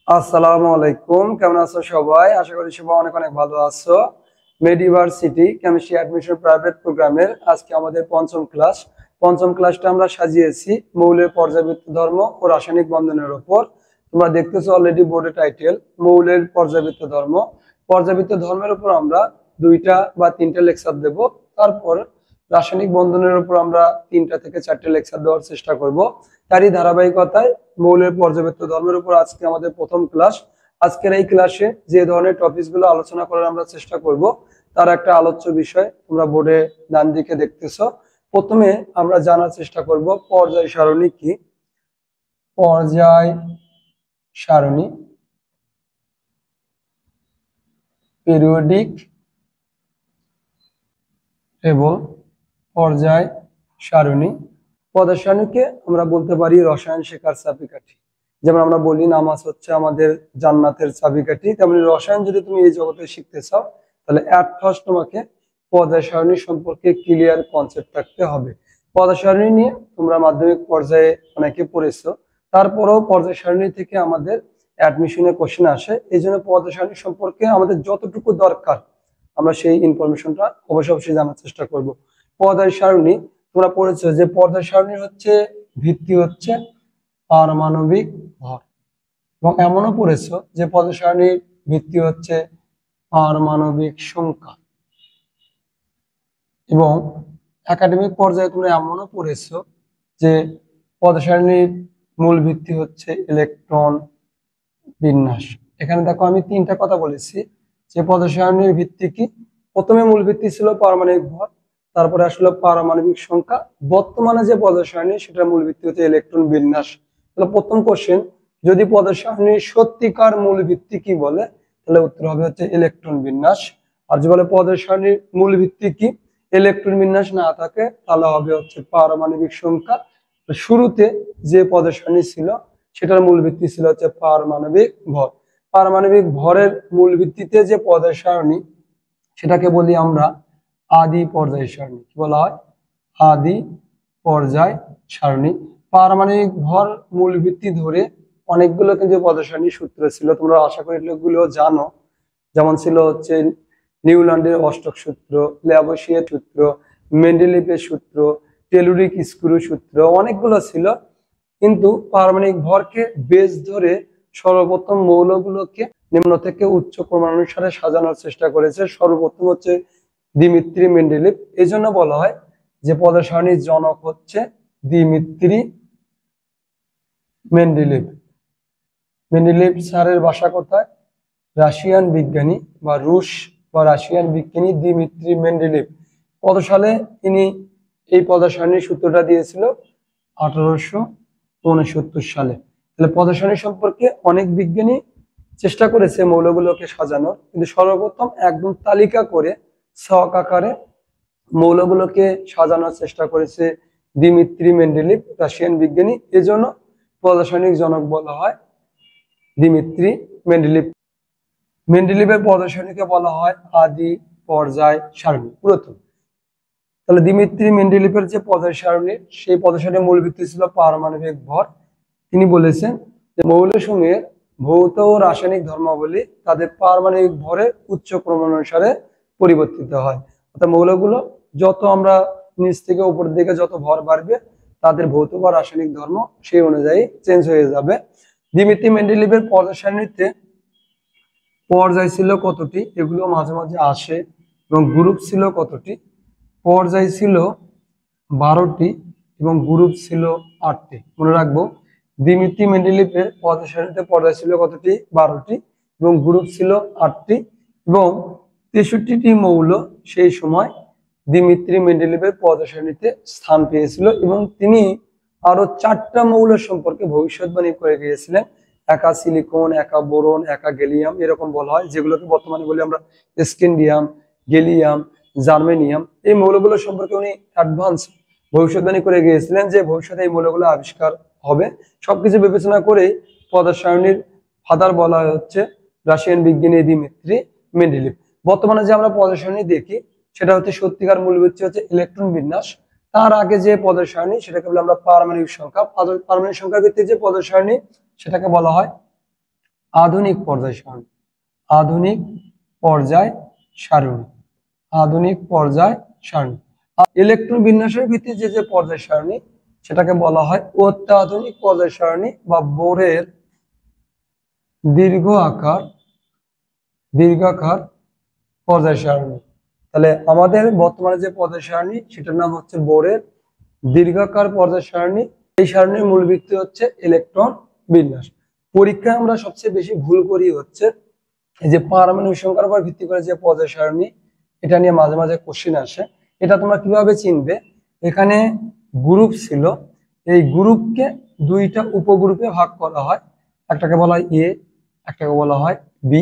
আসসালামু আলাইকুম, কেমন আছো সবাই? আশা করি সবাই অনেক অনেক ভালো আছো। মেডিভার্সিটি কেমিস্ট্রি অ্যাডমিশন প্রাইভেট প্রোগ্রামের আজকে আমাদের পঞ্চম ক্লাসটা আমরা সাজিয়েছি মৌলের পর্যায়বৃত্ত ধর্ম ও রাসায়নিক বন্ধনের উপর। তোমরা দেখতেছো অলরেডি বোর্ডে টাইটেল মৌলের পর্যায়বৃত্ত ধর্ম। পর্যায়বৃত্ত ধর্মের উপর আমরা 2টা বা 3টা লেকচার দেব। তারপর রাসায়নিক বন্ধনের উপর আমরা 3টা থেকে 4টে লেকচার দেওয়ার চেষ্টা করব। তারই ধারাবাহিকতায় মৌলের পর্যায়বৃত্ত ধর্মের উপর আজকে আমাদের প্রথম ক্লাস। আজকের এই ক্লাসে যে ধরনের টপিকস গুলো আলোচনা করার আমরা চেষ্টা করব তার একটা আলোচ্য বিষয় তোমরা বোর্ডে ডান দিকে দেখতেছো। প্রথমে আমরা জানার চেষ্টা করব পর্যায় সারণী কি। পর্যায় সারণী, পিরিয়ডিক টেবল, পর্যায় সারণী। পর্যায় সারণীকে আমরা বলতে পারি রসায়ন শেখার চাবিকাঠি। যেমন আমরা বলি নামাজ হচ্ছে আমাদের জান্নাতের চাবিকাঠি, তেমনি রসায়ন যদি তুমি এই জগতে শিখতে চাও তাহলে এট ফার্স্ট তোমাকে পর্যায় সারণী সম্পর্কে ক্লিয়ার কনসেপ্ট থাকতে হবে। পর্যায় সারণী নিয়ে তোমরা মাধ্যমিক পর্যায়ে অনেকে পড়েছো, তারপরেও পর্যায় সারণী থেকে আমাদের অ্যাডমিশনে কোশ্চেন আসে। এই জন্য পর্যায় সারণী সম্পর্কে আমাদের যতটুকু দরকার আমরা সেই ইনফরমেশনটা অবশ্যই জানার চেষ্টা করব। পর্যায় সারণী তোমরা পড়েছো যে পর্যায় সারণীর হচ্ছে ভিত্তি হচ্ছে পারমাণবিক ভর, এবং এমনও পড়েছো যে পর্যায় সারণীর ভিত্তি হচ্ছে পারমাণবিক সংখ্যা, এবং একাডেমিক পর্যায়ে তোমরা এমনও পড়েছো যে পর্যায় সারণীর মূল ভিত্তি হচ্ছে ইলেকট্রন বিন্যাস। এখানে দেখো আমি 3টা কথা বলেছি যে পর্যায় সারণীর ভিত্তি কি। প্রথমে মূল ভিত্তি ছিল পারমাণবিক ভর, তারপরে আসলে পারমাণবিক সংখ্যা। বর্তমানে যে পর্যায় সারণী সেটার মূল ভিত্তি হচ্ছে ইলেকট্রন বিন্যাস। তাহলে প্রথম কোশ্চেন, যদি পর্যায় সারণীর সত্যিকার মূল ভিত্তি কি বলে তাহলে উত্তর হবে হচ্ছে ইলেকট্রন বিন্যাস। আর যদি বলে পর্যায় সারণীর মূল ভিত্তি কি, ইলেকট্রন বিন্যাস না থাকে তাহলে হবে হচ্ছে পারমাণবিক সংখ্যা। শুরুতে যে পর্যায় সারণী ছিল সেটার মূল ভিত্তি ছিল হচ্ছে পারমাণবিক ভর। পারমাণবিক ভরের মূল ভিত্তিতে যে পর্যায় সারণী সেটাকে বলি আমরা আদি পর্যায় সারণী। কি বলা হয়? আদি পর্যায় সারণী। পারমাণবিক ভর মূল ভিত্তি ধরে অনেকগুলো কিন্তু পর্যায় সারণীর সূত্র ছিল, তোমরা আশা করি এগুলো জানো। যেমন ছিল হচ্ছে নিউল্যান্ডের অষ্টক সূত্র, ল্যাবোসিয়ার সূত্র, মেন্ডেলিভের সূত্র, টেলুরিক স্ক্রু সূত্র, অনেকগুলো ছিল। কিন্তু পারমাণবিক ভরকে বেস ধরে সর্বপ্রথম মৌলগুলোকে নিম্ন থেকে উচ্চ ক্রমানুসারে সাজানোর চেষ্টা করেছে সর্বপ্রথম হচ্ছে দিমিত্রি মেন্ডেলিভ। এই জন্য বলা হয় যে পর্যায় সারণীর জনক হচ্ছে দিমিত্রি মেন্ডেলিভ। মেন্ডেলিভ স্যারের বাসা কোথায়? রাশিয়ান বিজ্ঞানী বা রুশ বা রাশিয়ান বিজ্ঞানী দিমিত্রি মেন্ডেলিভ। কত সালে তিনি এই পর্যায় সারণীর সূত্রটা দিয়েছিল? 1869 সালে। তাহলে পর্যায় সারণী সম্পর্কে অনেক বিজ্ঞানী চেষ্টা করেছে মৌলগুলোকে সাজানোর, কিন্তু সর্বপ্রথম একদম তালিকা করে ছক আকারে মৌলগুলোকে সাজানোর চেষ্টা করেছে দিমিত্রি মেন্ডেলিভ, রাশিয়ান বিজ্ঞানী। এজন্য পর্যায় সারণীর জনক বলা হয় দিমিত্রি মেন্ডেলিভ। মেন্ডেলিভের পর্যায় সারণীকে বলা হয় আদি পর্যায় সারণী পুরাতন। তাহলে দিমিত্রি মেন্ডেলিভের যে পর্যায় সারণী সেই পর্যায় সারণীর মূল ভিত্তি ছিল পারমাণবিক ভর। তিনি বলেছেন যে মৌলসমূহের ভৌত ও রাসায়নিক ধর্মাবলী তাদের পারমাণবিক ভরের উচ্চ ক্রমানুসারে পরিবর্তিত হয়। অর্থাৎ মৌলগুলো যত আমরা নিচ থেকে উপরের দিকে যত ভর বাড়বে তাদের ভৌত বা রাসায়নিক ধর্ম সেই অনুযায়ী চেঞ্জ হয়ে যাবে। দিমিত্রি মেন্ডেলিভের পর্যায় সারণীতে পর্যায় ছিল কতটি, এগুলো মাঝে মাঝে আসে, এবং গ্রুপ ছিল কতটি? পর্যায় ছিল 12টি এবং গ্রুপ ছিল 8টি। মনে রাখবো দিমিত্রি মেন্ডেলিভের পর্যায় সারণীতে পর্যায় ছিল কতটি? 12টি এবং গ্রুপ ছিল 8টি, এবং 63টি মৌল সেই সময় দিমিত্রি মেন্ডেলিভের পর্যায় সারণীতে স্থান পেয়েছিল, এবং তিনি আরো 4টা মৌল সম্পর্কে ভবিষ্যৎবাণী করে গিয়েছিলেন। একা সিলিকন, একা বোরন, একা গ্যালিয়াম, এরকম বলা হয়, যেগুলোকে বর্তমানে বলি আমরা স্ক্যান্ডিয়াম, গ্যালিয়াম, জার্মেনিয়াম। এই মৌলগুলো সম্পর্কে উনি অ্যাডভান্স ভবিষ্যৎবাণী করে গিয়েছিলেন যে ভবিষ্যতে এই মৌলগুলো আবিষ্কার হবে। সবকিছু বিবেচনা করেই পর্যায় সারণীর ফাদার বলা হচ্ছে রাশিয়ান বিজ্ঞানী দিমিত্রি মেন্ডেলিভ। বর্তমানে যে আমরা পর্যায় সারণী দেখি সেটা হচ্ছে সত্যিকার মূল ভিত্তি হচ্ছে ইলেকট্রন বিন্যাস। তার আগে যে পর্যায় সারণী সেটাকে বলে আমরা পারমাণবিক সংখ্যা। পারমাণবিক সংখ্যার ভিত্তিতে যে পর্যায় সারণী সেটাকে বলা হয় আধুনিক পর্যায় সারণী, আধুনিক পর্যায় সারণী, আধুনিক পর্যায় সারণী। ইলেকট্রন বিন্যাসের ভিত্তিতে যে যে পর্যায় সারণী সেটাকে বলা হয় অত্যাধুনিক পর্যায় সারণী বা বোরের দীর্ঘাকার পর্যায় সারণী। তাহলে আমাদের বর্তমানে যে পর্যায় সারণী সেটার নাম হচ্ছে বোরের দীর্ঘাকার পর্যায় সারণী। এই সারণীর মূল ভিত্তি হচ্ছে ইলেকট্রন বিন্যাস। পরীক্ষায় আমরা সবচেয়ে বেশি ভুল করি হচ্ছে এই যে পারমাণবিক সংখ্যার উপর ভিত্তি করে যে পর্যায় সারণী, এটা নিয়ে মাঝে মাঝে কোশ্চেন আসে। এটা তোমরা কিভাবে চিনবে? এখানে গ্রুপ ছিল, এই গ্রুপকে দুইটা উপগ্রুপে ভাগ করা হয়, একটাকে বলা হয় এ, একটাকে বলা হয় বি।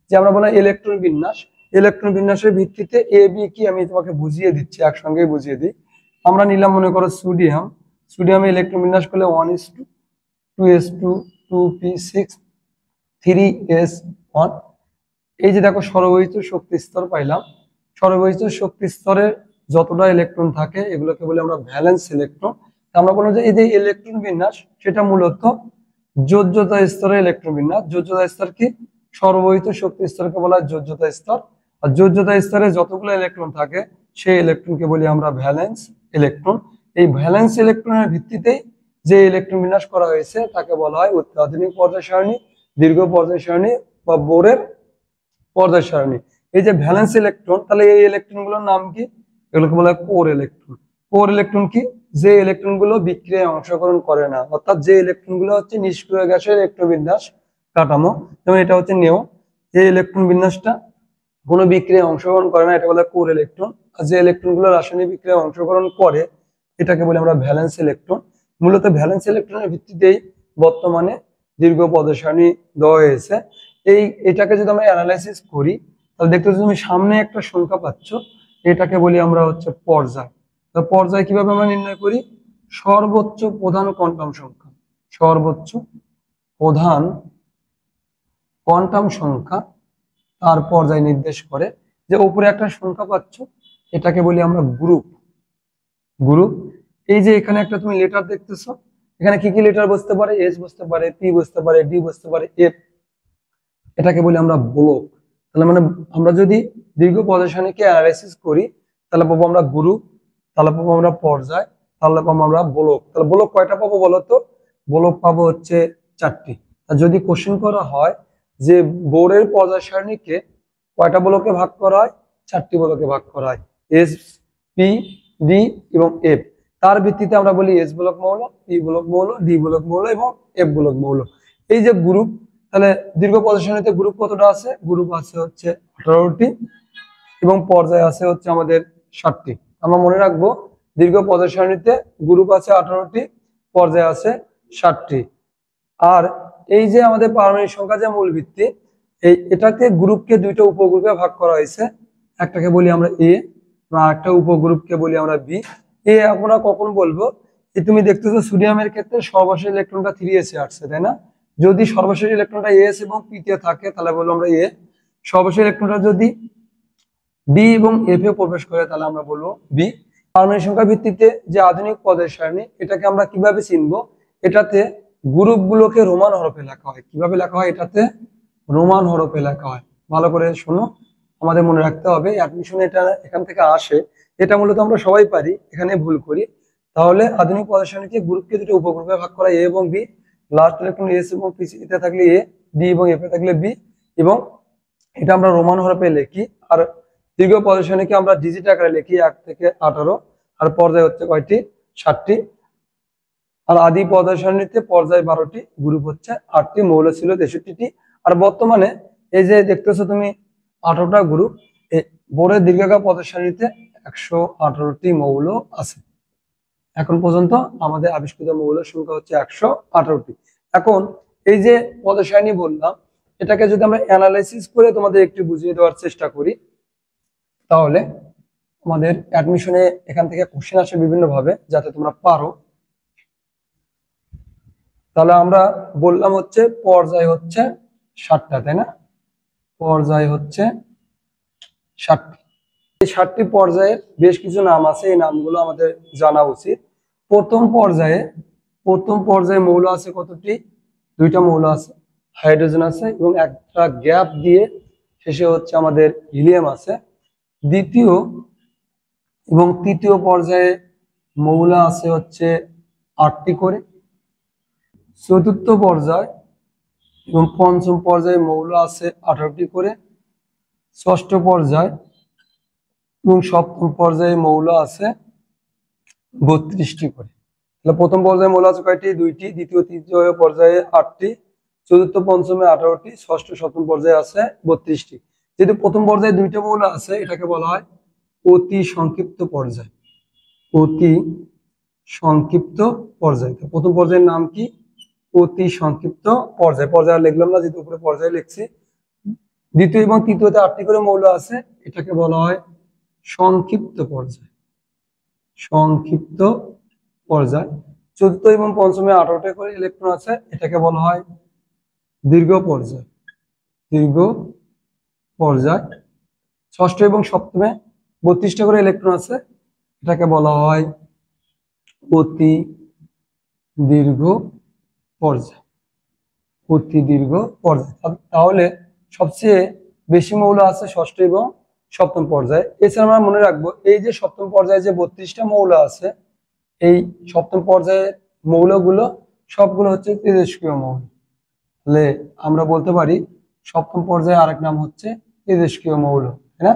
যে আমরা বলা হয় ইলেকট্রন বিন্যাস, ইলেকট্রন বিন্যাসের ভিত্তিতে এ বি কি আমি তোমাকে বুঝিয়ে দিচ্ছি, একসঙ্গে বুঝিয়ে দিই। আমরা নিলাম মনে করো সোডিয়াম, সোডিয়ামে ইলেকট্রন বিন্যাস করলে 1:2, 2s2, 2p6, 3s1। এই যে দেখো সরবরাহিত শক্তি স্তর পাইলাম, সরবরাহিত শক্তি স্তরে যতটা ইলেকট্রন থাকে এগুলোকে বলি আমরা ভ্যালেন্স ইলেকট্রন। আমরা বলবো যে এই যে ইলেকট্রন বিন্যাস সেটা মূলত যোজ্যতা স্তরে ইলেকট্রন বিন্যাস। যোজ্যতা স্তর কি? সরবরাহিত শক্তি স্তরকে বলা হয় যোজ্যতা স্তর। আর যোজ্যতা স্তরে যতগুলো ইলেকট্রন থাকে সেই ইলেকট্রনকে বলি আমরা ভ্যালেন্স ইলেকট্রন। এই ভ্যালেন্স ইলেকট্রনের ভিত্তিতেই যে ইলেকট্রন বিন্যাস করা হয়েছে তাকে বলা হয় অত্যাধুনিক পর্যায় সারণী, দীর্ঘ পর্যায় সারণী বা বোরের পর্যায় সারণী। এই যে ভ্যালেন্স ইলেকট্রন, তাহলে এই ইলেকট্রন গুলোর নাম কি? এগুলোকে বলা হয় কোর ইলেকট্রন। কোর ইলেকট্রন কি? যে ইলেকট্রন গুলো বিক্রিয়ায় অংশগ্রহণ করে না, অর্থাৎ যে ইলেকট্রন গুলো হচ্ছে নিষ্ক্রিয় গ্যাসের ইলেকট্রন বিন্যাস কাঠামো, যেমন এটা হচ্ছে নেও, এই ইলেকট্রন বিন্যাসটা কোনো বিক্রিয়ায় অংশগ্রহণ করে না, এটা বলা হয় কোর ইলেকট্রন। আর যে ইলেকট্রন গুলো রাসায়নিক বিক্রিয়ায় অংশগ্রহণ করে এটাকে বলি আমরা ভ্যালেন্স ইলেকট্রন। মূলত ভ্যালেন্স ইলেকট্রনের ভিত্তিতেই বর্তমানে দীর্ঘ পর্যায় সারণী দেওয়া হয়েছে। এটাকে যদি আমরা অ্যানালাইসিস করি তাহলে দেখতে পাচ্ছ তুমি সামনে একটা সংখ্যা পাচ্ছ, এটাকে বলি আমরা হচ্ছে পর্যায়। তো পর্যায় কিভাবে আমরা নির্ণয় করি? সর্বোচ্চ প্রধান কোয়ান্টাম সংখ্যা, সর্বোচ্চ প্রধান কোয়ান্টাম সংখ্যা তার পর্যায় নির্দেশ করে। যে উপরে একটা সংখ্যা পাচ্ছ এটাকে বলি আমরা গ্রুপ, গ্রুপ। এই যে এখানে একটা তুমি লেটার দেখতেছো, এখানে কি কি লেটার বসতে পারে? এস বসতে পারে, পি বসতে পারে, ডি বসতে পারে, এফ, এটাকে বলি আমরা ব্লক। তাহলে মানে আমরা যদি দীর্ঘ পর্যায় সারণীকে অ্যানালাইসিস করি তাহলে পাবো আমরা গ্রুপ, তাহলে পাবো আমরা পর্যায়, তাহলে পাবো আমরা ব্লক। তাহলে ব্লক কয়টা পাবো বলো তো? ব্লক পাবো হচ্ছে 4টি। আর যদি কোশ্চেন করা হয় যে বোরের পর্যায় সারণীকে কয়টা ব্লকে ভাগ করা হয়? 4টি ব্লকে ভাগ করা হয়, এস, পি, ডি এবং এফ। তার ভিত্তিতে আমরা বলি এস ব্লক মৌল, পি ব্লক মৌল, ডি ব্লক মৌল এবং এফ ব্লক মৌল। এই যে গ্রুপ, তাহলে দীর্ঘ পর্যায় সারণীতে গ্রুপ কতটা আছে? গ্রুপ আছে হচ্ছে 18টি এবং পর্যায় আছে হচ্ছে আমাদের 60টি। আমরা মনে রাখবো দীর্ঘ পর্যায় সারণীতে গ্রুপ আছে 18টি, পর্যায় আছে 60টি। আর এই যে আমাদের পারমাণবিক সংখ্যা যে মূল ভিত্তি, এটাকে গ্রুপকে দুইটা উপগ্রুপে ভাগ করা হয়েছে, একটাকে বলি আমরা এ আর একটা উপগ্রুপকে বলি আমরা বি। এ আমরা কখন বলবো? তুমি দেখতেছো সোডিয়ামের ক্ষেত্রে সর্বশেষ ইলেকট্রনটা 3s এ আসছে, তাই না? যদি সর্বশেষ ইলেকট্রনটা এস এবং পি তে থাকে তাহলে বলবো আমরা এ। সর্বশেষ ইলেকট্রনটা যদি ডি এবং এফ এ প্রবেশ করে তাহলে আমরা বলবো বি। পারমাণবিক সংখ্যার ভিত্তিতে যে আধুনিক পর্যায় সারণী, এটাকে আমরা কিভাবে চিনবো? এটাতে গ্রুপগুলোকে রোমান হরফে লেখা হয়। কিভাবে লেখা হয়? এটাতে রোমান হরফে লেখা হয়। ভালো করে শোনো, আমাদের মনে রাখতে হবে, অ্যাডমিশনে এটা এখান থেকে আসে, এটা মূলত আমরা সবাই পারি, এখানে ভুল করি। তাহলে আধুনিক পর্যায় সারণীকে গ্রুপকে দুটো উপগ্রুপে ভাগ করা, এ এবং বি। লাস্ট ইলেকট্রন এস এবং পি তে থাকলে এ, ডি এবং এফ এ থাকলে বি, এবং এটা আমরা রোমান হরফে লিখি। আর দীর্ঘ পর্যায় সারণীকে আমরা ডিজিট আকারে লিখি 1 থেকে 18। আর পর্যায় হচ্ছে কয়টি? 60টি। আর আদি পর্যায় সারণীতে পর্যায় 12টি, গ্রুপ হচ্ছে 8টি, মৌল ছিল 63টি। আর বর্তমানে এই যে দেখতেছো তুমি 18টা গ্রুপ, বোরের দীর্ঘাকার পর্যায় সারণীতে 118টি মৌল আছে। এখন পর্যন্ত আমাদের আবিষ্কৃত মৌলের সংখ্যা হচ্ছে 118টি। এখন এই যে পর্যায় সারণী বললাম, এটাকে যদি আমরা অ্যানালাইসিস করে তোমাদের একটু বুঝিয়ে দেওয়ার চেষ্টা করি তাহলে আমাদের অ্যাডমিশনে এখান থেকে কোশ্চেন আসে বিভিন্ন ভাবে, যাতে তোমরা পারো। তাহলে আমরা বললাম হচ্ছে পর্যায় হচ্ছে 7টা, তাই না? পর্যায় হচ্ছে 7টি। এই 7টি পর্যায়ের বেশ কিছু নাম আছে, এই নামগুলো আমাদের জানা উচিত। প্রথম পর্যায়ে মৌল আছে কতটি? 2টা মৌল আছে। হাইড্রোজেন আছে এবং একটা গ্যাপ দিয়ে শেষে হচ্ছে আমাদের হিলিয়াম আছে। দ্বিতীয় এবং তৃতীয় পর্যায়ে মৌল আছে হচ্ছে 8টি করে। চতুর্থ পর্যায় এবং পঞ্চম পর্যায়ে মৌল আছে 18টি করে। ষষ্ঠ পর্যায় এবং সপ্তম পর্যায়ে মৌল আছে 32টি করে। তাহলে প্রথম পর্যায়ে মৌল আছে কয়টি? 2টি। দ্বিতীয় তৃতীয় পর্যায়ে 8টি, চতুর্থ পঞ্চমে 18টি, ষষ্ঠ সপ্তম পর্যায়ে আছে 32টি। যেহেতু প্রথম পর্যায়ে 2টা মৌল আছে, এটাকে বলা হয় অতি সংক্ষিপ্ত পর্যায়। অতি সংক্ষিপ্ত পর্যায়। তো প্রথম পর্যায়ের নাম কি? অতি সংক্ষিপ্ত পর্যায়। পর্যায় লিখলাম না, যেহেতু উপরে পর্যায়ে লিখছি। দ্বিতীয় এবং তৃতীয়তে 8টি করে মৌল আছে, এটাকে বলা হয় সংক্ষিপ্ত পর্যায়। সংক্ষিপ্ত পর্যায়। চতুর্থ এবং পঞ্চমে 18টা করে ইলেকট্রন আছে, এটাকে বলা হয় দীর্ঘ পর্যায়। দীর্ঘ পর্যায়। ষষ্ঠ এবং সপ্তমে 32টা করে ইলেকট্রন আছে, এটাকে বলা হয় অতি দীর্ঘ পর্যায়। অতি দীর্ঘ পর্যায়। তাহলে সবচেয়ে বেশি মৌল আছে ষষ্ঠ এবং সপ্তম পর্যায়ে। এছাড়া আমরা মনে রাখবো, এই যে সপ্তম পর্যায়ে যে 32টা মৌল আছে, এই সপ্তম পর্যায়ের মৌলগুলো সবগুলো হচ্ছে তেজস্ক্রিয় মৌল। তাহলে আমরা বলতে পারি সপ্তম পর্যায়ে আরেক নাম হচ্ছে তেজস্ক্রিয় মৌল, তাই না?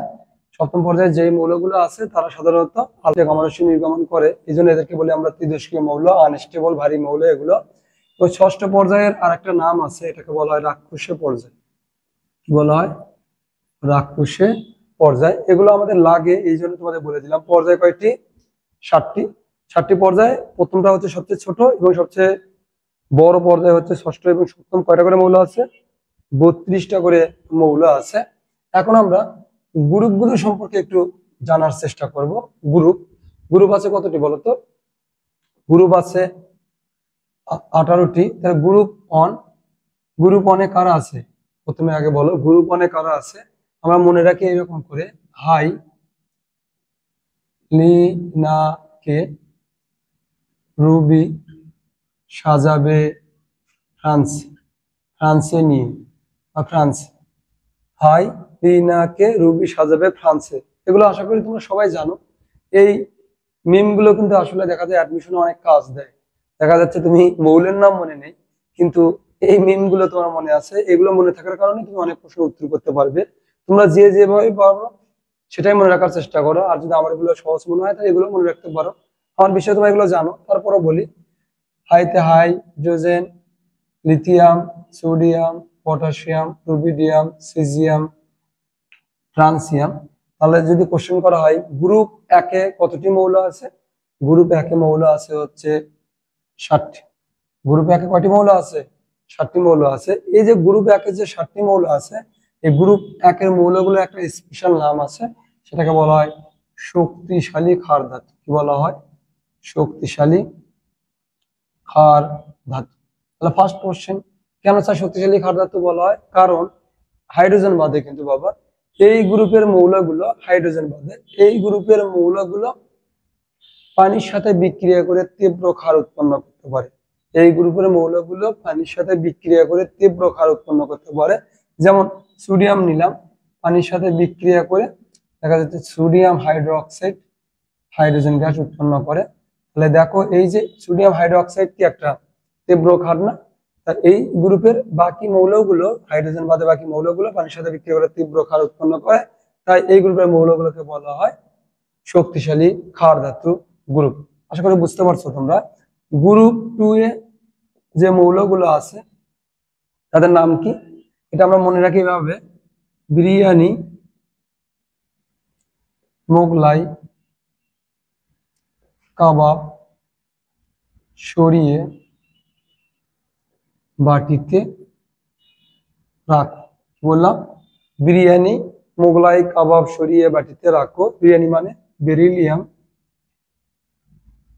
সপ্তম পর্যায়ে যে মৌলগুলো আছে তারা সাধারণত আলফা গামা রশ্মি নির্গমন করে, এই জন্য এদেরকে বলে আমরা তেজস্ক্রিয় মৌল, আনস্টেবল ভারী মৌল এগুলো। তো ষষ্ঠ পর্যায়ের আরেকটা নাম আছে, এটাকে বলা হয় রাক্ষসে পর্যায়। কি বলা হয়? রাক্ষসে পর্যায়। এগুলো আমাদের লাগে, এই জন্য তোমাদের বলে দিলাম। পর্যায় কয়টি? 7টি। 7টি পর্যায়ে। প্রথমটা হচ্ছে সবচেয়ে ছোট এবং সবচেয়ে বড় পর্যায়ে হচ্ছে ষষ্ঠ এবং সপ্তম। কয়টা করে মৌল আছে? 32টা করে মৌল আছে। এখন আমরা গ্রুপগুলো সম্পর্কে একটু জানার চেষ্টা করব। গ্রুপ আছে কতটি বলতো? গ্রুপ আছে 18টি। তাহলে গ্রুপ 1, গ্রুপ 1-এ কারা আছে? প্রথমে আগে বলো গ্রুপ 1-এ কারা আছে। আমরা মনে রাখি এরকম করে, হাই লিনাকে রুবি সাজাবে ফ্রান্সে নিয়ে, বা ফ্রান্স। হাই লিনাকে রুবি সাজাবে ফ্রান্সে, এগুলো আশা করি তোমরা সবাই জানো। এই মিমগুলো কিন্তু আসলে দেখা যায় অ্যাডমিশনে অনেক কাজ দেয়। দেখা যাচ্ছে তুমি মৌলের নাম মনে নেই, কিন্তু এই মিমগুলো তোমার মনে আছে। এগুলো মনে থাকার কারণে তুমি অনেক প্রশ্ন উত্তর করতে পারবে। তোমরা যেভাবে পারো সেটাই মনে রাখার চেষ্টা করো। আর যদি আমার এগুলো সহজ মনে হয় তাহলে এগুলো মনে রাখতে পারো। আমার বিষয়ে তোমরা এগুলো জানো, তারপরও বলি। হাইতে hydrogen, lithium, sodium, potassium, rubidium, caesium, francium. তাহলে যদি কোশ্চেন করা হয় গ্রুপ 1-এ কতটি মৌল আছে? গ্রুপ 1-এ মৌল আছে হচ্ছে 60টি। গ্রুপ 1-এ কয়টি মৌল আছে? 60টি মৌল আছে। এই যে গ্রুপ 1-এ যে 60টি মৌল আছে, এই গ্রুপ 1-এর মৌলগুলো একটা স্পেশাল নাম আছে, সেটাকে বলা হয় শক্তিশালী ক্ষার ধাতু। কি বলা হয়? শক্তিশালী ক্ষার ধাতু। তাহলে ফার্স্ট কোশ্চেন, কেন স্যার শক্তিশালী ক্ষার ধাতু বলা হয়? কারণ হাইড্রোজেন বাদে কিন্তু বাবা এই গ্রুপের মৌলগুলো, হাইড্রোজেন বাদে এই গ্রুপের মৌলগুলো পানির সাথে বিক্রিয়া করে তীব্র ক্ষার উৎপন্ন করতে পারে। এই গ্রুপের মৌলগুলো পানির সাথে বিক্রিয়া করে তীব্র ক্ষার উৎপন্ন করতে পারে। যেমন সোডিয়াম নিলাম, পানির সাথে বিক্রিয়া করে দেখা যাচ্ছে সোডিয়াম হাইড্রোক্সাইড হাইড্রোজেন গ্যাস উৎপন্ন করে। তাহলে দেখো, এই যে সোডিয়াম হাইড্রোক্সাইড কি একটা তীব্র ক্ষার না? এই গ্রুপের বাকি মৌলগুলো, হাইড্রোজেন বাদে বাকি মৌলগুলো পানির সাথে বিক্রিয়া করে তীব্র ক্ষার উৎপন্ন করে। তাই এই গ্রুপের মৌলগুলোকে বলা হয় শক্তিশালী ক্ষার ধাতু গ্রুপ। আশা করি বুঝতে পারছো তোমরা। গ্রুপ 2-এ যে মৌলগুলো আছে তাদের নাম কি? এটা আমরা মনে রাখি এভাবে, বিরিয়ানি, মোগলাই, কাবাব সরিয়ে বাটিতে রাখো। বললাম বিরিয়ানি, মোগলাই, কাবাব সরিয়ে বাটিতে রাখো। বিরিয়ানি মানে বেরিলিয়াম,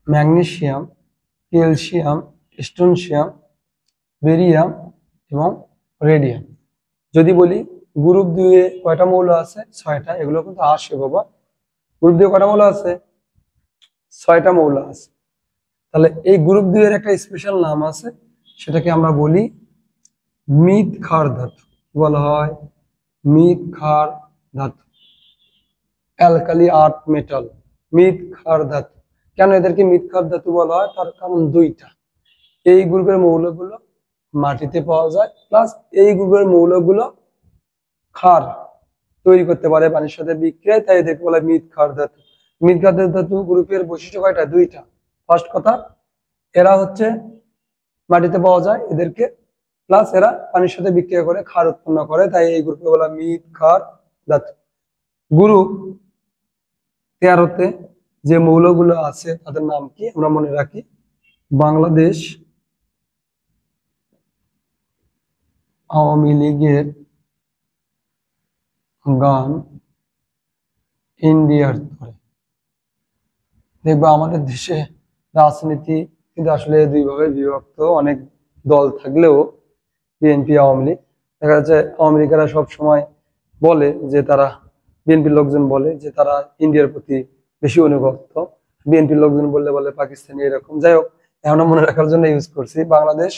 ম্যাগনেসিয়াম, ক্যালসিয়াম, স্ট্রোনশিয়াম, বেরিয়াম এবং রেডিয়াম। যদি বলি গ্রুপ 2-এ কয়টা মৌল আছে? 6টা। এগুলো কিন্তু আসে বাবা। গ্রুপ 2-এ কয়টা মৌল আছে? 6টা মৌল আছে। তাহলে এই গ্রুপ 2-এর একটা স্পেশাল নাম আছে, সেটাকে আমরা বলি মৃৎ ক্ষার ধাতু কি বলা হয়? মৃৎ ক্ষার ধাতু, অ্যালকালি আর্থ মেটাল, মৃৎ ক্ষার ধাতু। কেন এদেরকে মৃৎ ক্ষার ধাতু বলা হয়? তার কারণ দুইটা। এই গ্রুপের মৌলগুলো মাটিতে পাওয়া যায়, প্লাস এই গ্রুপের মৌলগুলো ক্ষার তৈরি করতে পারে পানির সাথে বিক্রিয়ায়, তাই এদেরকে বলা হয় মৃৎ ক্ষার ধাতু। মৃৎ ক্ষার ধাতু গ্রুপের বৈশিষ্ট্য কয়টা? দুইটা। ফার্স্ট কথা, এরা হচ্ছে মাটিতে পাওয়া যায় এদেরকে, প্লাস এরা পানির সাথে বিক্রিয়া করে ক্ষার উৎপন্ন করে, তাই এই গ্রুপকে বলা হয় মৃৎ ক্ষার ধাতু। গ্রুপ 13-তে যে মৌলগুলো আছে তাদের নাম কি আমরা মনে রাখি? বাংলাদেশ আওয়ামী লীগের গান ইন্ডিয়ার তরে। দেখবো আমাদের দেশে রাজনীতি কিন্তু আসলে দুই ভাবে বিভক্ত, অনেক দল থাকলেও বিএনপি আওয়ামী লীগ, দেখা যাচ্ছে আওয়ামী লীগেরা সব সময় বলে যে তারা, বিএনপির লোকজন বলে যে তারা ইন্ডিয়ার প্রতি বেশি অনুগত, বিএনপির লোকজন বললে বলে পাকিস্তানি, এরকম। যাই হোক, এখন মনে রাখার জন্য ইউজ করছি বাংলাদেশ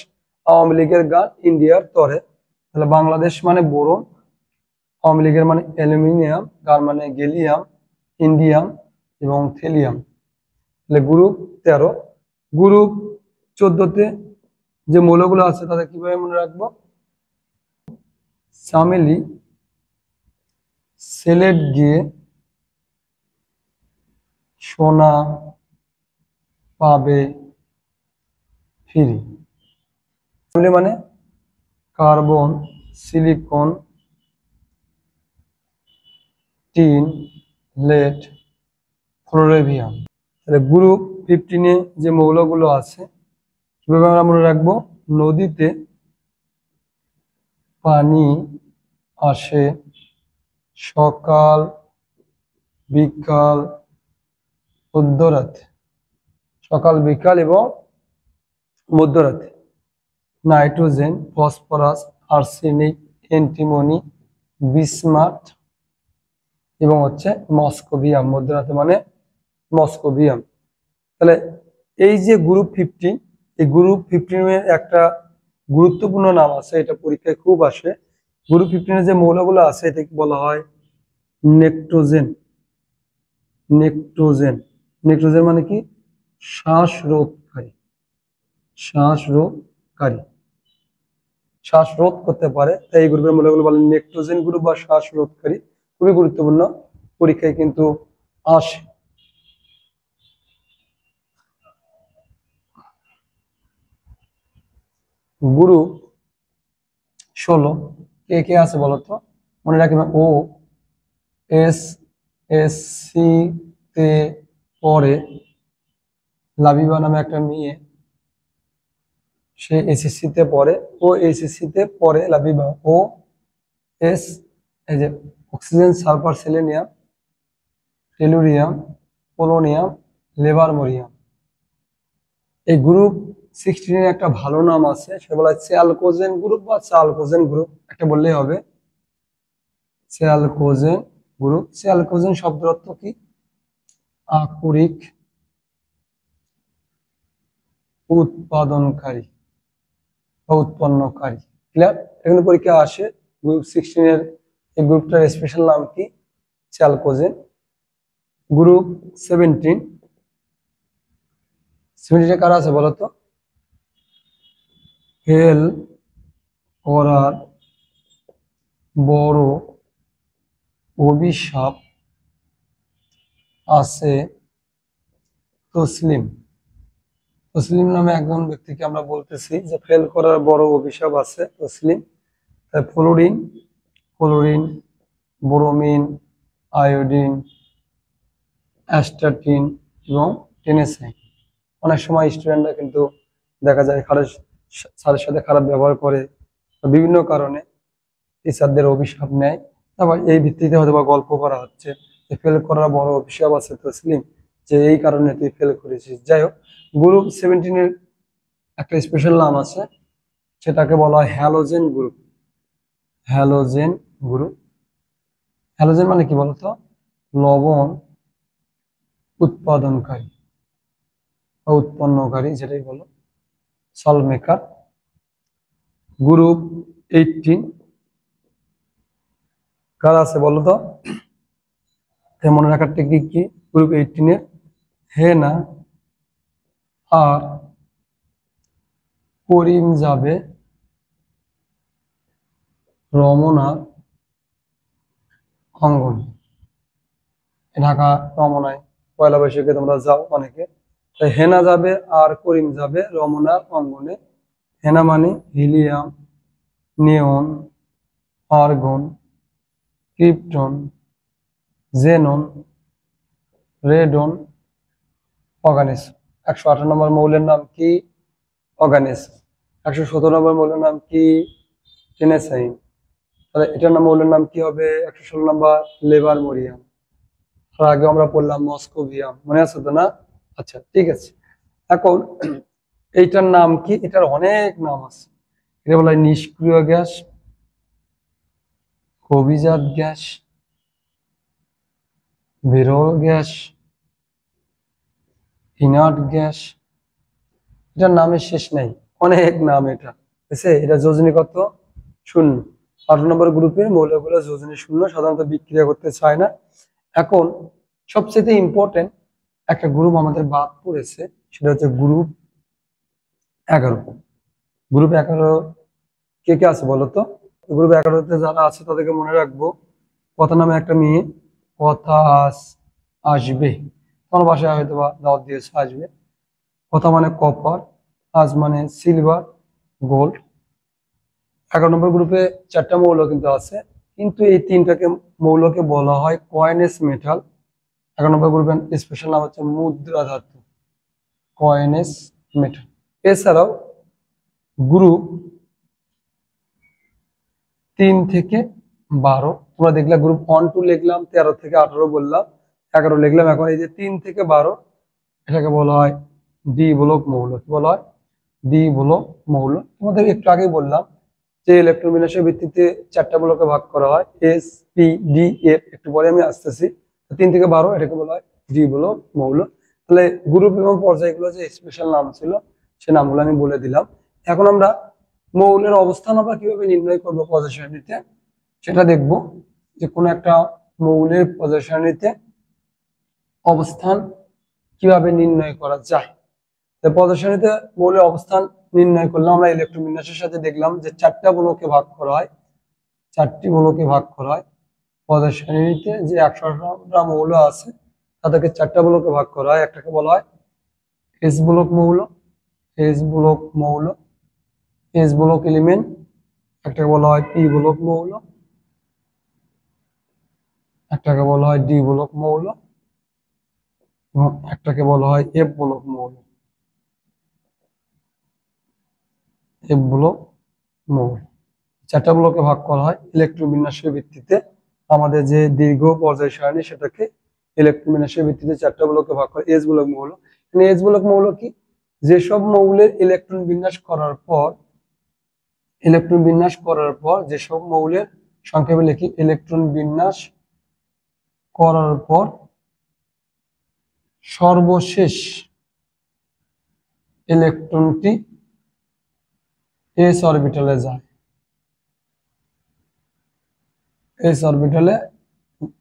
আওয়ামী লীগের গান ইন্ডিয়ার তরে। তাহলে বাংলাদেশ মানে বোরন, আওয়ামী লীগের মানে অ্যালুমিনিয়াম, গান মানে গেলিয়াম, ইন্ডিয়াম এবং থেলিয়াম। তাহলে গ্রুপ 13। গ্রুপ 14-তে যে মৌলগুলো আছে তাদের কিভাবে মনে রাখবো? চামেলি, সেলেট গিয়ে, সোনা পাবে ফিরি। চামেলি মানে কার্বন, সিলিকন, টিন, লেড, ফ্লোরেভিয়াম। তাহলে গ্রুপ 15-এ যে মৌলগুলো আছে কিভাবে আমরা মনে রাখবো? নদীতে পানি আসে সকাল, বিকাল, মধ্যরাতে, সকাল, বিকাল এবং মধ্যরাতে। Nitrogen, phosphorus, arsenic, antimony, bismuth এবং হচ্ছে মস্কোভিয়াম। মধ্যরাতে মানে মস্কোভিয়াম। তাহলে এই যে গ্রুপ 15, এই গ্রুপ 15-এর একটা গুরুত্বপূর্ণ নাম আছে, এটা পরীক্ষায় খুব আসে। গ্রুপ 15-এর যে মৌলগুলো আছে এটাকে বলা হয় নেক্ট্রোজেন। নেক্ট্রোজেন, নেক্ট্রোজেন মানে কি? শ্বাসরোধকারী, শ্বাসরোধকারী, শ্বাসরোধ করতে পারে, তাই এই গ্রুপের মৌলগুলো বলে নেক্ট্রোজেন গ্রুপ বা শ্বাসরোধকারী। খুবই গুরুত্বপূর্ণ, পরীক্ষায় কিন্তু আসে। গ্রুপ 16 কে কে আছে বলতো? মনে রাখবেন, ও এস এস সি তে পড়ে লাবিবা নামে একটা মেয়ে, সে এসএসসি তে পড়ে, ও এসএসসি তে পড়ে লাবিবা। ও এস, এই যে oxygen, sulphur, selenium, tellurium, polonium, livermorium. এই গ্রুপ 16-এর একটা ভালো নাম আছে, সেটা বলা হচ্ছে চ্যালকোজেন গ্রুপ বা চালকোজেন গ্রুপ, একটা বললেই হবে। Chalcogen group. চ্যালকোজেন শব্দের অর্থ কি? আকরিক উৎপাদনকারী বা উৎপন্নকারী। ক্লিয়ার? এখানে পরীক্ষা আসে গ্রুপ 16-এর এই গ্রুপটার স্পেশাল নাম কি? চ্যালকোজেন। গ্রুপ 17, 17-এ কারা আছে বলতো? ফেল করার বড় অভিশাপ আছে তসলিম। তসলিম নামে একজন ব্যক্তিকে আমরা বলতেছি যে ফেল করার বড় অভিশাপ আছে Taslim. Fluorine, chlorine, bromine, iodine, astatine এবং টেনেসাইন। অনেক সময় স্টুডেন্টরা কিন্তু দেখা যায় স্যারের সাথে খারাপ ব্যবহার করে, বিভিন্ন কারণে টিচারদের অভিশাপ নেয়। তারপর এই ভিত্তিতে হয়তো বা গল্প করা হচ্ছে যে ফেল করার বড় অভিশাপ আছে তসলিম, যে এই কারণে তুই ফেল করেছিস। যাই হোক, গ্রুপ 17-এর একটা স্পেশাল নাম আছে, সেটাকে বলা হয় halogen group. Halogen group. Halogen মানে কি বলতো? লবণ উৎপাদনকারী বা উৎপন্নকারী, যেটাই বলো, সল্ট মেকার। গ্রুপ 18 কার আছে বলো তো? মনে রাখার টেকনিক কি? গ্রুপ 18 এর হেনা আর করিম যাবে রমনার অঙ্গনে। ঢাকা রমনায় পয়লা বৈশাখে তোমরা যাও অনেকে, তাই হেনা যাবে আর করিম যাবে রমনার অঙ্গনে। হেনা মানে হিলিয়াম, নিয়ন, আর্গন, ক্রিপ্টন, জেনন, রেডন, অর্গানিস। 118 নম্বর মৌলের নাম কি? অর্গানিস। 117 নম্বর মৌলের নাম কি? টেনেসাইন। তাহলে এটার নাম মৌলের নাম কি হবে? 116 নম্বর লেবারমোরিয়াম। আর আগে আমরা পড়লাম মস্কোভিয়াম, মনে আছে তো না? আচ্ছা ঠিক আছে। এখন এইটার নাম কি? এটার অনেক নাম আছে। এটা বলা হয় নিষ্ক্রিয় গ্যাস, অভিজাত গ্যাস, বিরল গ্যাস, ইনার্ট গ্যাস। এটার নামের শেষ নেই, অনেক নাম এটা। বুঝছে? এটা যোজনী কত? 0। 18 নম্বর গ্রুপের মৌলগুলো যোজনী 0, সাধারণত বিক্রিয়া করতে চায় না। এখন সবচেয়ে ইম্পর্টেন্ট একটা গ্রুপ আমাদের বাদ পড়েছে, সেটা হচ্ছে গ্রুপ 11। গ্রুপ 11 কে কে আছে বলো তো? গ্রুপ 11-তে যারা আছে তাদেরকে মনে রাখবো। কথা নামে একটা মেয়ে, কথা আসবে, তোমার বাসায় হয়তো বা দাওয়াত দিয়েছে, আসবে। কথা মানে কপার, আজ মানে সিলভার, গোল্ড। 11 নম্বর গ্রুপে 4টা মৌল কিন্তু আছে, কিন্তু এই 3টাকে মৌলকে বলা হয় কয়েনেস মেটাল। 11 নম্বর গ্রুপের স্পেশাল নাম হচ্ছে মুদ্রা ধাতু, কয়েনেস মেটাল। এছাড়াও গ্রুপ 3 থেকে 12 তোমরা দেখলা, গ্রুপ 1 2 লিখলাম, 13 থেকে 18 বললাম, 11 লিখলাম। এখন এই যে 3 থেকে 12 এটাকে বলা হয় ডি ব্লক মৌল। কি বলা হয়? ডি ব্লক মৌল। তোমাদের একটু আগেই বললাম যে ইলেকট্রন বিন্যাসের ভিত্তিতে 4টা ব্লকে ভাগ করা হয়, এস পি ডি এফ। একটু পরে আমি আসতেছি। 3 থেকে 12 এটাকে বলা হয় ডি ব্লক মৌল। তাহলে গ্রুপ এবং পর্যায়গুলো যে স্পেশাল নাম ছিল সে নামগুলো আমি বলে দিলাম। এখন আমরা মৌলের অবস্থান আমরা কিভাবে নির্ণয় করবো পর্যায় সারণীতে সেটা দেখব। যে কোনো একটা মৌলের পর্যায় সারণীতে অবস্থান কিভাবে নির্ণয় করা যায়। পর্যায় সারণীতে মৌলের অবস্থান নির্ণয় করলাম আমরা ইলেকট্রন বিন্যাসের সাথে। দেখলাম যে 4টা ব্লকে ভাগ করা হয়, 4টি ব্লকে ভাগ করা হয়। পর্যায় সারণীতে যে 118টা মৌল আছে তাদেরকে 4টা ব্লকে ভাগ করা হয়। একটাকে বলা হয় এস ব্লক মৌল, এস ব্লক মৌল, এস ব্লক এলিমেন্ট। একটাকে বলা হয় পি ব্লক মৌল, একটাকে বলা হয় ডি ব্লক মৌল, এবং একটাকে বলা হয় এফ ব্লক মৌল, এফ ব্লক মৌল। 4টা ব্লকে ভাগ করা হয় ইলেকট্রন বিন্যাসের ভিত্তিতে। আমাদের যে দীর্ঘ পর্যায় সারণী সেটাকে ইলেকট্রন বিন্যাসের ভিত্তিতে 4টা ব্লকে ভাগ করে এস ব্লক মৌল। এস ব্লক মৌল কি? যেসব মৌলের ইলেকট্রন বিন্যাস করার পর, ইলেকট্রন বিন্যাস করার পর যেসব মৌলের, সংক্ষেপে লিখি, ইলেকট্রন বিন্যাস করার পর সর্বশেষ ইলেকট্রনটি এস অরবিটালে যায়, এস অরবিটালে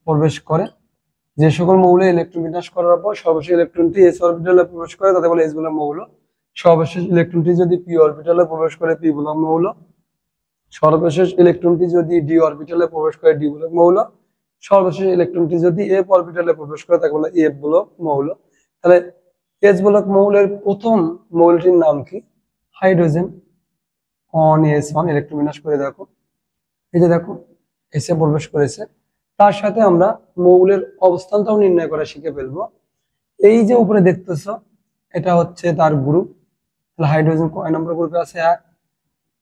প্রবেশ করে। যে সকল মৌলে ইলেকট্রন বিন্যাস করার পর সর্বশেষ ইলেকট্রনটি এস অরবিটালে প্রবেশ করে তাদের বলে এস ব্লক মৌল। সর্বশেষ ইলেকট্রনটি যদি পি অরবিটালে প্রবেশ করে পি ব্লক মৌল। সর্বশেষ ইলেকট্রনটি যদি ডি অরবিটালে প্রবেশ করে ডি ব্লক মৌল। সর্বশেষ ইলেকট্রনটি যদি এফ অরবিটালে প্রবেশ করে তাকে বলে এফ ব্লক মৌল। তাহলে এস ব্লক মৌলের প্রথম মৌলটির নাম কি? Hydrogen. On S on electron বিন্যাস করে দেখো, এই যে দেখো এসে প্রবেশ করেছে। তার সাথে আমরা মৌলের অবস্থানটাও নির্ণয় করা শিখে ফেলবো। এই যে উপরে দেখতেছ এটা হচ্ছে তার গ্রুপ। তাহলে হাইড্রোজেন কয় নম্বর গ্রুপে আছে? 1।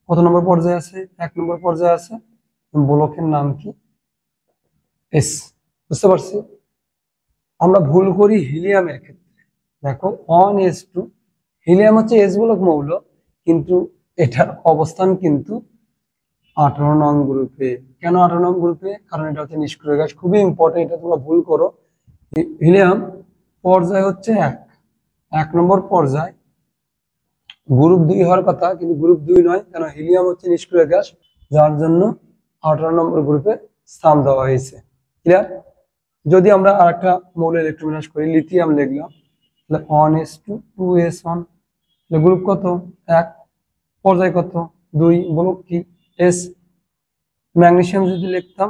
কত নম্বর পর্যায়ে আছে? 1 নম্বর পর্যায়ে আছে। ব্লকের নাম কি? এস। বুঝতে পারছি? আমরা ভুল করি হিলিয়ামের ক্ষেত্রে। দেখো 1s2, হিলিয়াম হচ্ছে এস ব্লক মৌল, কিন্তু এটার অবস্থান কিন্তু 18 নং গ্রুপে। কেন 18 নং গ্রুপে? কারণ এটা হচ্ছে নিষ্ক্রিয় গ্যাস। খুবই ইম্পর্টেন্ট, এটা তোমরা ভুল করো। হিলিয়াম পর্যায় হচ্ছে 1 নম্বর পর্যায়। গ্রুপ 2 হওয়ার কথা, কিন্তু গ্রুপ 2 নয়, কেন? হিলিয়াম হচ্ছে নিষ্ক্রিয় গ্যাস। যার জন্য 18 নম্বর গ্রুপে স্থান দেওয়া হয়েছে। ক্লিয়ার? যদি আমরা আরেকটা মৌল ইলেকট্রোবিন্যাস করি, লিথিয়াম লিখলাম, তাহলে 1s2 2s1, গ্রুপ কত? 1, পর্যায় কত? 2, বলক কি? s। ম্যাগনেসিয়াম যদি লিখতাম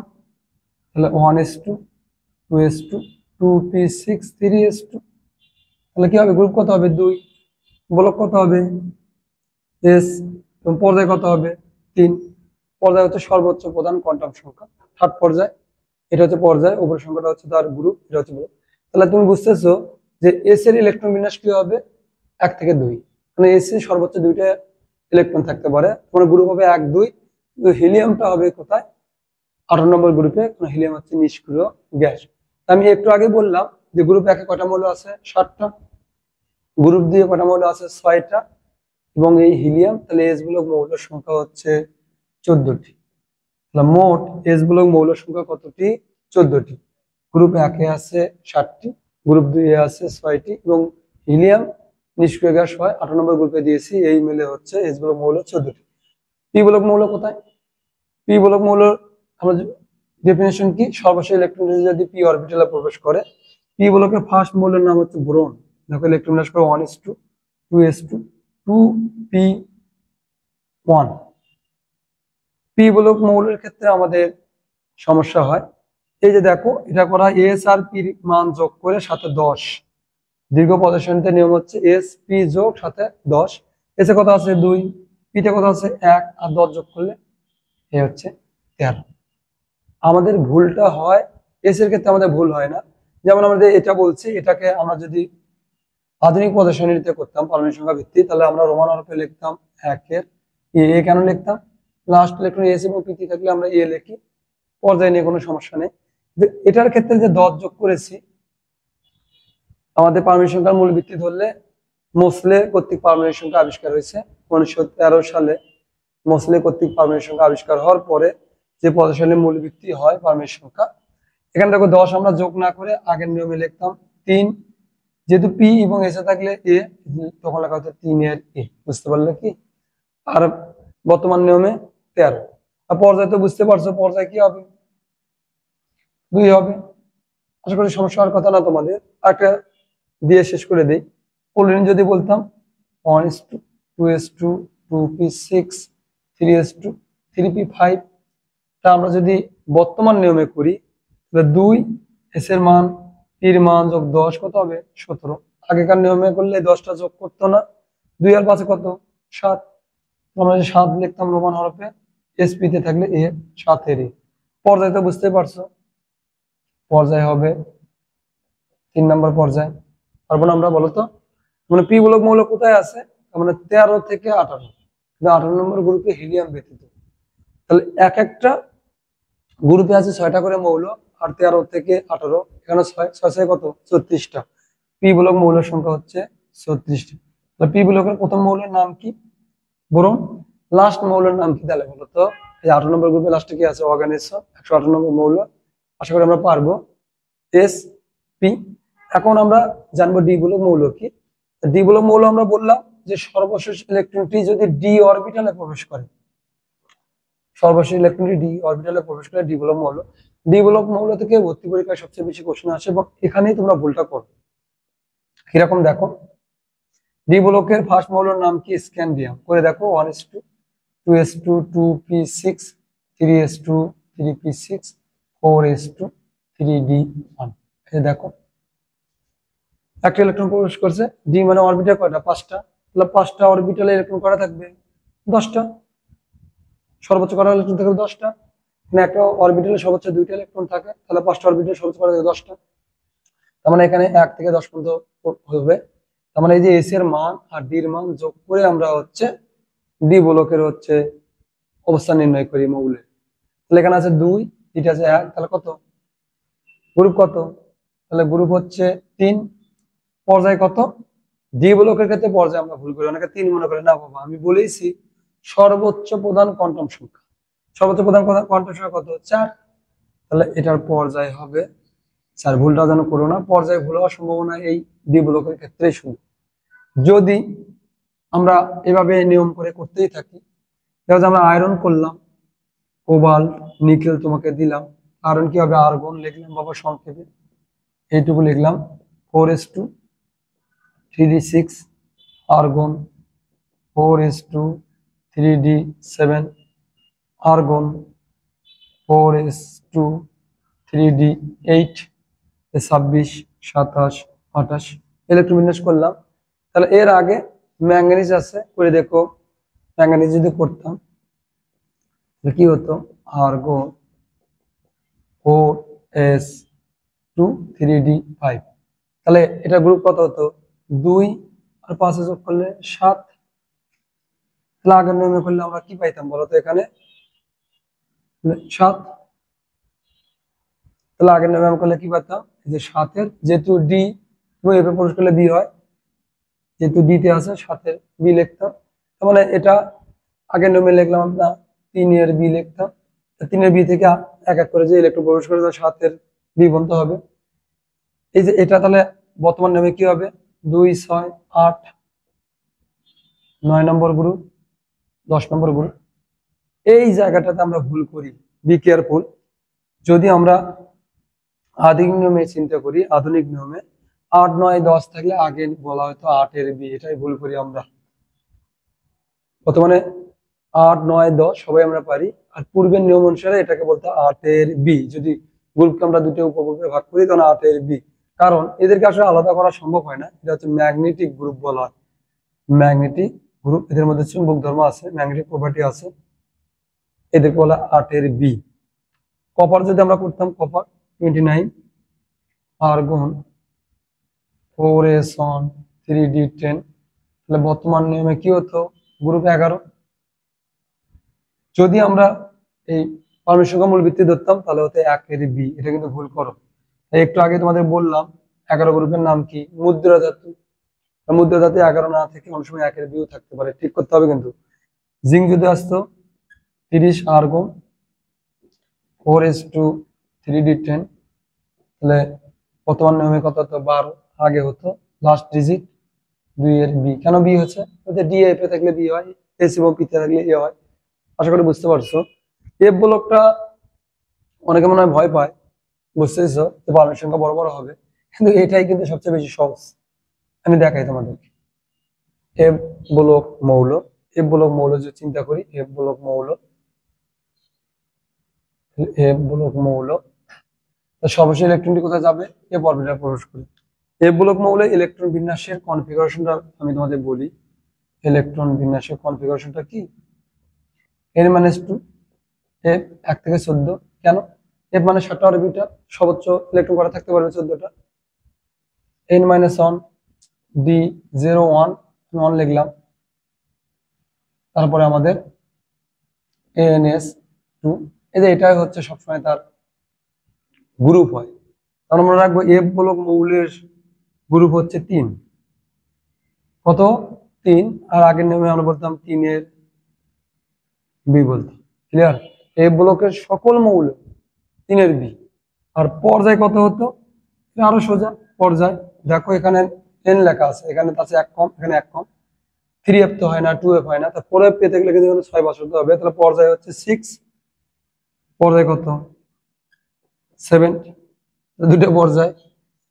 তাহলে 1s2 2s2 2p6 3s2, তাহলে কি হবে? গ্রুপ কত হবে? 2, বলক কত হবে? s। এবং পর্যায় কত হবে? 3। পর্যায় হচ্ছে সর্বোচ্চ প্রধান কোয়ান্টাম সংখ্যা, থার্ড পর্যায়। এটা হচ্ছে পর্যায়, উপর সংখ্যাটা হচ্ছে তার গ্রুপ, এটা হচ্ছে গ্রুপ। তাহলে তুমি বুঝতেছো যে এস এর ইলেকট্রন বিন্যাস কি হবে? 1 থেকে 2, মানে এস এর সর্বোচ্চ 2টা ইলেকট্রন থাকতে পারে, মানে গ্রুপ হবে 1 2। কিন্তু হিলিয়ামটা হবে কোথায়? 18 নম্বর গ্রুপে, কারণ হিলিয়াম হচ্ছে নিষ্ক্রিয় গ্যাস। আমি একটু আগে বললাম যে গ্রুপ 1 এ কয়টা মৌল আছে? 7টা। গ্রুপ 2 এ কয়টা মৌল আছে? 6টা। এবং এই হিলিয়াম, তাহলে এস মূলক মৌলের সংখ্যা হচ্ছে 14টি। তাহলে মোট এস মূলক মৌলের সংখ্যা কতটি? 14টি। গ্রুপ 1 এ আছে 7টি, গ্রুপ 2 এ আছে 6টি, এবং হিলিয়াম নিষ্ক্রিয় গ্যাস হয় 18 নম্বর গ্রুপে দিয়েছি, এই মিলে হচ্ছে এস মূলক মৌল 14টি। পি মূলক মৌল কোথায়? পি মূলক মৌলের আমরা ডেফিনেশন কি? সর্বশেষ ইলেকট্রন যদি পি অরবিটালে প্রবেশ করে। পি মূলকের ফার্স্ট মৌলের নাম হচ্ছে বোরন। দেখো ইলেকট্রন বিন্যাস করে 1s2 2s2 2p1। পি মূলক মৌলের ক্ষেত্রে আমাদের সমস্যা হয়, এই যে দেখো এটা করা এস আর পি মান যোগ করে সাথে 10। দীর্ঘ পদার্থের নিয়ম হচ্ছে এস পি যোগ সাথে 10। এস এ কত আছে? 2, পিতে কত আছে? 1, আর 10 যোগ করলে এ হচ্ছে 13। আমাদের ভুলটা হয় এস এর ক্ষেত্রে, আমাদের ভুল হয় না। যেমন আমাদের এটা বলছি, এটাকে আমরা যদি আধুনিক পদের শ্রেণীতে করতাম পারমাণবিক সংখ্যা ভিত্তি, তাহলে আমরা রোমান হরফে লিখতাম 1 এর এ। কেন লিখতাম? লাস্ট ইলেকট্রন এস এবং পিতে থাকলে আমরা এ লিখি, পর্যায়ে নিয়ে কোনো সমস্যা নেই। এটার ক্ষেত্রে যে 10 যোগ করেছি, আমাদের পারমাণবিক সংখ্যার মূল ভিত্তি ধরলে মোসলে কর্তৃক পারমাণবিক সংখ্যা আবিষ্কার হয়েছে 1913 সালে। মোসলে কর্তৃক পারমাণবিক সংখ্যা আবিষ্কার হওয়ার পরে যে পদার্থের মূল ভিত্তি হয় পারমাণবিক সংখ্যা, এখানে দেখো 10 আমরা যোগ না করে আগের নিয়মে লিখতাম 3। যেহেতু পি এবং এস এ থাকলে এ, তখন লেখা হতো 3 এর এ। বুঝতে পারলে কি? আর বর্তমান নিয়মে 13। আর পর্যায় তো বুঝতে পারছো, পর্যায় কি হবে? 2 হবে। আশা করি সমস্যা হওয়ার কথা না তোমাদের। একটা দিয়ে শেষ করে দেই। ক্লোরিন যদি বলতাম 1s2 2s2 2p6 3s2 3p5, তা আমরা যদি বর্তমান নিয়মে করি তাহলে 2 এস এর মান, পির মান যোগ 10 কত হবে? 17। আগেকার নিয়মে করলে 10টা যোগ করতো না। 2 আর 5 কত? 7। আমরা 7 লিখতাম রোমান হরফে, এসপি তে থাকলে এ 7 এর। পর্যায় তো বুঝতে পারছো, পর্যায় হবে 3 নম্বর পর্যায়। পারবো না আমরা? বলো তো। মানে পি মূলক মৌল কোথায় আছে? মানে 13 থেকে 18, 18 নম্বর গ্রুপে হিলিয়াম ব্যতীত। তাহলে এক একটা গ্রুপে আছে 6টা করে মৌল, আর 13 থেকে 18, এখানে 6 কত? 34টা। পি মূলক মৌলের সংখ্যা হচ্ছে 34টা। তাহলে পি মূলকের প্রথম মৌলের নাম কি? বোরন। লাস্ট মৌলের নাম কি তাহলে বলো তো? এই 18 নম্বর গ্রুপে লাস্টে কি আছে? অর্গানিজম, 118 নম্বর মৌল। আশা করি আমরা পারবো। S P. এখন আমরা জানবো ডি মূলক মৌল কি। ডি মূলক মৌল আমরা বললাম যে সর্বশেষ ইলেকট্রনটি যদি ডি অরবিটালে প্রবেশ করে, সর্বশেষ ইলেকট্রনটি ডি অরবিটালে প্রবেশ করে ডি মূলক মৌল। ডি মূলক মৌল থেকে ভর্তি পরীক্ষায় সবচেয়ে বেশি কোশ্চেন আসে, এবং এখানেই তোমরা ভুলটা করো। কিরকম দেখো, ডি মূলকের ফার্স্ট মৌলের নাম কি? স্ক্যান্ডিয়াম। করে দেখো 1s2 2s2 2p6 3s2 3p6 4s2 3d1। এই দেখো একটা ইলেকট্রন প্রবেশ করছে, ডি মানে অরবিটাল কয়টা? 5টা। তাহলে 5টা অরবিটালে ইলেকট্রন কয়টা থাকবে? 10টা। সর্বোচ্চ কয়টা ইলেকট্রন থাকবে? 10টা। মানে একটা অরবিটালে সর্বোচ্চ 2টা ইলেকট্রন থাকে, তাহলে 5টা অরবিটালে সর্বোচ্চ কয়টা থাকে? 10টা। তার মানে এখানে 1 থেকে 10 পর্যন্ত হবে। তার মানে এই যে এস এর মান আর ডি এর মান যোগ করে আমরা হচ্ছে ডি মূলকের হচ্ছে অবস্থান নির্ণয় করি মৌলের। তাহলে এখানে আছে 2, এটা আছে 1, তাহলে কত? গ্রুপ কত? তাহলে গ্রুপ হচ্ছে 3। পর্যায় কত? ডি ব্লকের ক্ষেত্রে পর্যায়ে আমরা ভুল করি, অনেকে 3 মনে করে। না বাবা, আমি বলেইছি সর্বোচ্চ প্রধান কোয়ান্টাম সংখ্যা। সর্বোচ্চ প্রধান কোয়ান্টাম সংখ্যা কত? 4। তাহলে এটার পর্যায় হবে 4। ভুলটা যেন করো না, পর্যায়ে ভুল হওয়ার সম্ভাবনা এই ডি ব্লকের ক্ষেত্রেই শুধু। যদি আমরা এভাবে নিয়ম করে করতেই থাকি, আমরা আয়রন করলাম, কোবাল্ট, নিকেল তোমাকে দিলাম। কারণ কি হবে, আর্গন লিখলাম বাবা সংক্ষেপে, এইটুকু লিখলাম 4s2 3d6, argon 4s2 3d7, argon 4s2 3d8, 26 27 28 electron বিন্যাস করলাম। তাহলে এর আগে ম্যাঙ্গানিজ আছে, করে দেখো। ম্যাঙ্গানিজ যদি করতাম তাহলে কি হতো, আর্গন 4s2 3d5, তাহলে এটা গ্রুপ কত হতো, 2 আর 5 যোগ করলে 7। তাহলে আগের নিয়মে করলে আমরা কি পাইতাম বলতো, এখানে 7। তাহলে আগের নিয়মে করলে কি পাইতাম, যে 7-এর যেহেতু ডি এফে প্রবেশ করলে বি হয়, যেহেতু ডি তে আছে 7-এর বি লিখতাম। তার মানে এটা আগের নিয়মে লিখলাম আমরা 3-এর বি লিখতাম। 3-এর বি থেকে এক এক করে যে ইলেকট্রন প্রবেশ করে 7-এর বি বন্ধ হবে। এই যে এটা তাহলে বর্তমান নিয়মে কি হবে, 2 6 8 9 নম্বর গ্রুপ, 10 নম্বর গ্রুপ। এই জায়গাটাতে আমরা ভুল করি, বি কেয়ারফুল। যদি আমরা আধুনিক নিয়মে চিন্তা করি, আধুনিক নিয়মে 8 9 10 থাকলে আগে বলা হয়তো 8-এর বি, এটাই ভুল করি আমরা। বর্তমানে 8 9 10 সবাই আমরা পারি, আর পূর্বের নিয়ম অনুসারে এটাকে বলতে 8-এর বি। যদি গ্রুপকে আমরা দুটো উপগ্রুপে ভাগ করি তখন 8-এর বি, কারণ এদেরকে আসলে আলাদা করা সম্ভব হয় না। এটা হচ্ছে ম্যাগনেটিক গ্রুপ বলা হয়, ম্যাগনেটিক গ্রুপ। এদের মধ্যে চুম্বক ধর্ম আছে, ম্যাগনেটিক প্রপার্টি আছে, এদেরকে বলা 8-এর বি। কপার যদি আমরা করতাম, কপার 29, আর্গন 4s1 3d10, তাহলে বর্তমান নিয়মে কি হতো, গ্রুপ 11। যদি আমরা এই পারমাণবিক সংখ্যা মূল ভিত্তি ধরতাম তাহলে হতো 1-এর বি। এটা কিন্তু ভুল করো। একটু আগে তোমাদের বললাম 11 গ্রুপের নাম কি, মুদ্রা ধাতু। মুদ্রা ধাতু 11 না থেকে অনেক সময় 1-এর বিও থাকতে পারে, ঠিক করতে হবে কিন্তু। জিঙ্ক যদি আসতো 30, আর্গন 4s2 3d10, তাহলে বর্তমান নিয়মে কত হতো, 12। আগে হতো লাস্ট ডিজিট 2-এর বি। কেন বি হচ্ছে, ডি এফ এ থাকলে বি হয়, এস এবং পি তে থাকলে এ হয়। আশা করি বুঝতে পারছো। এফ ব্লকটা অনেকে মনে হয় ভয় পায়, বুঝতেছো যে পারমাণবিক সংখ্যা বড় বড় হবে, কিন্তু এটাই কিন্তু সবচেয়ে বেশি সহজ। আমি দেখাই তোমাদেরকে। এফ ব্লক মৌল, এফ ব্লক মৌল যে চিন্তা করি, এফ ব্লক মৌল, এফ ব্লক মৌল, সর্বশেষ ইলেকট্রনটি কোথায় যাবে, এফ অরবিটালে প্রবেশ করে। এফ ব্লক মৌলে ইলেকট্রন বিন্যাসের কনফিগারেশনটা আমি তোমাদের বলি। ইলেকট্রন বিন্যাসের কনফিগারেশনটা কি, n-2, এফ 1 থেকে 14। কেন, এফ মানে 7টা অরবিটাল, সর্বোচ্চ ইলেকট্রন করা থাকতে পারবে 14টা। n-1 d0 1 1 লিখলাম। তারপরে আমাদের ans2, এই যে এটাই হচ্ছে সবসময় তার গ্রুপ হয়। তাহলে মনে রাখবো এফ ব্লক মৌলের গ্রুপ হচ্ছে 3। কত, 3। আর আগের নিয়মে আমরা বলতাম 3-এর বি বলতাম। ক্লিয়ার, এফ ব্লকের সকল মৌল 3-এর বি। আর পর্যায় কত হতো, আরো সোজা পর্যায়। দেখো এখানে n লেখা আছে, এখানে আছে 1 কম, এখানে 1 কম। 3f তো হয় না, 2f হয় না, তা 4f পেতে গেলে কিন্তু 6 বসাতে হবে। তাহলে পর্যায় হচ্ছে 6। পর্যায় কত, 7। দুটো পর্যায়।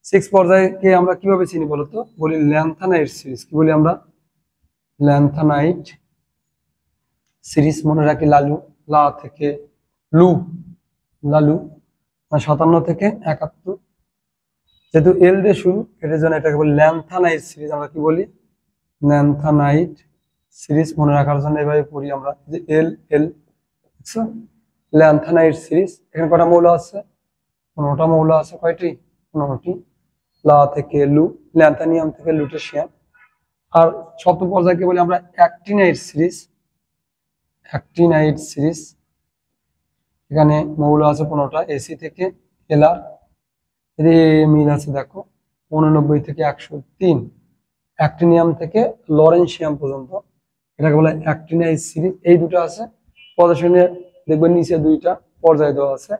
6 পর্যায়কে আমরা কিভাবে চিনি বলতো, বলি ল্যান্থানাইট সিরিজ। কি বলি আমরা, ল্যান্থানাইট সিরিজ। মনে রাখি লালু, লা থেকে লু, লালু 57 থেকে 71, যেহেতু এল দিয়ে শুরু, এটার জন্য এটাকে বলি ল্যান্থানাইট সিরিজ। আমরা কি বলি, ল্যান্থানাইট সিরিজ। মনে রাখার জন্য এভাবে পড়ি আমরা, যে এল এল, বুঝছো, ল্যান্থানাইট সিরিজ। এখানে কটা মৌল আছে, 15টা মৌল আছে। কয়টি, 15টি। লা থেকে লু, ল্যান্থানিয়াম থেকে লুটেশিয়াম। আর সপ্তম পর্যায়কে বলি আমরা অ্যাক্টিনাইট সিরিজ, অ্যাক্টিনাইট সিরিজ। এখানে মৌল আছে 15টা, এসি থেকে এলআর। মিল আছে দেখো 89 থেকে 103, অ্যাক্টিনিয়াম থেকে লরেন্সিয়াম পর্যন্ত, এটাকে বলে অ্যাক্টিনাইট সিরিজ। এই দুটো আছে প্রদর্শনে, দেখবেন নিচে 2টা পর্যায় দেওয়া আছে,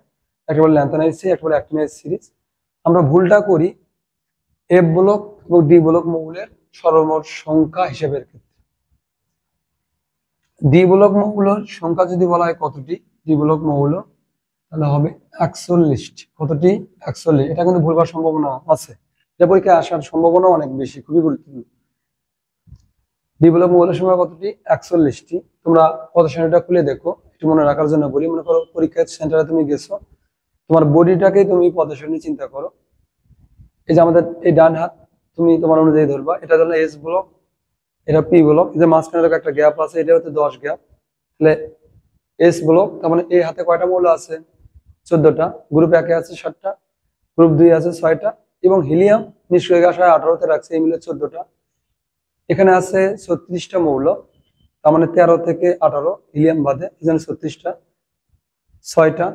একটা বলে ল্যান্থানাইট সিরিজ, একটা বলে অ্যাক্টিনাইট সিরিজ। আমরা ভুলটা করি এফ ব্লক এবং ডি ব্লক মৌলের সর্বমোট সংখ্যা হিসেবের ক্ষেত্রে। ডি ব্লক মৌলের সংখ্যা যদি বলা হয় কতটি, ডি ব্লক মৌল, তাহলে হবে 41। কতটি? 41। এটা কিন্তু ভুল হওয়ার সম্ভাবনা আছে, এটা পরীক্ষায় আসার সম্ভাবনা অনেক বেশি, খুবই গুরুত্বপূর্ণ। ডি ব্লক মৌলের সংখ্যা কতটি? 41টি। তোমরা পদার্থটা খুলে দেখো, একটু মনে রাখার জন্য বলি। মনে করো পরীক্ষার সেন্টারে তুমি গেছো, তোমার বডিটাকে তুমি পদার্থ চিন্তা করো। এই যে আমাদের এই ডান হাত তুমি তোমার অনুযায়ী ধরবা, এটা ধরলে এস ব্লক, এটা পি ব্লক, এই যে মাঝখানে একটা গ্যাপ আছে, এটা হচ্ছে 10 গ্যাপ। তাহলে এস ব্লক, তার মানে এই হাতে কয়টা মৌল আছে? 14টা। গ্রুপ 1 আছে 7টা, গ্রুপ 2 আছে 6টা, এবং হিলিয়াম নিষ্ক্রিয় গ্যাস 18তে রাখছে, এই মিলে 14টা। এখানে আছে 36টা মৌল, তার মানে 13 থেকে 18 হিলিয়াম বাদে, এই জন্য 36টা। 6টা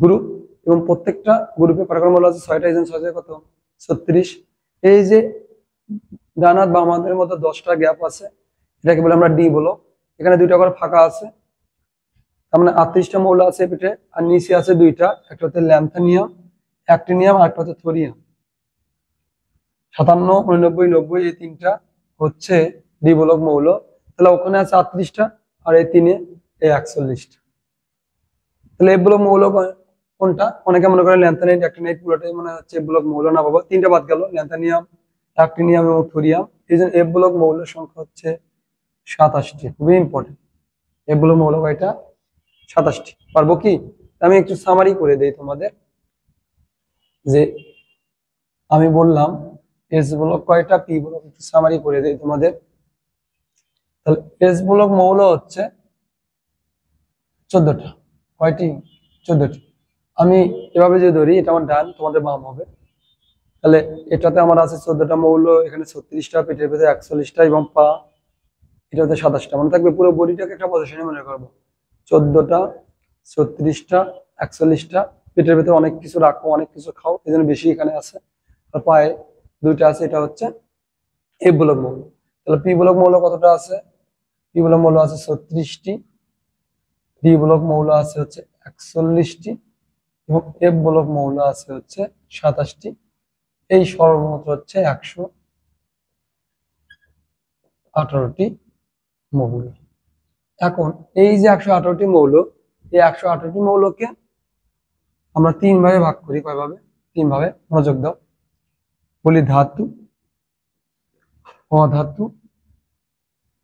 গ্রুপ, এবং প্রত্যেকটা গ্রুপে কয়টা মৌল আছে? 6টা, এই জন্য 6 কত? 36। এই যে ডান হাত বাম হাতের মধ্যে 10টা গ্যাপ আছে, এটাকে বলে আমরা ডি ব্লক। এখানে 2টা করে ফাঁকা আছে, তার মানে 38টা মৌল আছে পেটে। আর নিচে আছে 2টা, একটা হচ্ছে ল্যান্থানিয়াম, অ্যাক্টিনিয়াম, আর একটা হচ্ছে থোরিয়াম। 57, 89, 90 এই 3টা হচ্ছে ডি ব্লক মৌল। তাহলে ওখানে আছে 38টা, আর এই 3-এ এই 41টা। তাহলে এই ব্লক মৌল কোনটা? অনেকে মনে করে ল্যান্থানাইট, অ্যাক্টিনাইট পুরোটাই মনে হচ্ছে ব্লক মৌল। না বাবা, 3টা বাদ গেল, ল্যান্থানিয়াম, অ্যাক্টিনিয়াম এবং থোরিয়াম। এই জন্য এফ ব্লক মৌলের সংখ্যা হচ্ছে 27টি। খুবই ইম্পর্টেন্ট, এফ ব্লক মৌল কয়টা? 27টি। পারবো কি? আমি একটু সামারি করে দেই তোমাদের, যে আমি বললাম এস ব্লক কয়টা, পি ব্লক, একটু সামারি করে দেই তোমাদের। তাহলে এস ব্লক মৌল হচ্ছে 14টা। কয়টি? 14টি। আমি এভাবে যে ধরি, এটা আমার ডান, তোমাদের বাম হবে। তাহলে এটাতে আমার আছে 14টা মৌল, এখানে 36টা, পেটের ভেতরে 41টা, এবং পা এটা হচ্ছে 27টা। মনে থাকবে, পুরো বডিটাকে একটা পজিশনে মনে করবো। 14টা, 36টা, 41টা। পেটের ভেতরে অনেক কিছু রাখো, অনেক কিছু খাও, এই জন্য বেশি এখানে আছে। আর পায়ে 2টা আছে, এটা হচ্ছে এফ ব্লক মৌল। তাহলে পি ব্লক মৌল কতটা আছে? পি ব্লক মৌল আছে 36টি, ডি ব্লক মৌল আছে হচ্ছে 41টি, এবং এফ ব্লক মৌল আছে হচ্ছে 27টি। এই সর্বমোট হচ্ছে 118টি মৌল। এখন এই যে 118টি মৌল, এই 118টি মৌলকে আমরা 3 ভাগে ভাগ করি। কয়ভাবে? 3 ভাবে। মনোযোগ দাও, বলি ধাতু, অধাতু,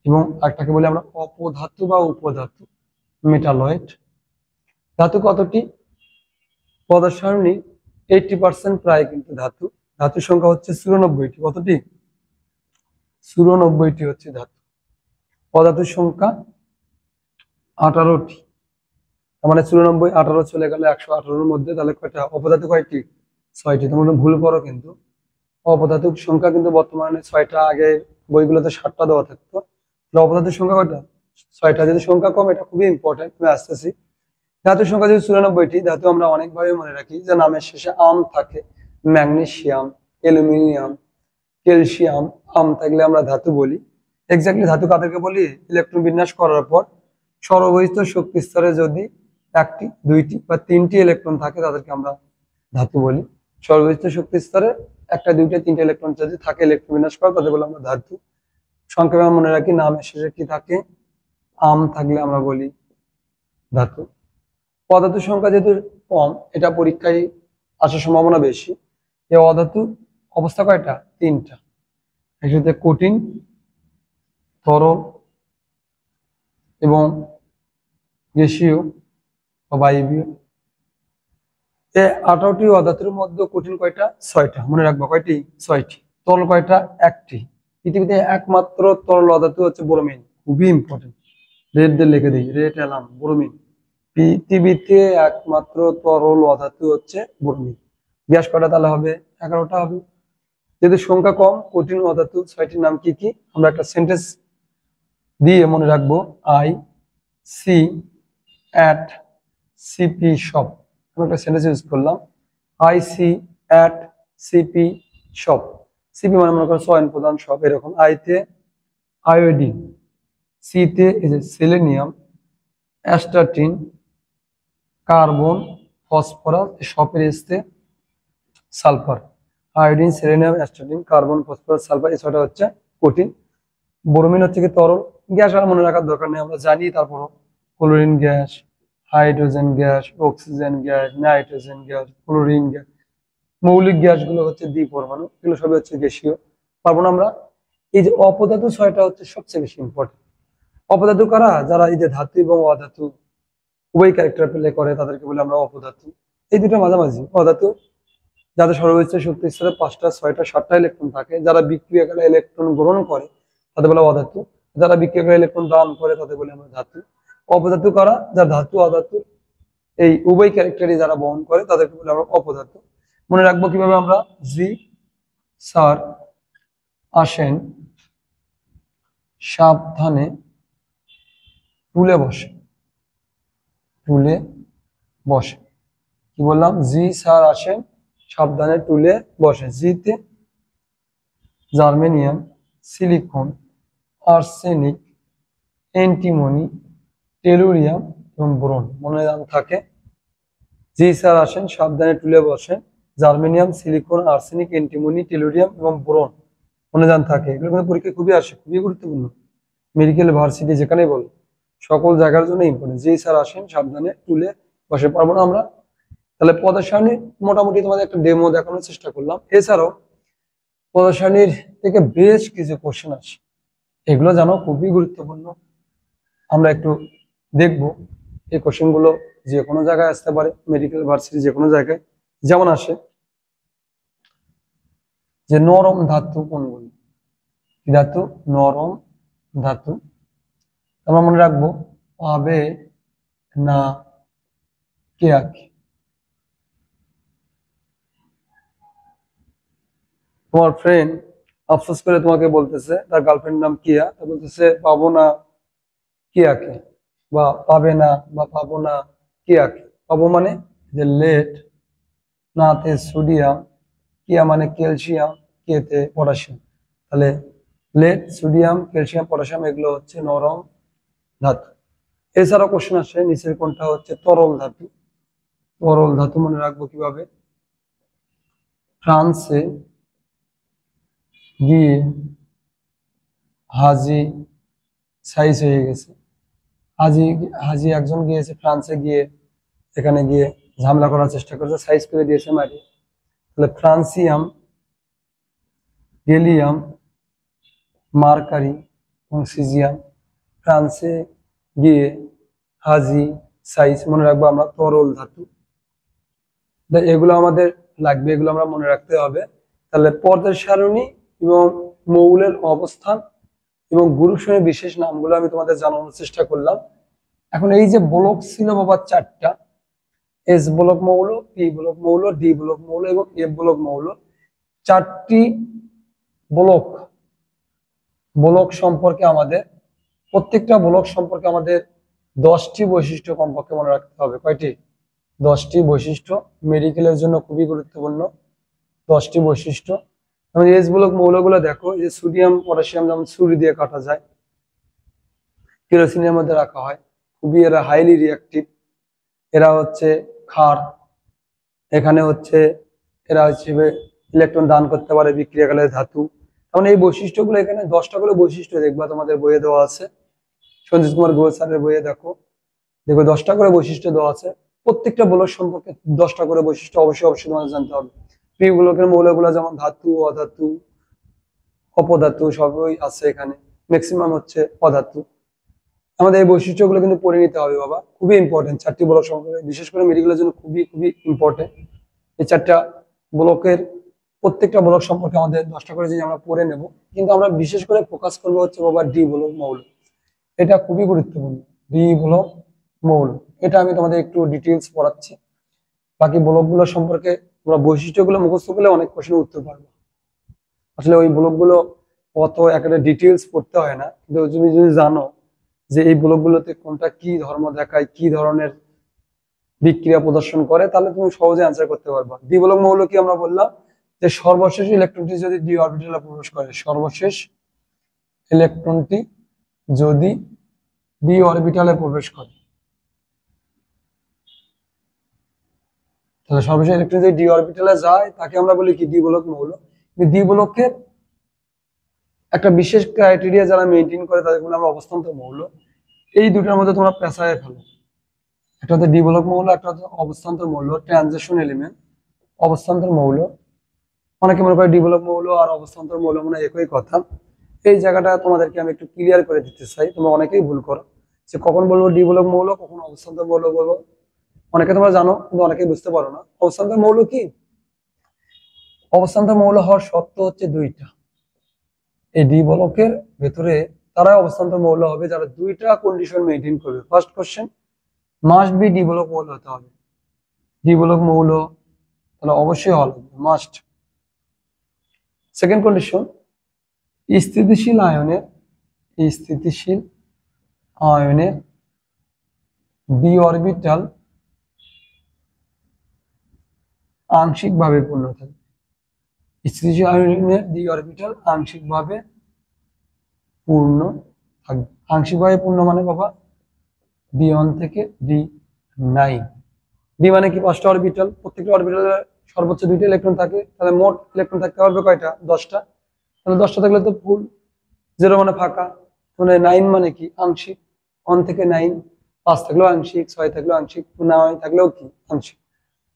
এবং একটাকে বলি আমরা অপধাতু বা উপধাতু, মেটালয়েড। ধাতু কতটি? পদার্থ সারণী 80% প্রায় কিন্তু ধাতু। ধাতুর সংখ্যা হচ্ছে 94টি। কতটি? 94টি হচ্ছে ধাতু। পদার্থের সংখ্যা 18টি। তার মানে 94, 18 চলে গেল 118-এর মধ্যে, তাহলে কয়টা? অপধাতু কয়টি? 6টি। তোমরা ভুল করো কিন্তু, অপধাতুর সংখ্যা কিন্তু বর্তমানে 6টা, আগে বইগুলোতে 7টা দেওয়া থাকতো। অপধাতুর সংখ্যা কয়টা? 6টা। যদি সংখ্যা কম, এটা খুবই ইম্পর্টেন্ট, আমি আসতেছি। ধাতুর সংখ্যা যদি 94টি, ধাতু আমরা অনেকভাবে মনে রাখি, যে নামের শেষে আম থাকে, ম্যাগনেসিয়াম, অ্যালুমিনিয়াম, ক্যালসিয়াম, আম থাকলে আমরা ধাতু বলি। এক্স্যাক্টলি ধাতু কাদেরকে বলি? ইলেকট্রন বিন্যাস করার পর সর্ববহিষ্ঠ শক্তি স্তরে যদি 1টি, 2টি বা 3টি ইলেকট্রন থাকে, তাদেরকে আমরা ধাতু বলি। সর্ববহিষ্ঠ শক্তি স্তরে 1টা, 2টা, 3টা ইলেকট্রন যদি থাকে ইলেকট্রন বিন্যাস করা, তাদের বলে আমরা ধাতু। সংক্ষেপে মনে রাখি, নামের শেষে কি থাকে? আম থাকলে আমরা বলি ধাতু। পদার্থের সংখ্যা যেহেতু কম, এটা পরীক্ষায় আসার সম্ভাবনা বেশি। এই অধাতু অবস্থা কয়টা? 3টা। একসাথে কঠিন, তরল এবং গ্যাসীয় বা বায়বীয়। এই 18টি অধাতুর মধ্যে কঠিন কয়টা? 6টা। মনে রাখবো, কয়টি? 6টি। তরল কয়টা? 1টি। পৃথিবীতে একমাত্র তরল অধাতু হচ্ছে ব্রোমিন। খুবই ইম্পর্টেন্ট, রেড দিয়ে লিখে দিই, রেড এলাম, ব্রোমিন। পৃথিবীতে একমাত্র তরল অধাতু হচ্ছে ব্রোমিন। গ্যাস কয়টা তাহলে হবে? 11টা হবে। যেহেতু সংখ্যা কম, কঠিন অধাতু 6টির নাম কি কি? আমরা একটা সেন্টেন্স দিয়ে মনে রাখবো, I see at CP shop. আমি একটা সেন্টেন্স ইউজ করলাম, I see at CP shop. CP মানে মনে করো চয়ন প্রধান শপ, এরকম। আইতে আয়োডিন, সিতে সেলেনিয়াম, অ্যাস্টাটিন, কার্বন, ফসফরাস, সপের এসতে sulphur. Iodine, selenium, astatine, carbon, phosphorus, sulphur, এই 6টা হচ্ছে কঠিন। ব্রোমিন হচ্ছে কি তরল। গ্যাস আর মনে রাখার দরকার নেই, আমরা জানি। তারপর chlorine gas, hydrogen gas, oxygen gas, nitrogen gas, chlorine gas. মৌলিক গ্যাসগুলো হচ্ছে দ্বিপরমাণু, এগুলো সবই হচ্ছে গ্যাসীয়। পারবো না আমরা। এই যে অপধাতু ছয়টা হচ্ছে সবচেয়ে বেশি ইম্পর্টেন্ট। অপধাতু কারা? যারা এই যে ধাতু এবং অধাতু উভয় ক্যারেক্টার প্লে করে তাদেরকে বলে আমরা অপধাতু। এই দুটো মাঝামাঝি অধাতু, যাদের সর্বোচ্চ শক্তি স্তরে 5টা 6টা 7টা ইলেকট্রন থাকে, যারা বিক্রিয়াকালে ইলেকট্রন গ্রহণ করে তাদের বলে অধাতু, যারা বিক্রিয়াকালে ইলেকট্রন দান করে তাদের বলে আমরা ধাতু। অপধাতু কারা? যারা ধাতু অধাতু এই উভয় ক্যারেক্টারই যারা বহন করে তাদেরকে বলে আমরা অপধাতু। মনে রাখবো কিভাবে আমরা? জি স্যার আসেন সাবধানে টুলে বসে। টুলে বসে কি বললাম? জি স্যার আসেন সাবধানে টুলে বসে। জিতে germanium, silicon, arsenic, antimony, tellurium এবং বোরন মনে থাকে। জি স্যার আসেন সাবধানে টুলে বসেন। Germanium, silicon, arsenic, antimony, tellurium এবং বোরন মনে থাকে। এগুলো কিন্তু পরীক্ষায় খুবই আসে, খুবই গুরুত্বপূর্ণ। মেডিকেল, ভার্সিটি যেখানেই বল, সকল জায়গার জন্য ইম্পর্টেন্ট। জি স্যার আসেন সাবধানে টুলে বসে। পারবো না আমরা? তাহলে পদের সারণী মোটামুটি তোমাদের একটা ডেমো দেখানোর চেষ্টা করলাম। এছাড়াও পদের সারণীর থেকে বেশ কিছু কোশ্চেন আসে, এগুলো জানো খুবই গুরুত্বপূর্ণ। আমরা একটু দেখবো এই কোশ্চেন গুলো যে কোনো জায়গায় আসতে পারে, মেডিকেল, ভার্সিটি যে কোনো জায়গায়। যেমন আসে যে নরম ধাতু কোনগুলি? কি ধাতু? নরম ধাতু। আমরা মনে রাখবো পাবে না কে আঁকে। তোমার ফ্রেন্ড আফসোস করে তোমাকে বলতেছে, তার গার্লফ্রেন্ড নাম কিয়া, বলতেছে পাবো না কিয়াকে, বা পাবে না বা পাবো না কিয়াকে। পাবো মানে যে লেট, নাতে সোডিয়াম, কিয়া মানে ক্যালসিয়াম, কেতে পটাশিয়াম। তাহলে লেড, সোডিয়াম, ক্যালসিয়াম, পটাশিয়াম এগুলো হচ্ছে নরম ধাতু। এছাড়াও কোশ্চেন আসে নিচের কোনটা হচ্ছে তরল ধাতু? তরল ধাতু মনে রাখবো কিভাবে? ফ্রান্সে গিয়ে হাজি সাইজ হয়ে গেছে। হাজি হাজি একজন গিয়েছে ফ্রান্সে, গিয়ে এখানে গিয়ে ঝামেলা করার চেষ্টা করেছে, সাইজ করে দিয়েছে মারি। তাহলে ফ্রান্সিয়াম, গেলিয়াম, মার্কারি এবং সিজিয়াম, ফ্রান্সে গিয়ে হাজি সাইজ মনে রাখবো আমরা তরল ধাতু। এগুলো আমাদের লাগবে, এগুলো আমরা মনে রাখতে হবে। তাহলে পর্যায় সারণী এবং মৌলের অবস্থান এবং গ্রুপ শ্রেণীর বিশেষ নামগুলো আমি তোমাদের জানানোর চেষ্টা করলাম। এখন এই যে ব্লক ছিল বাবা চারটা, এস ব্লক মৌল, পি ব্লক মৌল, ডি ব্লক মৌল এবং এফ ব্লক মৌল, চারটি ব্লক ব্লক সম্পর্কে আমাদের, প্রত্যেকটা ব্লক সম্পর্কে আমাদের 10টি বৈশিষ্ট্য কমপক্ষে মনে রাখতে হবে। কয়টি? 10টি বৈশিষ্ট্য। মেডিকেলের জন্য খুবই গুরুত্বপূর্ণ 10টি বৈশিষ্ট্য। এবং এস ব্লক মৌলগুলো দেখো, এই যে সোডিয়াম, পটাশিয়াম যেমন ছুরি দিয়ে কাটা যায়, কেরোসিনের মধ্যে রাখা হয়, খুবই এরা হাইলি রিয়াক্টিভ। এরা হচ্ছে ক্ষার, এখানে হচ্ছে এরা হচ্ছে ইলেকট্রন দান করতে পারে, বিক্রিয়াকালে ধাতু। কারণ এই বৈশিষ্ট্যগুলো এখানে 10টা করে বৈশিষ্ট্য দেখবা তোমাদের বইয়ে দেওয়া আছে, সঞ্জিত কুমার ঘোষ স্যারের বইয়ে দেখো, দেখো 10টা করে বৈশিষ্ট্য দেওয়া আছে। প্রত্যেকটা ব্লক সম্পর্কে 10টা করে বৈশিষ্ট্য অবশ্যই অবশ্যই তোমাদের জানতে হবে। পি ব্লকের মৌলগুলো যেমন ধাতু, অধাতু, অপধাতু সবই আছে এখানে, ম্যাক্সিমাম হচ্ছে অধাতু। আমাদের এই বৈশিষ্ট্যগুলো কিন্তু পড়ে নিতে হবে বাবা, খুবই ইম্পর্টেন্ট। 4টি ব্লক সম্পর্কে, বিশেষ করে মেডিকেলের জন্য খুবই খুবই ইম্পর্টেন্ট এই 4টা ব্লকের। প্রত্যেকটা ব্লক সম্পর্কে আমাদের 10টা করে যদি আমরা পড়ে নেব, কিন্তু আমরা বিশেষ করে ফোকাস করবো হচ্ছে বাবা ডি ব্লক মৌল। এটা খুবই গুরুত্বপূর্ণ, ডি ব্লক মৌল। এটা আমি তোমাদের একটু ডিটেলস পড়াচ্ছি। বাকি ব্লকগুলো সম্পর্কে তোমরা বৈশিষ্ট্যগুলো মুখস্থ করলে অনেক কোশ্চেনের উত্তর পারবে। আসলে ওই ব্লকগুলো অত একেবারে ডিটেলস পড়তে হয় না, কিন্তু তুমি যদি জানো যে এই ব্লকগুলোতে কোনটা কি ধর্ম দেখায়, কি ধরনের বিক্রিয়া প্রদর্শন করে, তাহলে তুমি সহজে অ্যান্সার করতে পারবা। ডি ব্লক মৌল কি আমরা বললাম যে সর্বশেষ ইলেকট্রনটি যদি ডি অরবিটালে প্রবেশ করে, সর্বশেষ ইলেকট্রনটি যদি ডি অরবিটালে প্রবেশ করে, তাহলে সর্বশেষ ইলেকট্রন যদি ডি অরবিটালে যায় তাকে আমরা বলি কি ডি ব্লক মৌল। ডি ব্লকের একটা বিশেষ ক্রাইটেরিয়া যারা মেনটেন করে তাদের আমরা অবস্থান্তর মৌল। এই দুটোর মধ্যে তোমরা পেঁচায় ফেলো, একটা হচ্ছে ডিবলক মৌল, একটা হচ্ছে অবস্থান্তর মৌল, ট্রানজিশন এলিমেন্ট। অবস্থান্তর মৌল, অনেকে মনে করে ডিবলক মৌল আর অবস্থান্তর মৌল মনে হয় একই কথা। এই জায়গাটা তোমাদেরকে আমি একটু ক্লিয়ার করে দিতে চাই, তোমরা অনেকেই ভুল করো যে কখন বলবো ডিবলক মৌল, কখন অবস্থান্তর মৌল বলবো। অনেকে তোমরা জানো কিন্তু অনেকেই বুঝতে পারো না। অবস্থান্তর মৌল কি? অবস্থান্তর মৌল হওয়ার শর্ত হচ্ছে দুইটা। এই ডিবলকের ভেতরে তারাই অবস্থান্তর মৌল হবে যারা দুইটা কন্ডিশন মেনটেন করবে। First question, must be D block মৌল হতে হবে। ডিবলক মৌল তাহলে অবশ্যই হওয়া লাগবে, মাস্ট। সেকেন্ড কন্ডিশন, স্থিতিশীল আয়নের ডি অরবিটাল আংশিকভাবে পূর্ণ থাকবে। স্থিতিশীল আয়নের ডি অরবিটাল আংশিকভাবে পূর্ণ থাকবে। আংশিকভাবে পূর্ণ মানে বাবা D1 থেকে D9। ডি মানে কি? 5টা অরবিটাল, প্রত্যেকটা অরবিটালে সর্বোচ্চ 2টা ইলেকট্রন থাকে, তাহলে মোট ইলেকট্রন থাকতে পারবে কয়টা? 10টা। তাহলে 10টা থাকলে তো ফুল, 0 মানে ফাঁকা, মানে 9 মানে কি? আংশিক। 1 থেকে 9, 5 থাকলেও আংশিক, 6 থাকলেও আংশিক, 9 থাকলেও কি? আংশিক।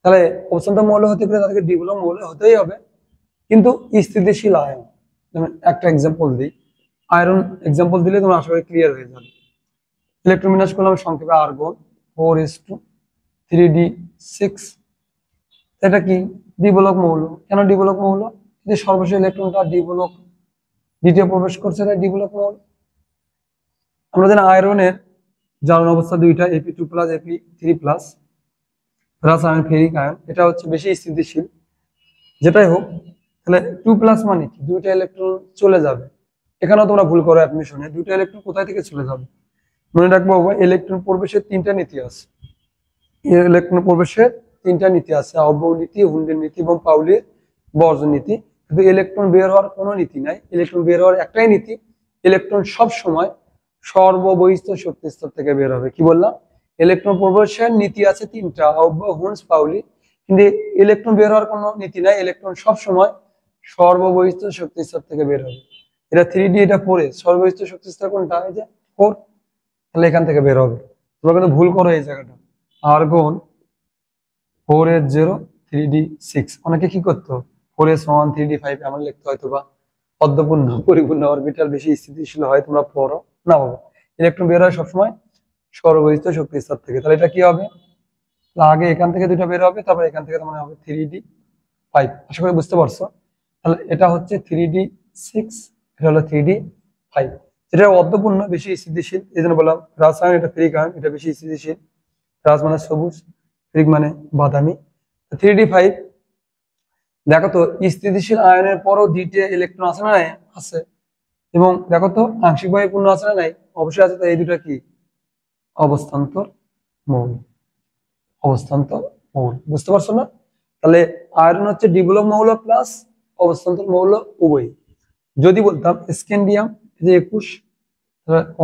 তাহলে অবস্থান্তর মৌল হতে গেলে তাদেরকে ডিবলক মৌল হতেই হবে, কিন্তু স্থিতিশীল আয়ন। যেমন একটা এক্সাম্পল দিই, আয়রন এক্সাম্পল দিলে তোমরা আশা করি ক্লিয়ার হয়ে যাবে। ইলেকট্রন বিন্যাস করলাম সংক্ষেপে আর্গন 4s2 3d6। এটা কি? ডিবলক মৌল। কেন ডিবলক মৌল? যে সর্বশেষ ইলেকট্রনটা ডিবলক দ্বিতীয় প্রবেশ করছে, তাই ডিবলক মৌল। আমরা জানি আয়রনের জারণ অবস্থা দুইটা, Ap2 plus Ap3 plus plus ion ferric ion, এটা হচ্ছে বেশি স্থিতিশীল। যেটাই হোক, তাহলে 2 প্লাস মানে কি? 2টা ইলেকট্রন চলে যাবে। এখানেও তোমরা ভুল করো অ্যাডমিশনে, 2টা ইলেকট্রন কোথায় থেকে চলে যাবে? মনে রাখবো বাবা, ইলেকট্রন প্রবেশের 3টা নীতি আছে। ইলেকট্রন প্রবেশের 3টা নীতি আছে, আউবউ নীতি, হুন্ডের নীতি এবং পাউলির বর্জন নীতি। কিন্তু ইলেকট্রন বের হওয়ার কোনো নীতি নাই। ইলেকট্রন বের হওয়ার একটাই নীতি, ইলেকট্রন সব সময় সর্ববহিস্থ শক্তি স্তর থেকে বের হবে। কি বললাম? ইলেকট্রন প্রবেশের নীতি আছে 3টা, আউবউ, হুন্স, পাউলি, কিন্তু ইলেকট্রন বের হওয়ার কোনো নীতি নাই। ইলেকট্রন সব সময় সর্ববহিস্থ শক্তি স্তর থেকে বের হবে। এটা 3D, এটা 4s। সর্ববহিস্থ শক্তি স্তর কোনটা? এই যে 4। তাহলে এখান থেকে বের হবে। তোমরা কিন্তু ভুল করো এই জায়গাটা। Argon 4s0 3d6। অনেকে কি করতো 4s1 3d5 এমন লিখতে, হয়তো বা অর্ধপূর্ণ পরিপূর্ণ অরবিটাল বেশি স্থিতিশীল হয়, তোমরা পড়ো না বাবা। ইলেকট্রন বের হয় সবসময় সর্ববহিস্থ শক্তি স্তর থেকে। তাহলে এটা কি হবে? আগে এখান থেকে 2টা বের হবে, তারপর এখান থেকে তোমার হবে 3d5। আশা করি বুঝতে পারছো। তাহলে এটা হচ্ছে 3d6, এটা হলো 3d5। যেটা অর্ধপূর্ণ বেশি স্থিতিশীল, এই জন্য বললাম রাসায়ন, এটা ফেরিক আয়ন, এটা বেশি স্থিতিশীল। রাস মানে সবুজ, ফেরিক মানে বাদামি। 3d5 দেখো তো, স্থিতিশীল আয়নের পরও 2টা ইলেকট্রন আছে না নাই? আছে। এবং দেখো তো আংশিকভাবে পূর্ণ আছে না নাই? অবশ্যই আছে। তো এই দুটা কি? অবস্থান্তর মৌল। অবস্থান্তর মৌল, বুঝতে পারছো না? তাহলে আয়রন হচ্ছে ডিবলক মৌল প্লাস অবস্থান্তর মৌল উভয়। যদি বলতাম স্ক্যান্ডিয়াম, এই যে 21,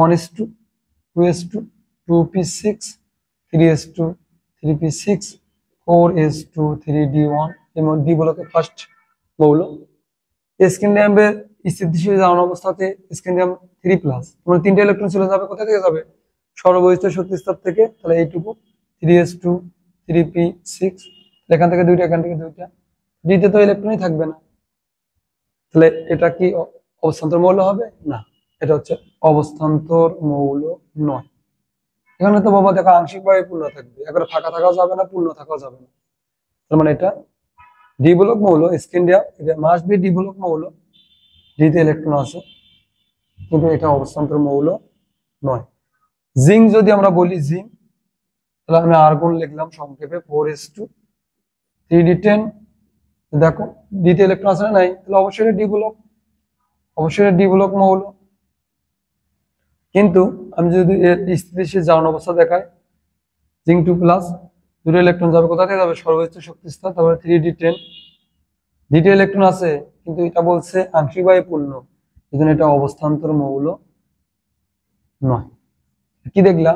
1s2 2s2 2p6 3s2 3p6 4s2 3d1 এবং ডি ব্লকের ফার্স্ট মৌল। স্ক্যান্ডিয়ামের স্থিতিশীল জারণ অবস্থাতে স্ক্যান্ডিয়াম 3 প্লাস, মানে 3টা ইলেকট্রন চলে যাবে কোথা থেকে যাবে? সর্ববহিস্থ শক্তি স্তর থেকে। তাহলে এইটুকু 3s2 3p6, এখান থেকে 2টা, এখান থেকে 2টা, ডিতে তো ইলেকট্রনই থাকবে না। তাহলে এটা কি অবস্থান্তর মৌল হবে? না, এটা হচ্ছে অবস্থান্তর মৌল নয়। এখানে তো বাবা দেখো আংশিকভাবে পূর্ণ থাকবে, একবারে ফাঁকা থাকাও যাবে না, পূর্ণ থাকাও যাবে না। তার মানে এটা ডিবলক মৌল স্ক্যান্ডিয়াম, এটা মাস্ট বি ডিবলক মৌল, ডিতে ইলেকট্রন আছে, কিন্তু এটা অবস্থান্তর মৌল নয়। জিঙ্ক যদি আমরা বলি, জিঙ্ক, তাহলে আমি আর্গন লিখলাম সংক্ষেপে 4s2 3d10। দেখো ডিতে ইলেকট্রন আছে না নাই? তাহলে অবশ্যই ডিবলক, অবশ্যই ডিবলক মৌল। কিন্তু আমি যদি এর স্থিতিশীল জারণ অবস্থা দেখাই, জিঙ্ক 2 প্লাস, 2টা ইলেকট্রন যাবে কোথা থেকে? যাবে সর্বোচ্চ শক্তি স্তর, তারপরে 3d10, দ্বিতীয় ইলেকট্রন আছে কিন্তু এটা বলছে আংশিকভাবে পূর্ণ, এজন্য এটা অবস্থান্তর মৌল নয়। কি দেখলা?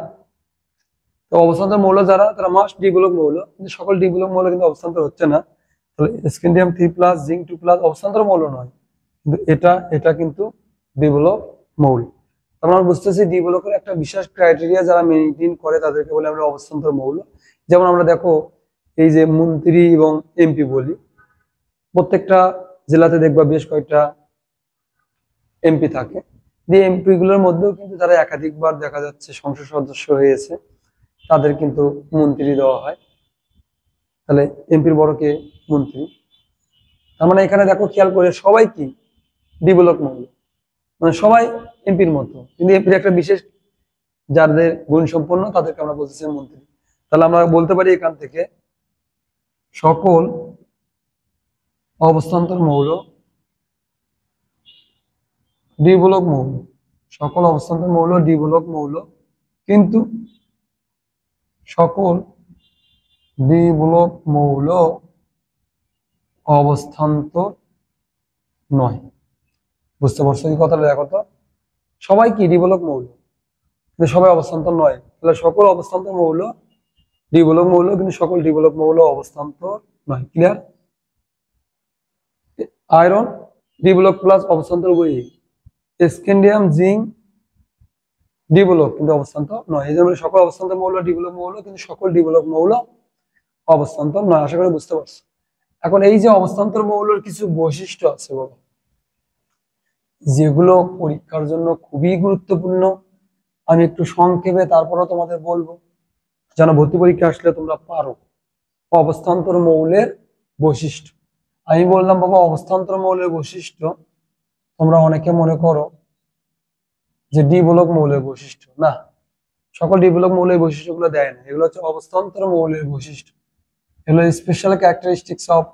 তো অবস্থান্তর মৌল যারা, তারা মাস্ট ডিবলক মৌল, কিন্তু সকল ডিবলক মৌল কিন্তু অবস্থান্তর হচ্ছে না। তাহলে স্ক্যান্ডিয়াম 3 প্লাস, জিঙ্ক 2 প্লাস অবস্থান্তর মৌল নয়, কিন্তু এটা কিন্তু ডিবলক মৌল। আমরা বুঝতেছি ডি ব্লকের একটা বিশেষ ক্রাইটেরিয়া যারা মেনটেন করে তাদেরকে বলে আমরা অবস্থান্তর মৌল। যেমন আমরা দেখো এই যে মন্ত্রী এবং এমপি বলি, প্রত্যেকটা জেলাতে দেখবা বেশ কয়েকটা এমপি থাকে। যে এমপি গুলোর মধ্যেও কিন্তু যারা একাধিকবার দেখা যাচ্ছে সংসদ সদস্য হয়েছে তাদের কিন্তু মন্ত্রী দেওয়া হয়। তাহলে এমপির বড় কে? মন্ত্রী। তার মানে এখানে দেখো খেয়াল করে সবাই কি ডি ব্লক মৌল, মানে সবাই এমপির মতো, কিন্তু এমপির একটা বিশেষ যাদের গুণ সম্পন্ন তাদেরকে আমরা বলতেছি মন্ত্রী। তাহলে আমরা বলতে পারি এখান থেকে সকল অবস্থান্তর মৌল ডি ব্লক মৌল, সকল অবস্থান্তর মৌল ডি ব্লক মৌল, কিন্তু সকল ডি ব্লক মৌল অবস্থান্তর নয়। বুঝতে পারছো কি কথাটা? দেখো তো, সবাই কি ডি ব্লক মৌল কিন্তু সবাই অবস্থান্তর নয়। তাহলে সকল অবস্থান্তর মৌল ডি ব্লক মৌল কিন্তু সকল ডি ব্লক মৌল অবস্থান্তর নয়। Clear? Iron D block plus অবস্থান্তর বই, স্ক্যান্ডিয়াম জিঙ্ক ডি ব্লক কিন্তু অবস্থান্তর নয়। এই জন্য সকল অবস্থান্তর মৌল ডি ব্লক মৌল কিন্তু সকল ডি ব্লক মৌল অবস্থান্তর নয়। আশা করি বুঝতে পারছো। এখন এই যে অবস্থান্তর মৌলের কিছু বৈশিষ্ট্য আছে বাবা, যেগুলো পরীক্ষার জন্য খুবই গুরুত্বপূর্ণ, আমি একটু সংক্ষেপে তারপরও তোমাদের বলবো যেন ভর্তি পরীক্ষা আসলে তোমরা পারো। অবস্থান্তর মৌলের বৈশিষ্ট্য আমি বললাম বাবা, অবস্থান্তর মৌলের বৈশিষ্ট্য তোমরা অনেকে মনে করো যে ডি ব্লক মৌলের বৈশিষ্ট্য। না, সকল ডি ব্লক মৌলের বৈশিষ্ট্যগুলো দেয় না, এগুলো হচ্ছে অবস্থান্তর মৌলের বৈশিষ্ট্য। এগুলো special characteristics of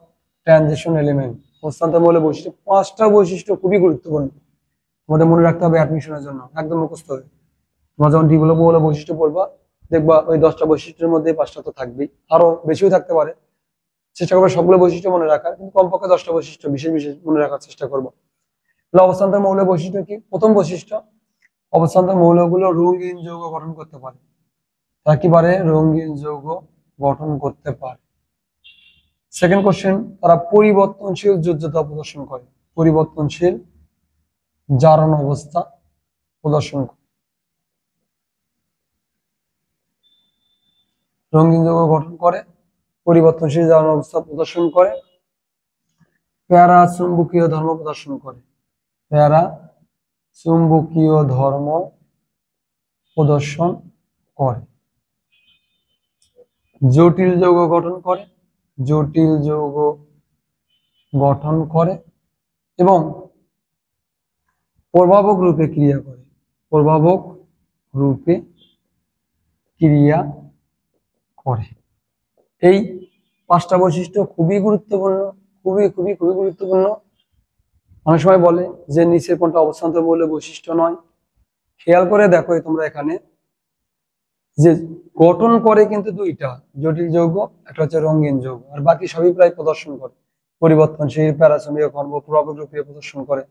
transition element. অবস্থান্তর মৌলের বৈশিষ্ট্য, 5টা বৈশিষ্ট্য খুবই গুরুত্বপূর্ণ, তোমাদের মনে রাখতে হবে অ্যাডমিশনের জন্য, একদম মুখস্থ হবে। তোমরা যখন ডি ব্লক মৌলের বৈশিষ্ট্য পড়বা দেখবা ওই 10টা বৈশিষ্ট্যের মধ্যে 5টা তো থাকবেই, আরো বেশিও থাকতে পারে। চেষ্টা করবে সবগুলো বৈশিষ্ট্য মনে রাখার, কিন্তু কমপক্ষে 10টা বৈশিষ্ট্য বিশেষ বিশেষ মনে রাখার চেষ্টা করবো। তাহলে অবস্থান্তর মৌলের বৈশিষ্ট্য কি? প্রথম বৈশিষ্ট্য, অবস্থান্তর মৌলগুলো রঙিন যৌগ গঠন করতে পারে। তারা কি পারে? রঙিন যৌগ গঠন করতে পারে। সেকেন্ড কোশ্চেন, তারা পরিবর্তনশীল যোজ্যতা প্রদর্শন করে, পরিবর্তনশীল জারণ অবস্থা প্রদর্শন করে। রঙিন যৌগ গঠন করে, পরিবর্তনশীল জারণ অবস্থা প্রদর্শন করে, প্যারা চুম্বকীয় ধর্ম প্রদর্শন করে, প্যারা চুম্বকীয় ধর্ম প্রদর্শন করে, জটিল যৌগ গঠন করে, জটিল যৌগ গঠন করে এবং প্রভাবক রূপে ক্রিয়া করে, প্রভাবক রূপে ক্রিয়া করে। এই 5টা বৈশিষ্ট্য খুবই গুরুত্বপূর্ণ, খুবই খুবই খুবই গুরুত্বপূর্ণ। অনেক সময় বলে যে নিচের কোনটা অবস্থান্তর মৌলের বৈশিষ্ট্য নয়। খেয়াল করে দেখো তোমরা এখানে যে গঠন করে কিন্তু 2টা, জটিল যৌগ, একটা হচ্ছে রঙিন যৌগ, আর বাকি সবই প্রায় প্রদর্শন করে। পরিবর্তনশীল, প্যারাচুম্বকীয় ধর্ম, প্রভাবক রূপে প্রদর্শন করে,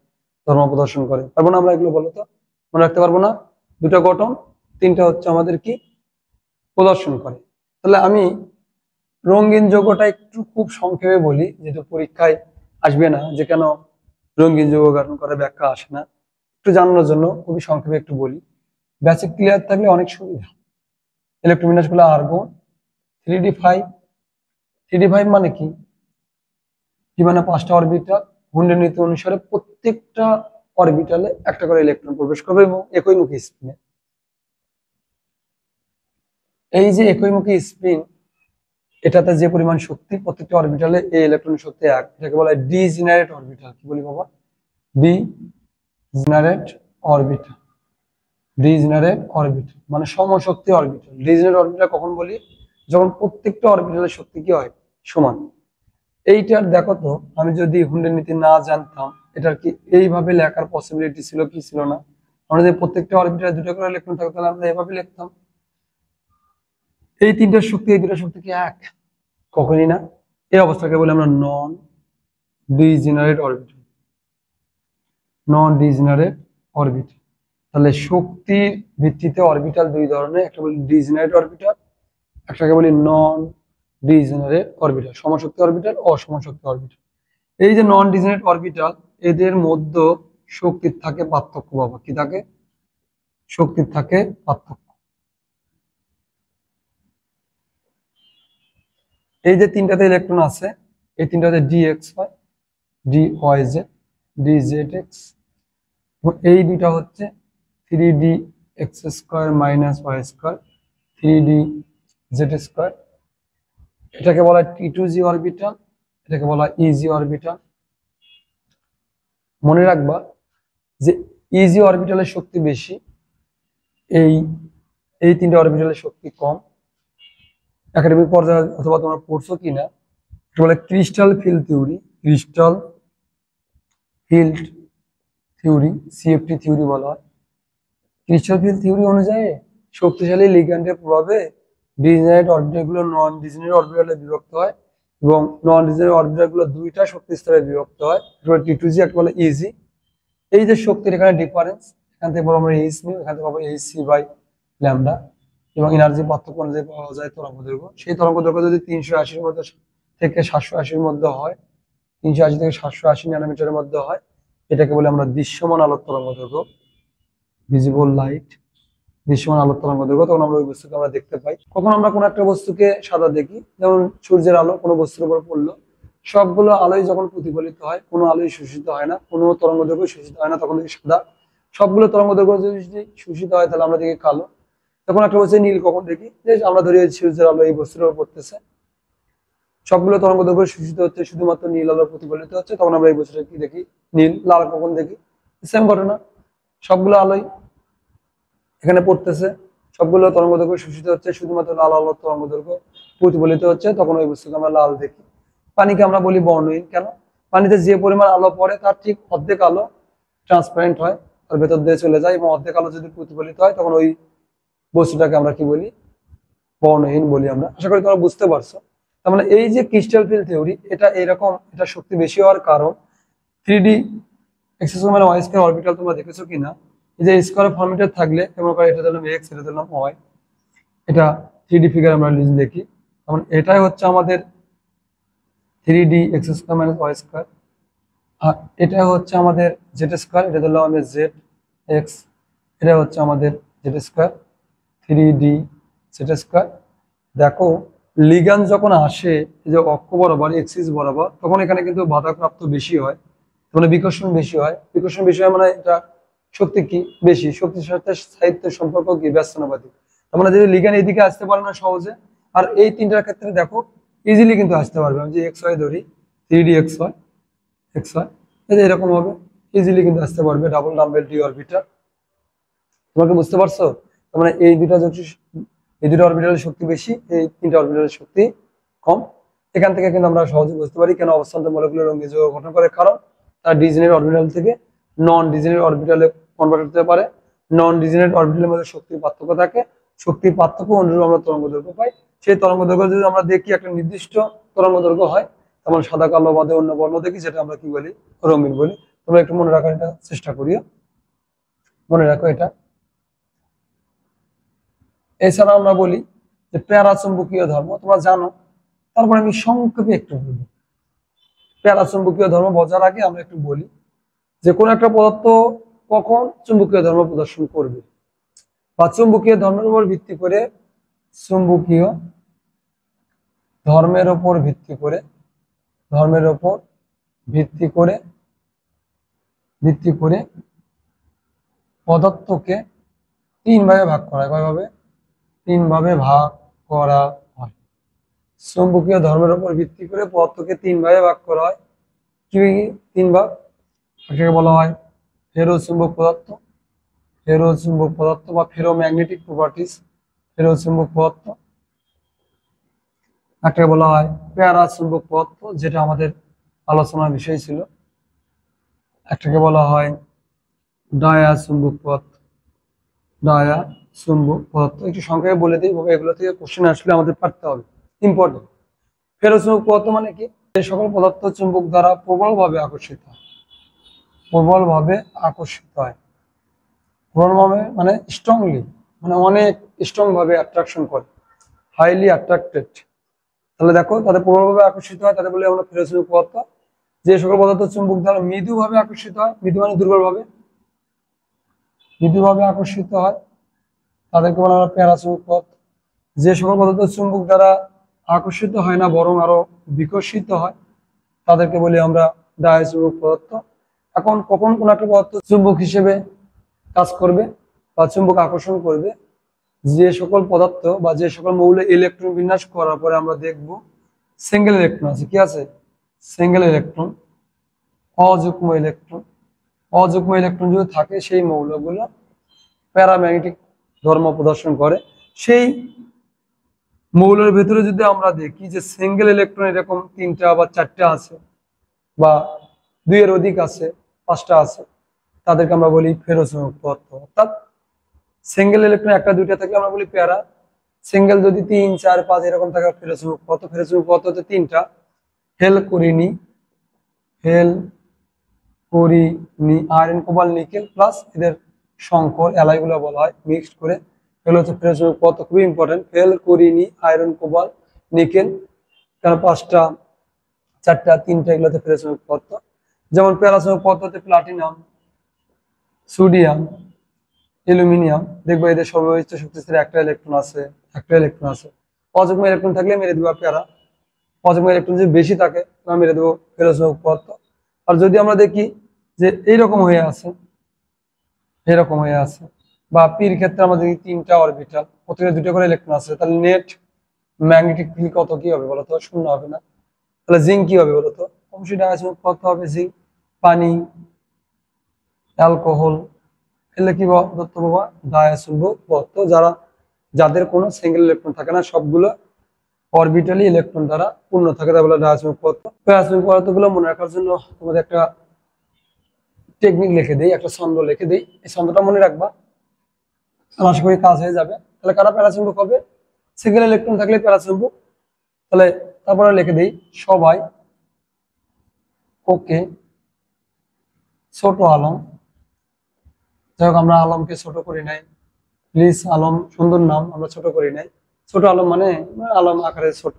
ধর্ম প্রদর্শন করে। পারবো না আমরা এগুলো? বলো তো, মনে রাখতে পারবো না? 2টা গঠন, 3টা হচ্ছে আমাদের কি প্রদর্শন করে। তাহলে আমি রঙিন যৌগটা একটু খুব সংক্ষেপে বলি, যেটা পরীক্ষায় আসবে না, যে কেন রঙিন যৌগ গঠন করে ব্যাখ্যা আসে না, একটু জানানোর জন্য খুবই সংক্ষেপে একটু বলি। বেসিক ক্লিয়ার থাকলে অনেক সুবিধা। ইলেকট্রোবিন্যাস গুলো আর্গন 3d5, 3d5 মানে কি? কি মানে 5টা অরবিটাল, হুন্ডের নীতি অনুসারে প্রত্যেকটা অরবিটালে একটা করে ইলেকট্রন প্রবেশ করবে এবং একইমুখী স্পিনে। এই যে একইমুখী স্পিন, এটাতে যে পরিমাণ শক্তি প্রত্যেকটা অরবিটালে, এই ইলেকট্রনের শক্তি 1, এটাকে বলা হয় ডিজেনারেট অরবিটাল। কি বলি বাবা? Degenerate orbital. ডিজেনারেট অরবিটাল মানে সমশক্তি অরবিটাল। ডিজেনারেট অরবিটাল কখন বলি? যখন প্রত্যেকটা অরবিটালের শক্তি কি হয়? সমান। এইটার দেখো তো, আমি যদি হুন্ডের নীতি না জানতাম, এটার কি এইভাবে লেখার পসিবিলিটি ছিল কি ছিল না? আমরা যদি প্রত্যেকটা অরবিটালে 2টা করে ইলেকট্রন থাকতো তাহলে আমরা এভাবে লিখতাম। এই 3টার শক্তি, এই 2টার শক্তি কি 1? কখনই না। এই অবস্থাকে বলি আমরা নন ডিজেনারেট অরবিটাল। নন ডিজেনারেট অরবিটাল। তাহলে শক্তির ভিত্তিতে অরবিটাল 2 ধরনের, একটা বলি ডিজেনারেট অরবিটাল, একটাকে বলি নন ডিজেনারেট অরবিটাল। সমশক্তি অরবিটাল, অসমশক্তি অরবিটাল। এই যে নন ডিজেনারেট অরবিটাল, এদের মধ্যে শক্তির থাকে পার্থক্য বাবা। কি থাকে? শক্তির থাকে পার্থক্য। এই যে তিনটাতে ইলেকট্রন আছে, এই তিনটাতে ডি এক্স হয়, D Y Z, D Z X, এবং এই দুইটা হচ্ছে 3d x square minus y square 3d z square. এটাকে বলা হয় T2g অরবিটাল, এটাকে বলা হয় ইজি অরবিটাল। মনে রাখবা যে ইজি অরবিটালের শক্তি বেশি, এই এই তিনটে অরবিটালের শক্তি কম। একাডেমিক পর্যায়ে অথবা তোমরা পড়ছো কিনা, বলে crystal field theory, crystal field theory, CFT theory বলা হয়। ক্রিস্টাল ফিল্ড থিওরি অনুযায়ী শক্তিশালী লিগ্যান্ডের প্রভাবে ডিজেনারেট অরবিটালগুলো নন ডিজেনারেট অরবিটালে বিভক্ত হয়, এবং নন ডিজেনারেট অরবিটালগুলো দুইটা শক্তি স্তরে বিভক্ত হয়, T2g, একটা বলে ইজি। এই যে শক্তির এখানে ডিফারেন্স, এখান থেকে বলো আমরা এইচ নিই, এখান থেকে পাবো এইচ সি বাই ল্যামডা, এবং এনার্জি পার্থক্য অনুযায়ী পাওয়া যায় তরঙ্গ দৈর্ঘ্য। সেই তরঙ্গ দৈর্ঘ্য যদি 380 মধ্যে থেকে 780 মধ্যে হয়, 380 থেকে 780 ন্যানোমিটারের মধ্যে হয়, এটাকে বলে আমরা দৃশ্যমান আলোর তরঙ্গ দৈর্ঘ্য, ভিজিবল লাইট, দৃশ্যমান আলোর তরঙ্গ দৈর্ঘ্য। তখন আমরা ওই বস্তুকে আমরা দেখতে পাই। কখন আমরা কোনো একটা বস্তুকে সাদা দেখি, যেমন সূর্যের আলো কোনো বস্তুর উপর পড়লো, সবগুলো আলোই যখন প্রতিফলিত হয়, কোনো আলোই শোষিত হয় না, কোনো তরঙ্গ দৈর্ঘ্য শোষিত হয় না, তখন দেখি সাদা। সবগুলো তরঙ্গ দৈর্ঘ্য যদি শোষিত হয় তাহলে আমরা দেখি কালো। তখন একটা বস্তু নীল কখন দেখি, যে আমরা ধরি সূর্যের আলো এই বস্তুর উপর পড়তেছে, সবগুলো তরঙ্গ দৈর্ঘ্য শোষিত হচ্ছে, শুধুমাত্র নীল আলো প্রতিফলিত হচ্ছে, তখন আমরা এই বস্তুটা কি দেখি, নীল। লাল কখন দেখি, সেম ঘটনা, সবগুলো আলোই এখানে পড়তেছে, সবগুলো তরঙ্গ দৈর্ঘ্য শোষিত হচ্ছে, শুধুমাত্র লাল আলোর তরঙ্গ দৈর্ঘ্য প্রতিফলিত হচ্ছে, তখন ওই বস্তুকে আমরা লাল দেখি। পানিকে আমরা বলি বর্ণহীন। কেন? পানিতে যে পরিমাণ আলো পড়ে তার ঠিক অর্ধেক আলো ট্রান্সপারেন্ট হয়, তার ভেতর দিয়ে চলে যায়, এবং অর্ধেক আলো যদি প্রতিফলিত হয় তখন ওই বস্তুটাকে আমরা কি বলি, বর্ণহীন বলি আমরা। আশা করি তোমরা বুঝতে পারছো। তার মানে এই যে ক্রিস্টাল ফিল্ড থিওরি, এটা এরকম, এটা শক্তি বেশি হওয়ার কারণ 3d এক্স স্কয়ার মানে ওয়াই স্কয়ার অরবিটাল তোমরা দেখেছো কিনা, এই যে স্কয়ার ফর্মেটে থাকলে, এবং এটা দিলাম এক্স, এটা দিলাম ওয়াই, এটা 3d ফিগার আমরা লিখি। তখন এটাই হচ্ছে আমাদের 3d x square minus y square, আর এটা হচ্ছে আমাদের জেড স্কয়ার, এটা দিলাম আমি জেড এক্স, এটা হচ্ছে আমাদের Z square 3d Z square. দেখো লিগ্যান্ড যখন আসে এই যে অক্ষ বরাবর, এক্সিস বরাবর, তখন এখানে কিন্তু বাধাপ্রাপ্ত বেশি হয়, মানে বিকর্ষণ বেশি হয়। বিকর্ষণ বেশি হয় মানে এটা শক্তি কি বেশি, শক্তির সাথে স্থায়িত্বের সম্পর্ক কি ব্যস্তানুপাতিক। তার মানে যদি লিগ্যান্ড এদিকে আসতে পারে না সহজে, আর এই তিনটার ক্ষেত্রে দেখো ইজিলি কিন্তু আসতে পারবে। আমি যে এক্স ওয়াই ধরি, 3d x Y, x Y এরকম হবে, ইজিলি কিন্তু আসতে পারবে ডাবল ডাম্বেল ডি অরবিটাল। তোমাকে বুঝতে পারছো? তার মানে এই দুটা অরবিটালের শক্তি বেশি, এই তিনটা অরবিটালের শক্তি কম। এখান থেকে কিন্তু আমরা সহজে বুঝতে পারি কেন অবস্থান্ত মলিকুলার রঙে যোগ গঠন করে, কারণ তার ডিজেনারেট অরবিটাল থেকে নন ডিজেনারেট অরবিটালে কনভার্ট হতে পারে। নন ডিজেনারেট অরবিটালের মধ্যে শক্তির পার্থক্য থাকে, শক্তির পার্থক্য অনুযায়ী আমরা তরঙ্গ দৈর্ঘ্য পাই। সেই তরঙ্গ দৈর্ঘ্য যদি আমরা দেখি একটা নির্দিষ্ট তরঙ্গ দৈর্ঘ্য হয়, তেমন সাদা কালো বাদে অন্য বর্ণ দেখি, যেটা আমরা কি বলি, রঙিন বলি। তোমরা একটু মনে রাখার এটা চেষ্টা করিও, মনে রাখো এটা। এছাড়া আমরা বলি যে প্যারাচুম্বকীয় ধর্ম, তোমরা জানো, তারপরে আমি সংক্ষেপে একটু বলি। প্যারাচুম্বকীয় ধর্ম বোঝার আগে আমরা একটু বলি যে কোন একটা পদার্থ কখন চুম্বকীয় ধর্ম প্রদর্শন করবে, বা চুম্বকীয় ধর্মের উপর ভিত্তি করে, চুম্বকীয় ধর্মের উপর ভিত্তি করে, ধর্মের উপর ভিত্তি করে পদার্থকে তিন ভাগে ভাগ করা হয়। কয়ভাবে? তিন ভাবে ভাগ করা হয়। চুম্বকীয় ধর্মের উপর ভিত্তি করে পদার্থকে তিন ভাগে ভাগ করা হয়। কি তিন ভাগ? এটাকে বলা হয় ফেরোচুম্বক পদার্থ, ফেরোচুম্বক পদার্থ বা ফেরোম্যাগনেটিক প্রপার্টিজ, ফেরোচুম্বক পদার্থ। একটাকে বলা হয় প্যারাচুম্বক পদার্থ, যেটা আমাদের আলোচনার বিষয় ছিল। একটাকে বলা হয় ডায়াচুম্বক পদার্থ, ডায়াচুম্বক পদার্থ। একটু সংক্ষেপে বলে দিই, এগুলো থেকে কোশ্চেন আসলে আমাদের পারতে হবে, ইম্পর্টেন্ট। ফেরোচুম্বক পদার্থ মানে কি? এই সকল পদার্থ চুম্বক দ্বারা প্রবলভাবে আকর্ষিত হয়, প্রবলভাবে আকর্ষিত হয়, প্রবলভাবে মানে স্ট্রংলি, মানে অনেক স্ট্রং ভাবে অ্যাট্রাকশন করে, হাইলি অ্যাট্রাক্টেড। তাহলে দেখো তাদের প্রবলভাবে আকর্ষিত হয়, তাদের বলে আমরা ফেরোচুম্বক পদার্থ। যে সকল পদার্থ চুম্বক দ্বারা মৃদুভাবে আকর্ষিত হয়, মৃদু মানে দুর্বলভাবে, বিদ্যুৎভাবে আকর্ষিত হয় তাদেরকে বলা হয় প্যারাচুম্বক পদার্থ। যে সকল পদার্থ চুম্বক দ্বারা আকর্ষিত হয় না বরং আরো বিকশিত হয় তাদেরকে বলি আমরা ডায়াচুম্বক পদার্থ। এখন কখন কোন একটা পদার্থ চুম্বক হিসেবে কাজ করবে বা চুম্বক আকর্ষণ করবে, যে সকল পদার্থ বা যে সকল মৌলে ইলেকট্রন বিন্যাস করার পরে আমরা দেখব সিঙ্গেল ইলেকট্রন আছে, কি আছে? সিঙ্গেল ইলেকট্রন, অযুগ্ম ইলেকট্রন। অযুগ্ম ইলেকট্রন যদি থাকে সেই মৌলগুলো প্যারাম্যাগনেটিক ধর্ম প্রদর্শন করে। সেই মৌলের ভেতরে যদি আমরা দেখি যে সিঙ্গেল ইলেকট্রন এরকম 3টা বা 4টা আছে বা 2-এর অধিক আছে, 5টা আছে, তাদেরকে আমরা বলি ফেরোচুম্বক পদার্থ। অর্থাৎ সিঙ্গেল ইলেকট্রন 1টা 2টা থাকলে আমরা বলি প্যারা, সিঙ্গেল যদি 3 4 5 এরকম থাকে ফেরোচুম্বক পদার্থ। ফেরোচুম্বক পদার্থ হচ্ছে 3টা, হেল কোরিনি আয়রন কোবাল্ট নিকেল প্লাস এদের সংকর অ্যালয়গুলো বলা হয় মিক্সড করে, এগুলো হচ্ছে ফেরোচুম্বক পদার্থ। খুবই ইম্পর্টেন্ট, হেল কোরিনি আয়রন কোবাল্ট নিকেল, কারণ 5টা 4টা 3টা এগুলো হচ্ছে ফেরোচুম্বক পদার্থ। যেমন প্যারাচুম্বক পদার্থ হচ্ছে প্লাটিনাম, সোডিয়াম, অ্যালুমিনিয়াম। দেখবো এদের সর্বোচ্চ শক্তিশালী একটা ইলেকট্রন আছে। অযুগ্ম ইলেকট্রন থাকলে মেরে দেবো প্যারা, অযুগ্ম ইলেকট্রন যদি বেশি থাকে তাহলে মেরে দেবো ফেরোচুম্বক পদার্থ। আর যদি আমরা দেখি যে এইরকম হয়ে আছে বা পির ক্ষেত্রে আমাদের 3টা অরবিটাল, প্রত্যেকটা 2টা করে ইলেকট্রন আছে, তাহলে নেট ম্যাগনেটিক ফিল্ড কত কি হবে বলতো? 0 হবে না। তাহলে জিঙ্ক কি হবে বলতো? অবশ্যই ডায়াচুম্বক পদার্থ হবে জিঙ্ক। পানি, অ্যালকোহল এগুলো কি দত্ত বাবা? ডায়াচুম্বক পদার্থ। যাদের কোনো সিঙ্গেল ইলেকট্রন থাকে না, সবগুলো অরবিটালি ইলেকট্রন দ্বারা পূর্ণ থাকে, তা বলে ডায়াচুম্বক পদার্থ। ডায়াচুম্বক পদার্থগুলো মনে রাখার জন্য তোমাদের একটা টেকনিক লিখে দেই, একটা ছন্দ লিখে দেই, এই ছন্দটা মনে রাখবা, আশা করি কাজ হয়ে যাবে। তাহলে কারা প্যারাচুম্বক হবে? সিঙ্গেল ইলেকট্রন থাকলে প্যারাচুম্বক। তাহলে তারপরে লিখে দেই সবাই ওকে ছোট আলম। যাই হোক আমরা আলমকে ছোট করি নাই, প্লিজ আলম সুন্দর নাম, আমরা ছোট করি নাই। ছোট আলম মানে আলম আকারে ছোট,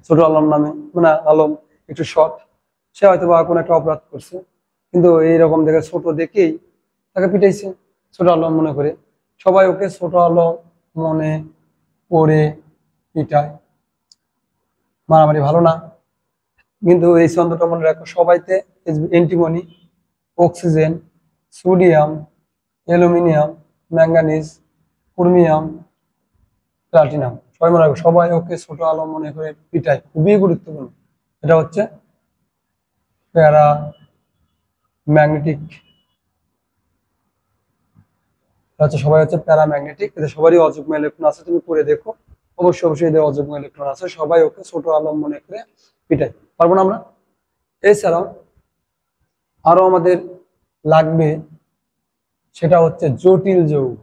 ছোট আলম নামে মানে আলম একটু শর্ট। সে হয়তো বা কোনো একটা অপরাধ করছে, কিন্তু এইরকম দেখে ছোট দেখেই তাকে পিটাইছে, ছোট আলম মনে করে। সবাই ওকে ছোট আলম মনে করে পিটায়, মারামারি ভালো না। কিন্তু এই ছন্দটা মনে রাখো, সবাইতে antimony, oxygen, sodium, aluminium, manganese, chromium, platinum, সবাই মনে রাখো সবাই ওকে ছোট আলম মনে করে পিটায়। খুবই গুরুত্বপূর্ণ, এটা হচ্ছে প্যারা ম্যাগনেটিক। সবাই হচ্ছে প্যারাম্যাগনেটিক, এদের সবারই অযুগ্ম ইলেকট্রন আছে, তুমি পড়ে দেখো, অবশ্যই এদের অযুগ্ম ইলেকট্রন আছে। সবাই ওকে ছোট আলম মনে করে পিটাই, পারবো না আমরা? এছাড়াও আরো আমাদের লাগবে, সেটা হচ্ছে জটিল যৌগ।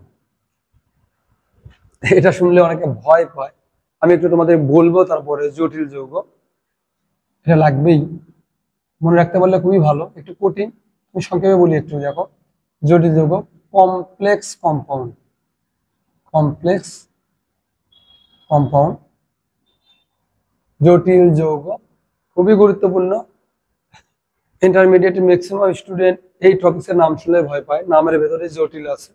এটা শুনলে অনেকে ভয় পায়, আমি একটু তোমাদের বলবো তারপরে। জটিল যৌগ এটা লাগবেই, মনে রাখতে পারলে খুবই ভালো, একটু কঠিন, আমি সংক্ষেপে বলি একটু। দেখো জটিল যৌগ, কমপ্লেক্স কম্পাউন্ড, কমপ্লেক্স কম্পাউন্ড, জটিল যৌগ খুবই গুরুত্বপূর্ণ। ইন্টারমিডিয়েট ম্যাক্সিমাম স্টুডেন্ট এই টপিক্সের নাম শুনলে ভয় পায়, নামের ভেতরে জটিল আছে,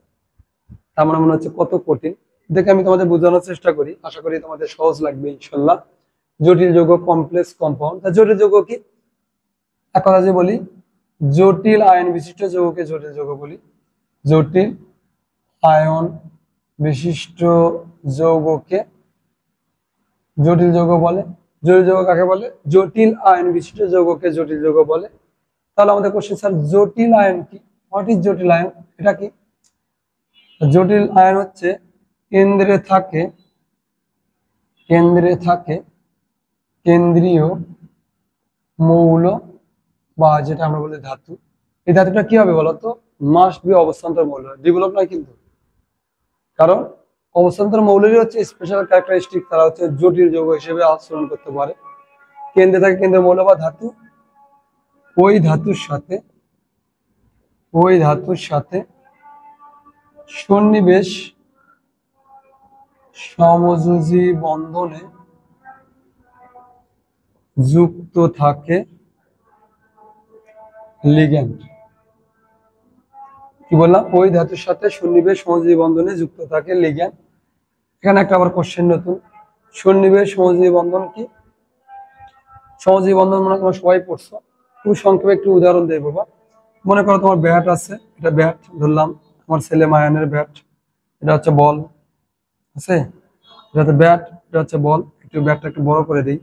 তার মানে মনে হচ্ছে কত কঠিন। দেখে আমি তোমাদের বোঝানোর চেষ্টা করি, আশা করি তোমাদের সহজ লাগবে ইনশাল্লাহ। জটিল যৌগ, কমপ্লেক্স কম্পাউন্ড। জটিল যৌগ কি? এক কথা যে বলি, জটিল আয়ন বিশিষ্ট যৌগকে জটিল যৌগ বলি। জটিল আয়ন বিশিষ্ট যৌগকে জটিল যৌগ বলে। জটিল যৌগ কাকে বলে? জটিল আয়ন বিশিষ্ট যৌগকে জটিল যৌগ বলে। তাহলে আমাদের কোশ্চেন, স্যার জটিল আয়ন কি? হোয়াট ইজ জটিল আয়ন? এটা কি? জটিল আয়ন হচ্ছে কেন্দ্রে থাকে কেন্দ্রীয় মৌল বা যেটা আমরা বলি ধাতু। এই ধাতুটা কি হবে বলতো? মাস্ট বি অবস্থান্তর মৌল, ডেভেলপ নয় কিন্তু। কারণ অবস্থান্তর মৌলেরই হচ্ছে স্পেশাল ক্যারেক্টারিস্টিক, তারা হচ্ছে জটিল যৌগ হিসেবে আচরণ করতে পারে। কেন্দ্রে থাকে কেন্দ্রীয় মৌল বা ধাতু, ওই ধাতুর সাথে সন্নিবেশ সমযোজী বন্ধনে যুক্ত থাকে লিগ্যান্ড। কি বললাম, ওই ধাতুর সাথে সন্নিবেশ সমযোজী বন্ধনে যুক্ত থাকে লিগ্যান্ড। এখানে একটা আবার কোশ্চেন নতুন, সন্নিবেশ সমযোজী বন্ধন কি? সমযোজী বন্ধন মানে তোমরা সবাই পড়ছো, খুব সংক্ষেপে একটু উদাহরণ দেয় বাবা। মনে করো তোমার ব্যাট আছে, এটা ব্যাট ধরলাম, আমার ছেলে মায়ানের ব্যাট, এটা হচ্ছে বল আছে, এটা হচ্ছে ব্যাট, এটা হচ্ছে বল, একটু ব্যাটটা একটু বড় করে দিই।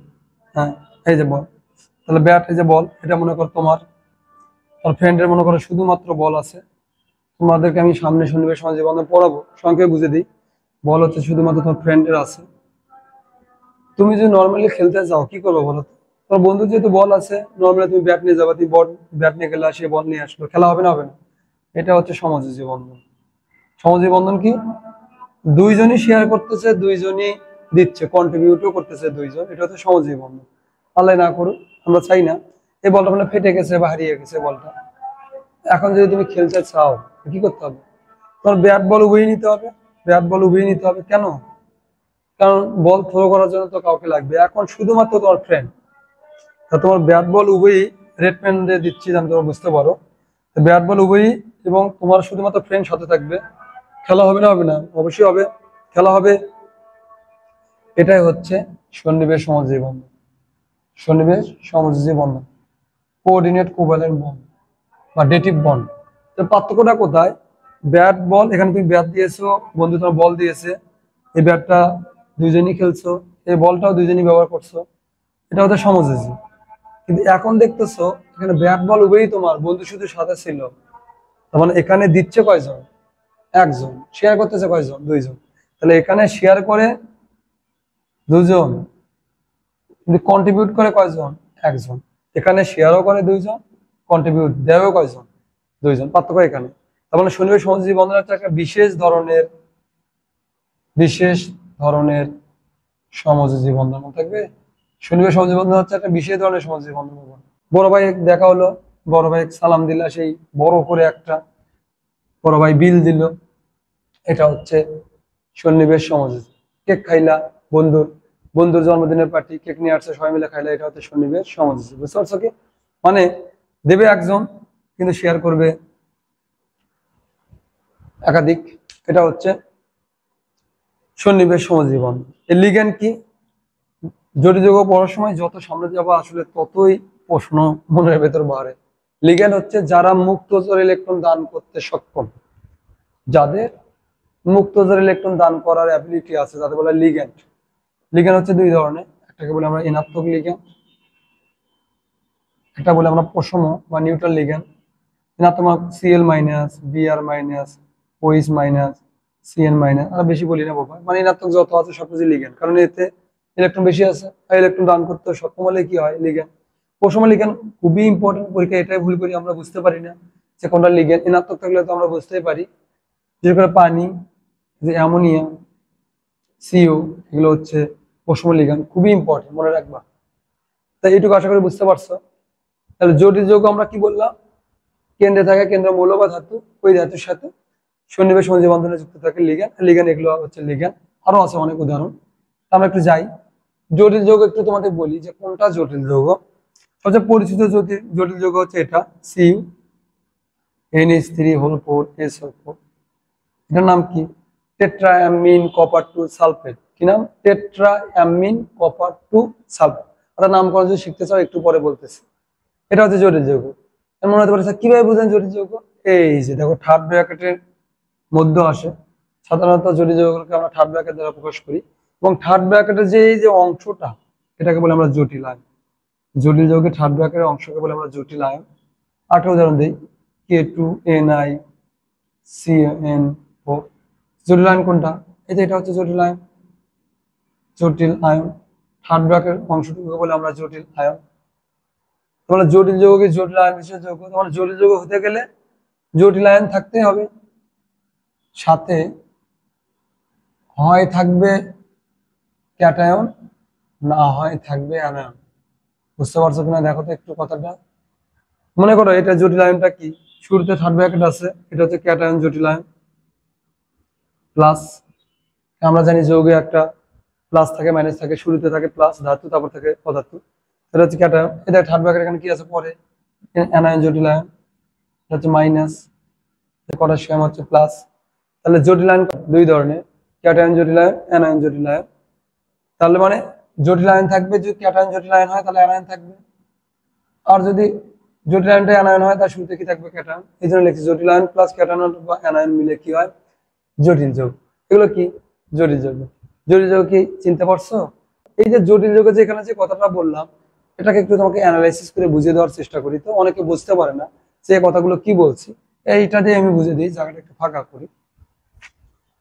হ্যাঁ, এই যে বল, তাহলে ব্যাট, এই যে বল, এটা মনে করো তোমার ফ্রেন্ডের মনে করো শুধুমাত্র বল আছে। তোমাদেরকে আমি সামনে সন্নিবেশ সমযোজী বন্ধন পড়াবো, সংক্ষেপে বুঝে দিই। বল হচ্ছে শুধুমাত্র তোমার ফ্রেন্ডের আছে। তুমি যদি নর্মালি খেলতে যাও কি করবো বলো তো? তোমার বন্ধু যেহেতু বল আছে, নর্মালি তুমি ব্যাট নিয়ে যাবা, তুমি বল ব্যাট নিয়ে গেলে সে বল নিয়ে আসলো, খেলা হবে না? হবে না। এটা হচ্ছে সমযোজী বন্ধন। সমযোজী বন্ধন কি? দুইজনই শেয়ার করতেছে, দুইজনই দিচ্ছে, কন্ট্রিবিউটও করতেছে দুইজন, এটা হচ্ছে সমযোজী বন্ধন। আল্লাহ না করুক, আমরা চাই না। এই বলটা মানে ফেটে গেছে বা হারিয়ে গেছে বলটা, এখন যদি তুমি খেলতে চাও কি করতে হবে? তোমার ব্যাট বল উভয়ই নিতে হবে, ব্যাট বল উভয়ই নিতে হবে। কেন? কারণ বল থ্রো করার জন্য তো কাউকে লাগবে, এখন শুধুমাত্র তোমার ফ্রেন্ড, তা তোমার ব্যাট বল উভয়ই রেড পেন দিয়ে দিচ্ছি যেন তোমরা বুঝতে পারো। ব্যাট বল উভয়ই এবং তোমার শুধুমাত্র ফ্রেন্ড সাথে থাকবে, খেলা হবে না? হবে না, অবশ্যই হবে, খেলা হবে। এটাই হচ্ছে সন্নিবেশ সমযোজী বন্ধন। সন্নিবেশ সমযোজী বন্ধন, কোঅর্ডিনেট কোভ্যালেন্ট বন্ড বা ডেটিভ বন্ড। তো পার্থক্যটা কোথায়? ব্যাট বল, এখানে তুমি ব্যাট দিয়েছো, বন্ধু তোমার বল দিয়েছে, এই ব্যাটটা দুইজনই খেলছো, এই বলটাও দুইজনই ব্যবহার করছো, এটা হচ্ছে সমযোজী। কিন্তু এখন দেখতেছো এখানে ব্যাট বল উভয়ই তোমার, বন্ধু শুধু সাথে ছিল, তার মানে এখানে দিচ্ছে কয়জন? একজন। শেয়ার করতেছে কয়জন? দুইজন। তাহলে এখানে শেয়ার করে দুজন, কিন্তু কন্ট্রিবিউট করে কয়জন? একজন। এখানে শেয়ারও করে দুইজন, কন্ট্রিবিউট দেয়ও কয়জন? দুইজন। পার্থক্য এখানে। তার মানে সন্নিবেশ সমযোজী বন্ধন একটা বিশেষ ধরনের সমযোজী বন্ধন থাকবে। সন্নিবেশ সমযোজী বন্ধন হচ্ছে একটা বিশেষ ধরনের সমযোজী বন্ধন। বড় ভাই দেখা হলো, বড় ভাই সালাম দিলা, সেই বড় করে একটা বড় ভাই বিল দিল, এটা হচ্ছে সন্নিবেশ সমযোজী। কেক খাইলা, বন্ধুর জন্মদিনের পার্টি, কেক নিয়ে আসছে, সবাই মিলে খাইলা, এটা হচ্ছে সন্নিবেশ সমযোজী। বুঝতে পারছো কি? মানে দেবে একজন কিন্তু শেয়ার করবে একাধিক, এটা হচ্ছে সন্নিবেশ সমযোজী বন্ধন। এই লিগ্যান্ড কি? জটিল যৌগ পড়ার সময় যত সামনে যাবো আসলে ততই প্রশ্ন মনের ভেতর বাড়ে। লিগ্যান্ড হচ্ছে যারা মুক্তজোর ইলেকট্রন দান করতে সক্ষম, যাদের মুক্তজোর ইলেকট্রন দান করার অ্যাবিলিটি আছে, যাদের বলে লিগ্যান্ড। লিগ্যান্ড হচ্ছে দুই ধরনের, একটাকে বলে আমরা ঋণাত্মক লিগ্যান্ড, একটা বলে আমরা পশম বা নিউট্রাল লিগ্যান্ড। ঋণাত্মক CL minus, BR minus, OH minus, CN minus, আমরা বেশি বলি না বাবা, মানে ঋণাত্মক যত আছে সবকিছু লিগ্যান্ড, কারণ এতে ইলেকট্রন বেশি আছে, আর ইলেকট্রন দান করতে সক্ষম হলে কি হয়? লিগ্যান্ড। পশম লিগ্যান্ড খুবই ইম্পর্টেন্ট, পরীক্ষা এটাই ভুল করি আমরা, বুঝতে পারি না যে কোনটা লিগ্যান্ড। ঋণাত্মক থাকলে তো আমরা বুঝতেই পারি, বিশেষ করে পানি, যে অ্যামোনিয়া, সিও, এগুলো হচ্ছে পশম লিগ্যান্ড, খুবই ইম্পর্টেন্ট, মনে রাখবা। তাই এইটুকু আশা করি বুঝতে পারছো। তাহলে জটিল যৌগ আমরা কি বললাম? কেন্দ্রে থাকে কেন্দ্র মৌল বা ধাতু, ওই ধাতুর সাথে সন্নিবেশ সমযোজী বন্ধনে যুক্ত থাকে লিগ্যান্ড। লিগ্যান্ড এগুলো হচ্ছে লিগ্যান্ড, আরো আছে অনেক উদাহরণ। আমরা একটু যাই, জটিল যৌগ একটু তোমাদের বলি যে কোনটা জটিল যৌগ। সবচেয়ে পরিচিত জটিল যৌগ হচ্ছে এটা, সিউ NH3 4 SO4। এটার নাম কি? Tetraammine copper 2 sulphate. কি নাম? Tetraammine copper 2 sulphate. তার নামকরণ যদি শিখতে চাও একটু পরে বলতেছি। এটা হচ্ছে জটিল যৌগ। মনে হতে পারে কিভাবে বুঝেন জটিল যৌগ? এই যে দেখো থার্ড ব্র্যাকেটের মধ্যে আসে, সাধারণত জটিল যৌগকে আমরা থার্ড ব্র্যাকেট দ্বারা প্রকাশ করি, এবং থার্ড ব্র্যাকেটের যে এই যে অংশটা, এটাকে বলে আমরা জটিল আয়ন। জটিল যৌগের থার্ড ব্র্যাকেটের অংশকে বলে আমরা জটিল আয়ন। আরেকটা উদাহরণ দিই, K2NiCN4। জটিল আয়ন কোনটা? এটা হচ্ছে জটিল আয়ন। জটিল আয়ন থার্ড ব্র্যাকেটের অংশটুকুকে বলে আমরা জটিল আয়ন। তোমরা জটিল যৌগকে জটিল আয়ন বিশেষ যৌগ, তোমার জটিল যৌগ হতে গেলে জটিল আয়ন থাকতে হবে, সাথে হয় থাকবে ক্যাটায়ন, না হয় থাকবে অ্যানায়ন। বুঝতে পারছো কিনা দেখো তো একটু কথাটা। মনে করো এটা জটিল আয়নটা কি, শুরুতে থার্ড ব্র্যাকেট আছে, এটা হচ্ছে ক্যাটায়ন জটিল আয়ন, প্লাস। আমরা জানি যৌগে একটা প্লাস থাকে মাইনাস থাকে, শুরুতে থাকে প্লাস ধাতু, তারপর থাকে অধাতু, এটা হচ্ছে ক্যাটায়ন। এটা থার্ড ব্র্যাকেট, এখানে কি আছে পরে? অ্যানায়ন জটিল আয়ন, এটা হচ্ছে মাইনাস। পটাশিয়াম হচ্ছে প্লাস। তাহলে জটিল আয়ন দুই ধরনের, ক্যাটায়ন জটিল আয়ন, অ্যানায়ন জটিল আয়ন। তাহলে মানে জটিল আয়ন থাকবে, যদি ক্যাটায়ন জটিল আয়ন হয় তাহলে অ্যানায়ন থাকবে, আর যদি জটিল আয়নটা অ্যানায়ন হয় তার শুরুতে কি থাকবে, ক্যাটায়ন। এই জন্য লিখছি জটিল আয়ন প্লাস ক্যাটায়ন বা অ্যানায়ন মিলে কি হয়, জটিল যৌগ। এগুলো কি জটিল যৌগ। জটিল যৌগ কি চিনতে পারছো? এই যে জটিল যৌগ যে এখানে যে কথাটা বললাম, এটাকে একটু তোমাকে অ্যানালাইসিস করে বুঝিয়ে দেওয়ার চেষ্টা করি, তো অনেকে বুঝতে পারে না যে কথাগুলো কি বলছি, এইটা দিয়ে আমি বুঝে দিই, জায়গাটা একটু ফাঁকা করি।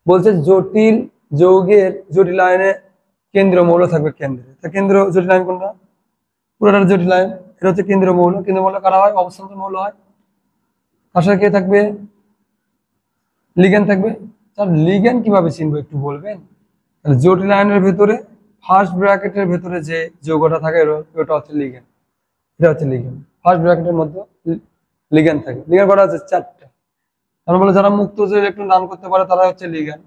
বলছে জটিল যৌগের জটিল আয়নে কেন্দ্রীয় মৌল থাকবে কেন্দ্রে। তা কেন্দ্র জটিল আয়ন কোনটা, পুরোটা জটিল আয়ন। এটা হচ্ছে কেন্দ্রীয় মৌল। কেন্দ্রীয় মৌল কারা হয়, অবস্থান্তর মৌল হয়। তার সাথে কে থাকবে, লিগ্যান্ড থাকবে। তার লিগ্যান্ড কিভাবে চিনবো একটু বলবেন? জটিল আয়নের ভেতরে ফার্স্ট ব্র্যাকেটের ভেতরে যে যৌগটা থাকে ওটা হচ্ছে লিগ্যান্ড। এটা হচ্ছে লিগ্যান্ড। ফার্স্ট ব্র্যাকেটের মধ্যে লিগ্যান্ড থাকে। লিগ্যান্ড কটা আছে, চারটা। তার বলে যারা মুক্ত যে ইলেকট্রন দান করতে পারে তারা হচ্ছে লিগ্যান্ড।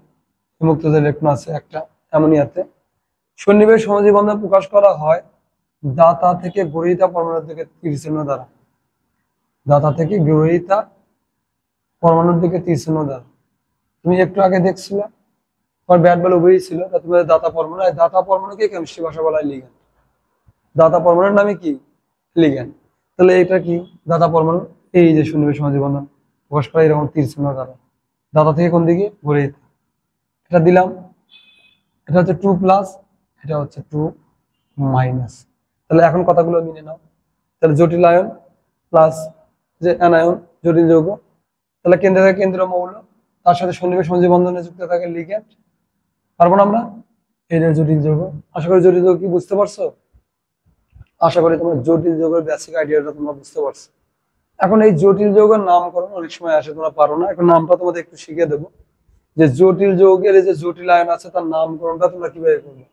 মুক্ত যে ইলেকট্রন আছে একটা অ্যামোনিয়াতে। সন্নিবেশ সহজীব বন্ধন প্রকাশ করা হয় দাতা থেকে গ্রহীতা পরমাণুর দিকে তীর চিহ্ন দ্বারা। দাতা থেকে গ্রহীতা পরমাণুর দিকে তীর চিহ্ন দ্বারা। তুমি একটু আগে দেখছিলে তোমার ব্যাট বল উভয়ই ছিল, তা তোমাদের দাতা পরমাণু, দাতা পরমাণুকে কেমিস্ট্রি ভাষা বলা হয় লিগ্যান্ড। দাতা পরমাণুর নামে কি, লিগ্যান্ড। তাহলে এটা কি দাতা পরমাণু, এই যে সন্নিবেশ সহজীব বন্ধন প্রকাশ করা এরকম তীর চিহ্ন দ্বারা। দাতা থেকে কোন দিকে, গ্রহীতা। এটা দিলাম, এটা হচ্ছে 2+, এটা হচ্ছে 2-। তাহলে এখন কথাগুলো মিলে নাও। তাহলে জটিল আয়ন প্লাস যে অ্যানায়ন জটিল যৌগ, তাহলে কেন্দ্র থেকে কেন্দ্রীয় মৌল, তার সাথে সন্নিবেশ সহজীব বন্ধনে যুক্ত থাকে লিগ্যান্ড। পারবো না আমরা, এই যে জটিল যৌগ। আশা করি জটিল যৌগ কি বুঝতে পারছো? আশা করি তোমরা জটিল যৌগের বেসিক আইডিয়াটা তোমরা বুঝতে পারছো। এখন এই জটিল যৌগের নামকরণ অনেক সময় আসে, তোমরা পারো না, এখন নামটা তোমাদের একটু শিখিয়ে দেবো যে জটিল যৌগের এই যে জটিল আয়ন আছে তার নামকরণটা তোমরা কিভাবে করবে।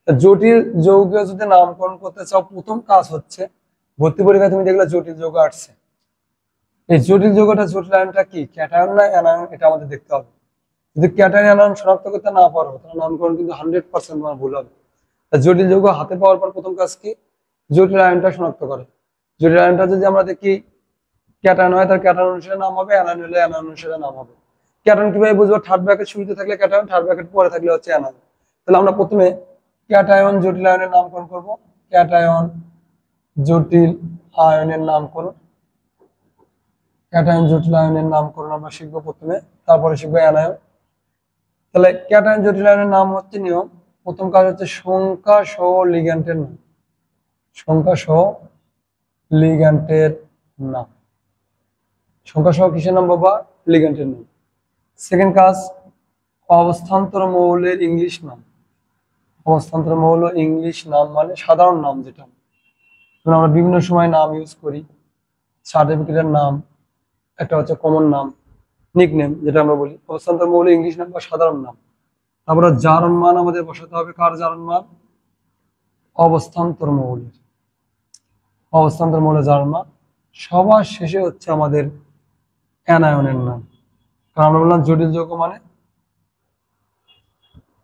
জটিল যৌগের যদি নামকরণ করতে চাও, প্রথম কাজ হচ্ছে ভর্তি পরীক্ষায় তুমি দেখলে জটিল যৌগ আসছে, এই জটিল যৌগটা জটিল আয়নটা কি, ক্যাটায়ন না অ্যানায়ন, এটা আমাদের দেখতে হবে। যদি ক্যাটায়ন অ্যানায়ন শনাক্ত করতে না পারো তাহলে নামকরণ কিন্তু 100% তোমার ভুল হবে। জটিল যৌগ হাতে পাওয়ার পর প্রথম কাজ কি, জটিল আয়নটা শনাক্ত করে। জটিল আয়নটা যদি আমরা দেখি ক্যাটায়ন হয় তার ক্যাটায়ন অনুসারে নাম হবে, অ্যানায়ন হলে অ্যানায়ন অনুসারে নাম হবে। ক্যাটায়ন কিভাবে বুঝবো, থার্ড ব্র্যাকেট শুরুতে থাকলে ক্যাটায়ন, থার্ড ব্র্যাকেট পরে থাকলে হচ্ছে অ্যানায়ন। তাহলে আমরা প্রথমে ক্যাটায়ন জটিল আয়নের নামকরণ করব। ক্যাটায়ন জটিল আয়নের নামকরণ, ক্যাটায়ন জটিল আয়নের নামকরণ আমরা শিখবো প্রথমে, তারপরে শিখবো অ্যানায়ন। তাহলে ক্যাটায়ন জটিল আয়নের নাম হচ্ছে নিয়ম, প্রথম কাজ হচ্ছে সংখ্যা সহ লিগ্যান্ডের নাম, সংখ্যা সহ লিগ্যান্ডের নাম। সংখ্যা সহ কিসের নাম বাবা, লিগ্যান্ডের নাম। সেকেন্ড কাজ, অবস্থান্তর মৌলের ইংলিশ নাম। অবস্থান্তর মৌল ইংলিশ নাম মানে সাধারণ নাম, যেটা আমরা বিভিন্ন সময় নাম ইউজ করি, সার্টিফিকেটের নাম, একটা হচ্ছে কমন নাম, নিকনেম যেটা আমরা বলি। অবস্থান্তর মৌল ইংলিশ নাম বা সাধারণ নাম। তারপরে জারণ মান আমাদের বসাতে হবে, কার জারণ মান, অবস্থান্তর মৌলের। অবস্থান্তর মৌলের জারণ মান। সবার শেষে হচ্ছে আমাদের অ্যানায়নের নাম, কারণ আমরা বললাম জটিল যৌগ মানে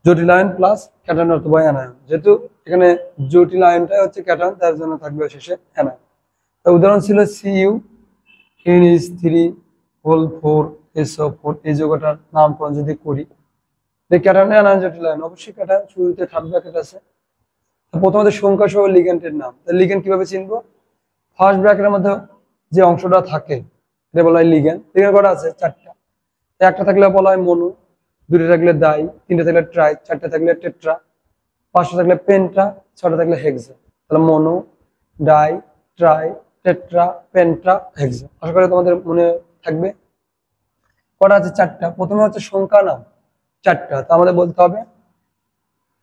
জটিল আয়ন প্লাস ক্যাটায়ন অথবা অ্যানায়ন, যেহেতু এখানে জটিল আয়নটাই হচ্ছে ক্যাটায়ন তার জন্য থাকবে শেষে অ্যানায়ন। উদাহরণ ছিল CuNH3 4 এই যৌগটার নামকরণ যদি করি, ক্যাটায়ন অ্যানায়ন জটিল আয়ন, অবশ্যই ক্যাটায়ন শুরুতে থার্ড ব্র্যাকেট আছে। প্রথমত সংখ্যা সহ লিগ্যান্ডের নাম, লিগ্যান্ড কিভাবে চিনবো, ফার্স্ট ব্র্যাকেটের মধ্যে যে অংশটা থাকে এটা বলা হয় লিগ্যান্ড। লিগ্যান্ড কটা আছে, চারটা। একটা থাকলে বলা হয় মনো, দুটো থাকলে ডাই, তিনটা থাকলে ট্রাই, চারটা থাকলে টেট্রা, পাঁচটা থাকলে পেন্টা, ছটা থাকলে হেক্সা। তাহলে মনো, ডাই, ট্রাই, টেট্রা, পেন্টা, হেক্সা। আশা করি তোমাদের মনে থাকবে। কটা আছে, চারটা। প্রথমে হচ্ছে সংখ্যা নাম, চারটা, তা আমাদের বলতে হবে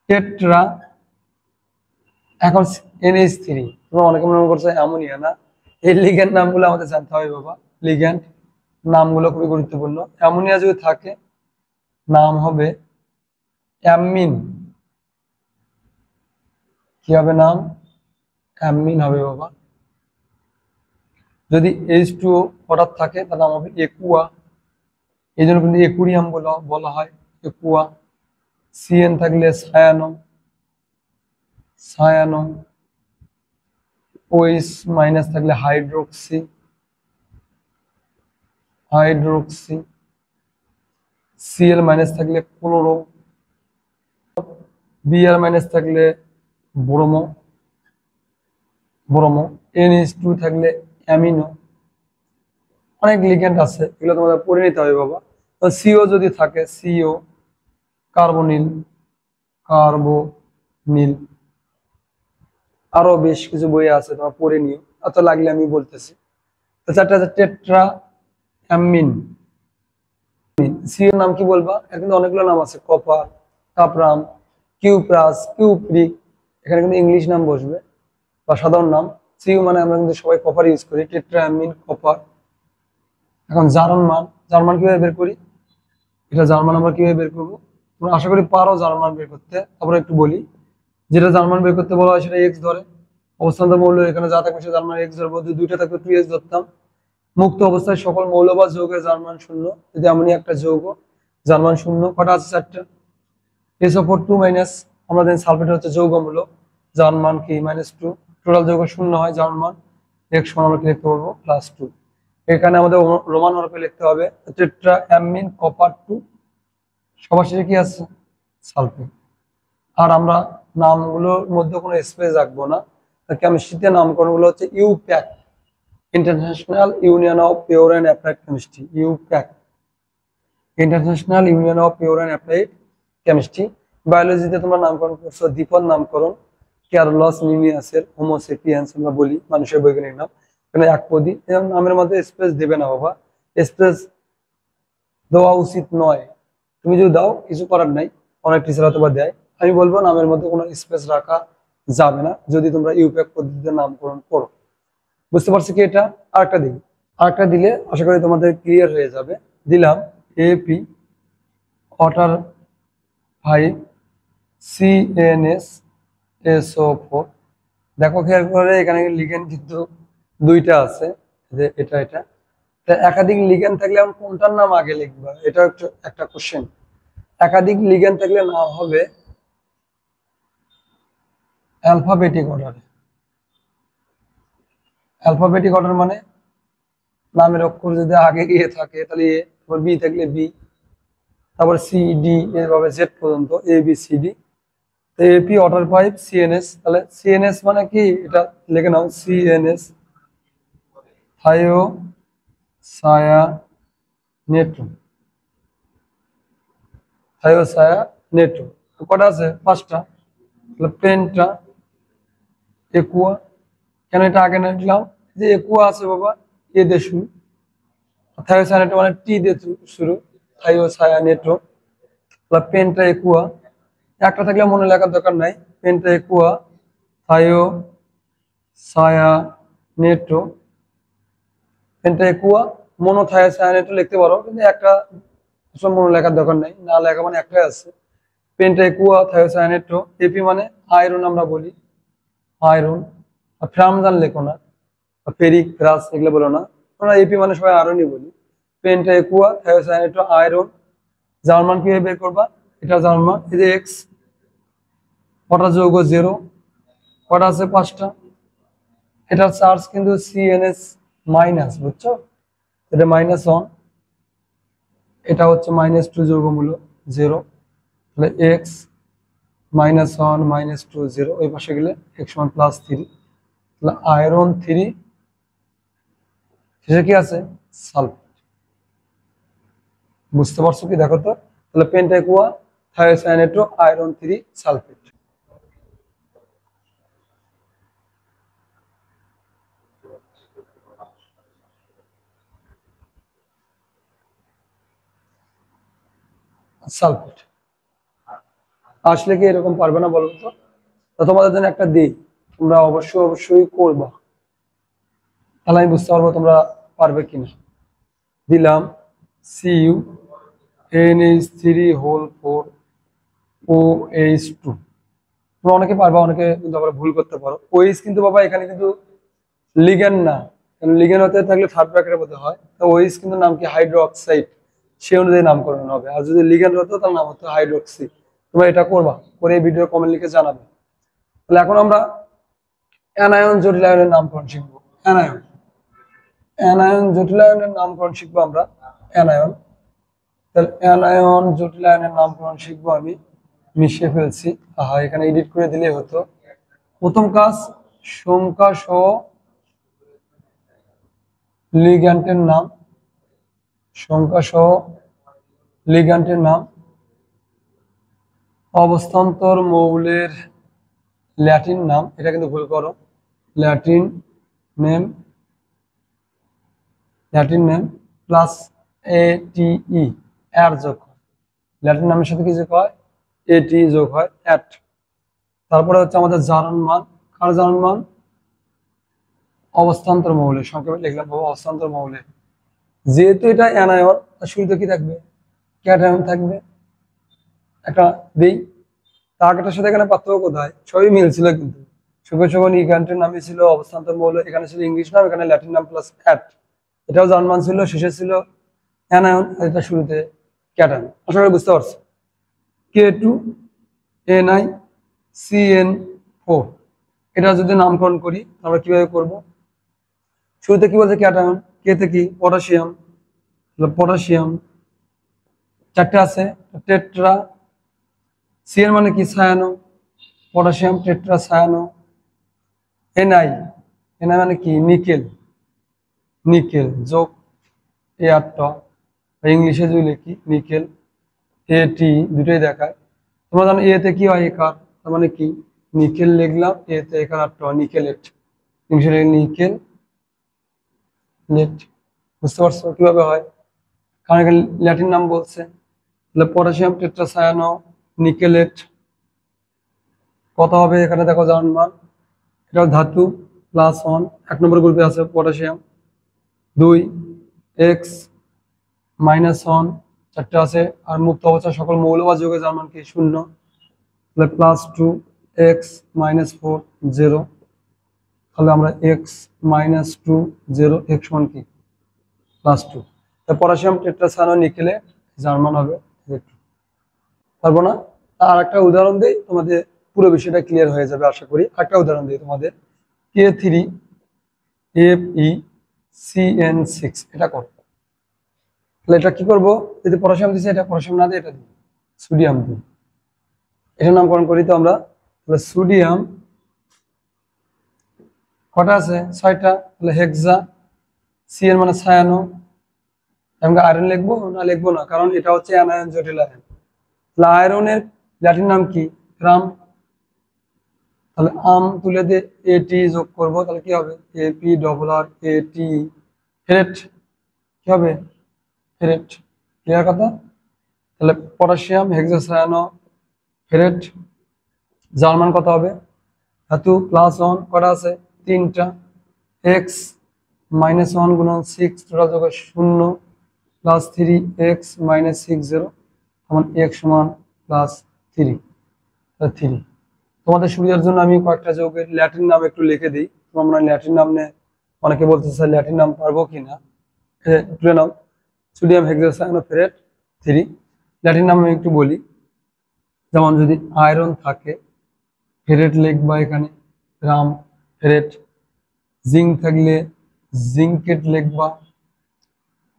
টেট্রা। এখন NH3, তোমরা অনেকে মনে করছো অ্যামোনিয়া, না, এই লিগ্যান্ড নামগুলো আমাদের জানতে হবে বাবা। লিগ্যান্ড নামগুলো খুবই গুরুত্বপূর্ণ। অ্যামোনিয়া যদি থাকে নাম হবে অ্যামিন, কি হবে নাম, অ্যামিন হবে বাবা। যদি H2O পদার্থ থাকে তার নাম হবে একুয়া, এই জন্য কিন্তু একুরিয়াম বলা হয়, একুয়া। CN থাকলে সায়ানো, সায়ানো। OH- থাকলে হাইড্রোক্সি, হাইড্রোক্সি। Cl মাইনাস থাকলে ক্লোরো, Br মাইনাস থাকলে ব্রোমো, NH2 থাকলে অ্যামিনো। অনেক লিগ্যান্ড আছে, এগুলো তোমাদের পড়ে নিতে হবে বাবা। তো সিও যদি থাকে, সিও কার্বনিল, আরো বেশ কিছু বই আছে, তোমরা পড়ে নিও, অত লাগলে আমি বলতেছি। তো চারটা আছে টেট্রা অ্যামিন। সিও নাম কি বলবা? এর কিন্তু অনেকগুলো নাম আছে, কপার, কাপরাম, কিউপ্রাস, কিউপ্রিক। এখানে কিন্তু ইংলিশ নাম বসবে বা সাধারণ নাম। সিউ মানে আমরা কিন্তু সবাই কপার ইউজ করি, টেট্রা অ্যামিন কপার। এখন জার্মান কিভাবে বের করি? এটা জার্মান আমরা কিভাবে বের করবো? তোমরা আশা করি পারো জার্মান বের করতে। তারপরে একটু বলি, যেটা জার্মান বের করতে বলা হয় সেটা এক্স ধরে। অবস্থান্ত মৌল এখানে যা থাকবে সেটা জার্মান এক্স ধরবো। যদি দুইটা থাকবে 2s ধরতাম। মুক্ত অবস্থায় সকল মৌল বা যৌগের জার্মান শূন্য। যদি এমনই একটা যৌগ, জার্মান শূন্য। কটা আছে? 4টা। SO4 2 মাইনাস, আমরা জানি সালফেট হচ্ছে যৌগমূল, জার্মান কি -2। টোটাল যৌগ শূন্য হয়, জার্মান x সমান আমরা কি লিখতে পারবো? +2। এখানে আমাদের রোমান হরফে লিখতে হবে টেট্রা অ্যামিন কপার 2। সবার শেষে কি আছে? সালফেট। আর আমরা নামগুলোর মধ্যে কোনো স্পেস রাখবো না। কেমিস্ট্রিতে নামকরণগুলো হচ্ছে IUPAC, international union of pure and applied chemistry, IUPAC, international union of pure and applied chemistry. বায়োলজিতে তোমরা নামকরণ করছো দীপন নামকরণ, ক্যারলস লিনিয়াসের হোমোসেপিয়েন্স আমরা বলি, মানুষের বৈজ্ঞানিক নাম। এখানে একপদী, এরকম নামের মধ্যে স্পেস দেবে না বাবা, স্পেস দেওয়া উচিত নয়। তুমি যদি দাও কিছু করার নাই, অনেক টিচার হয়তো বা দেয়। আমি বলবো নামের মধ্যে কোনো স্পেস রাখা যাবে না যদি তোমরা ইউপ্যাক পদ্ধতিতে নামকরণ করো। বুঝতে পারছো কি? এটা আরেকটা দিই, আরেকটা দিলে আশা করি তোমাদের ক্লিয়ার হয়ে যাবে। দিলাম এপি ওয়াটার 5 CnSSO4। দেখো খেয়াল করে, এখানে লিগেন্ড কিন্তু দুইটা আছে, যে এটা এটা। তা একাধিক লিগেন্ড থাকলে আমি কোনটার নাম আগে লিখবা? এটা একটু একটা কোশ্চেন। একাধিক লিগেন্ড থাকলে নাম হবে অ্যালফাবেটিক অর্ডারে। অ্যালফাবেটিক অর্ডার মানে নামের অক্ষর যদি আগে গিয়ে থাকে তাহলে এ, তারপর বি থাকলে বি, তারপর সি ডি, এভাবে জেড পর্যন্ত ABCD। তো এপি অর্ডার 5 CNS। তাহলে CNS মানে কি? এটা লিখে নাও, CNS থায়োসায়ানেটো, থায়োসায়ানেটো। কটা আছে? 5টা। তাহলে পেন্টা একুয়া। কেন এটা আগে না লিখলাম? যে একুয়া আছে বাবা, এ দিয়ে শুরু, থায়োসায়ানেটো মানে টি দিয়ে শুরু, থায়োসায়ানেটো। তাহলে পেন্টা একুয়া। একটা থাকলে মনে লেখার দরকার নাই, পেন্টা একুয়া থায়োসায়ানেটো, পেন্টা একুয়া মনোথায়োসায়ানেটো লিখতে পারো, কিন্তু একটা মনে লেখার দরকার নাই, না লেখা মানে একটাই আছে, পেন্টা একুয়া থায়োসায়ানেটো। এপি মানে আয়রন আমরা বলি, আয়রন। আর ফ্রামজান লেখো না, ফেরিক, ফেরাস এগুলো বলো না, আমরা এপি মানে সবাই আয়রনই বলি। Penta aqua thiocyanato iron. German কিভাবে বের করবা? এটা জার্মান, এই যে এক্স, কটা যৌগ? 0। কটা আছে? 5টা। এটার চার্জ কিন্তু CNS মাইনাস, বুঝছো? এটা -1, এটা হচ্ছে -2 যৌগমূল 0। তাহলে এক্স -1 -2 0, ওই পাশে গেলে x সমান +3। তাহলে আয়রন 3, শেষে কি আছে? সালফেট। বুঝতে পারছো কি? দেখো তো, তাহলে পেন্টাকুয়া থায়োসায়ানেটো আয়রন 3 সালফেট। সালফেট আসলে কি এরকম পারবে না বলো তো? তোমাদের জন্য একটা দিই, তোমরা অবশ্যই করবা, তাহলে আমি বুঝতে পারবো তোমরা পারবে কিনা। দিলাম CuNH3 4OH2। তোমরা অনেকে পারবা, অনেকে কিন্তু আবার ভুল করতে পারো। OH কিন্তু বাবা এখানে কিন্তু লিগ্যান্ড না, কারণ লিগ্যান্ড হতে থাকলে থার্ড ব্র্যাকেটের মধ্যে হয়। তো OH কিন্তু নাম কি? হাইড্রোক্সাইড, সেই অনুযায়ী নামকরণ হবে। আর যদি লিগ্যান্ড হতো তার নাম হতো হাইড্রোক্সি। তোমরা এটা করবা, করে এই ভিডিও কমেন্ট লিখে জানাবে। তাহলে এখন আমরা অ্যানায়ন জটিলায়নের নামকরণ শিখবো। অ্যানায়ন জটিলায়নের নামকরণ শিখবো আমরা। অ্যানায়ন তাহলে অ্যানায়ন জটিল আয়নের নামকরণ শিখবো আমি, মিশিয়ে ফেলছি। এখানে এডিট করে দিলেই হতো। প্রথম কাজ, সংখ্যা সহ লিগ্যান্ডের নাম, সংখ্যা সহ লিগ্যান্ডের নাম, অবস্থান্তর মৌলের ল্যাটিন নাম, এটা কিন্তু ভুল করো, Latin name, Latin name plus এটিই, এর যোগ হয়, ল্যাটিন নামের সাথে কি যোগ হয়, এটি যোগ হয়, অ্যাট। তারপরে হচ্ছে আমাদের জারণ মান, কার জারণ মান, অবস্থান্তর মৌলের, সংক্ষেপে লিখলাম অবস্থান্তর মৌলের। যেহেতু এটা অ্যানায়ন, শুরুতে কি থাকবে, ক্যাটায়ন থাকবে, একটা দেই। তারটার সাথে এখানে পার্থক্য কোথায়, সবই মিল ছিল কিন্তু। সুখে লিগ্যান্ডের নামই ছিল অবস্থান্তর মৌল, এখানে ছিল ইংলিশ নাম, এখানে ল্যাটিন নাম প্লাস অ্যাট। এটাও জার্মান মান ছিল, শেষে ছিল অ্যানায়ন, এটা শুরুতে ক্যাটায়ন। আশা করি বুঝতে পারছো। K2NiCN4, এটা যদি নামকরণ করি আমরা কিভাবে করব, শুরুতে কি বলছে ক্যাটায়ন, কেতে কি পটাশিয়াম, পটাশিয়াম চারটে আছে, টেট্রা, সিএন মানে কি cyano, potassium tetra cyano, NI, NI মানে কি নিকেল, নিকেল যোগ এ আটটা, ইংলিশে যদি লিখি নিকেল, এটি দুটোই দেখায়। তোমরা জানো এতে কি হয়, একার, তার মানে কি নিকেল লিখলাম, এতে একার আটটা, নিকেলেট, ইংলিশে নিকেল লেট। বুঝতে পারছো কিভাবে হয়, কারণ এখানে ল্যাটিন নাম বলছে। তাহলে পটাশিয়াম টেট্রাসায়ানো নিকেলেট, কত হবে এখানে দেখো জারণ মান, এটা ধাতু +1, 1 নম্বর গ্রুপে আছে পটাশিয়াম, 2 x -1 চারটে আছে, আর মুক্ত অবস্থায় সকল মৌল বা যৌগের জারণ মান কি 0, তাহলে +2 x -4 0, তাহলে আমরা x -2 0 x মান কি +2। তাহলে পটাশিয়াম টেট্রাসায়ানো নিকেলে জারণ মান হবে 2। পারবো না, আর একটা উদাহরণ দেই, তোমাদের পুরো বিষয়টা ক্লিয়ার হয়ে যাবে আশা করি। একটা উদাহরণ দিই তোমাদের, K3FeCN6, এটা করো। তাহলে এটা কি করবো, যদি পটাশিয়াম দিচ্ছে, এটা পটাশিয়াম না দিয়ে এটা দিই, সোডিয়াম দিই, এটা নামকরণ করি তো আমরা। তাহলে সোডিয়াম কটা আছে, 6টা, তাহলে হেক্সা, সিএন মানে সায়ানো, আমরা আয়রন লিখবো না, লিখবো না, কারণ এটা হচ্ছে অ্যানায়ন জটিল আয়ন। তাহলে আয়রনের ল্যাটিন নাম কি, রাম, তাহলে আম তুলে দিয়ে এটি যোগ করব, তাহলে কি হবে, এপি ডবল আর এটি, ফেরেট, কি হবে ফেরেট, ক্লিয়ার কথা। তাহলে পটাশিয়াম হেক্সাসায়ানো ফেরেট, জার্মান কত হবে, ধাতু +1 কটা আছে 3টা, এক্স -1 গুণন 6 টোটাল যোগ 0 +3 x -6 0, তখন x সমান +3, 3। তোমাদের সুবিধার জন্য আমি কয়েকটা যৌগের ল্যাটিন নাম একটু লিখে দিই, তোমরা ল্যাটিন নাম নিয়ে অনেকে বলতেছে ল্যাটিন নাম পারবো কিনা, তুলে নাও। সোডিয়াম হেক্সাসায়ানোফেরেট 3, ল্যাটিন নাম আমি একটু বলি, যেমন যদি আয়রন থাকে ফেরেট লিখবা এখানে রাম ফেরেট, জিঙ্ক থাকলে জিঙ্কেট লিখবা,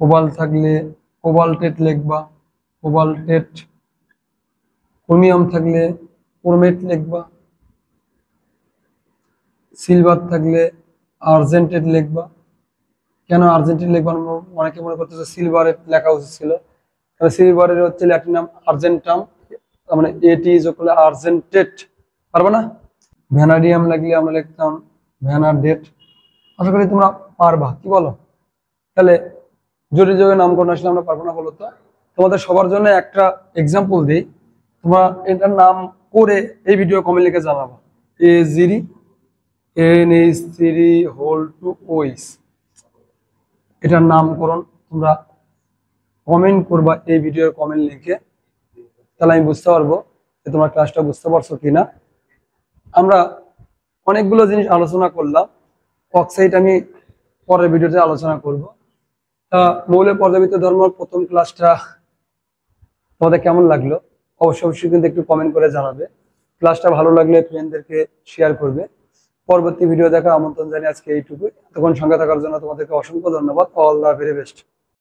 কোবাল্ট থাকলে কোবাল্টেট লিখবা কোবাল্টেট, ক্রোমিয়াম থাকলে ক্রোমেট লিখবা, সিলভার থাকলে আর্জেন্টেট লিখবা। কেন আর্জেন্টেট লিখবা, অনেকে মনে করতেছে সিলভারেট লেখা উচিত ছিল, কারণ সিলভারের হচ্ছে ল্যাটিন নাম আর্জেন্টাম, তার মানে এটি যোগ করলে আর্জেন্টেট, পারবে না। ভ্যানাডিয়াম লাগলে আমরা লিখতাম ভ্যানাডেট। আশা করি তোমরা পারবা, কি বলো। তাহলে জটিল যৌগের নামকরণ আসলে আমরা পারবো না বলো তো। তোমাদের সবার জন্য একটা এক্সাম্পল দিই, তোমরা এটার নাম করে এই ভিডিও কমেন্ট লিখে জানাবা, AgNH3 এটার নামকরণ তোমরা কমেন্ট করবা এই ভিডিওর কমেন্ট লিখে, তাহলে আমি বুঝতে পারবো যে তোমরা ক্লাসটা বুঝতে পারছো কিনা। আমরা অনেকগুলো জিনিস আলোচনা করলাম, অক্সাইড আমি পরের ভিডিওতে আলোচনা করব। তা মৌলের পর্যাবৃত্ত ধর্ম প্রথম ক্লাসটা তোমাদের কেমন লাগলো অবশ্যই কিন্তু একটু কমেন্ট করে জানাবে। ক্লাসটা ভালো লাগলে ফ্রেন্ডদেরকে শেয়ার করবে। পরবর্তী ভিডিও দেখার আমন্ত্রণ জানিয়ে আজকে এইটুকুই। তখন সঙ্গে থাকার জন্য তোমাদেরকে অসংখ্য ধন্যবাদ। All the very best.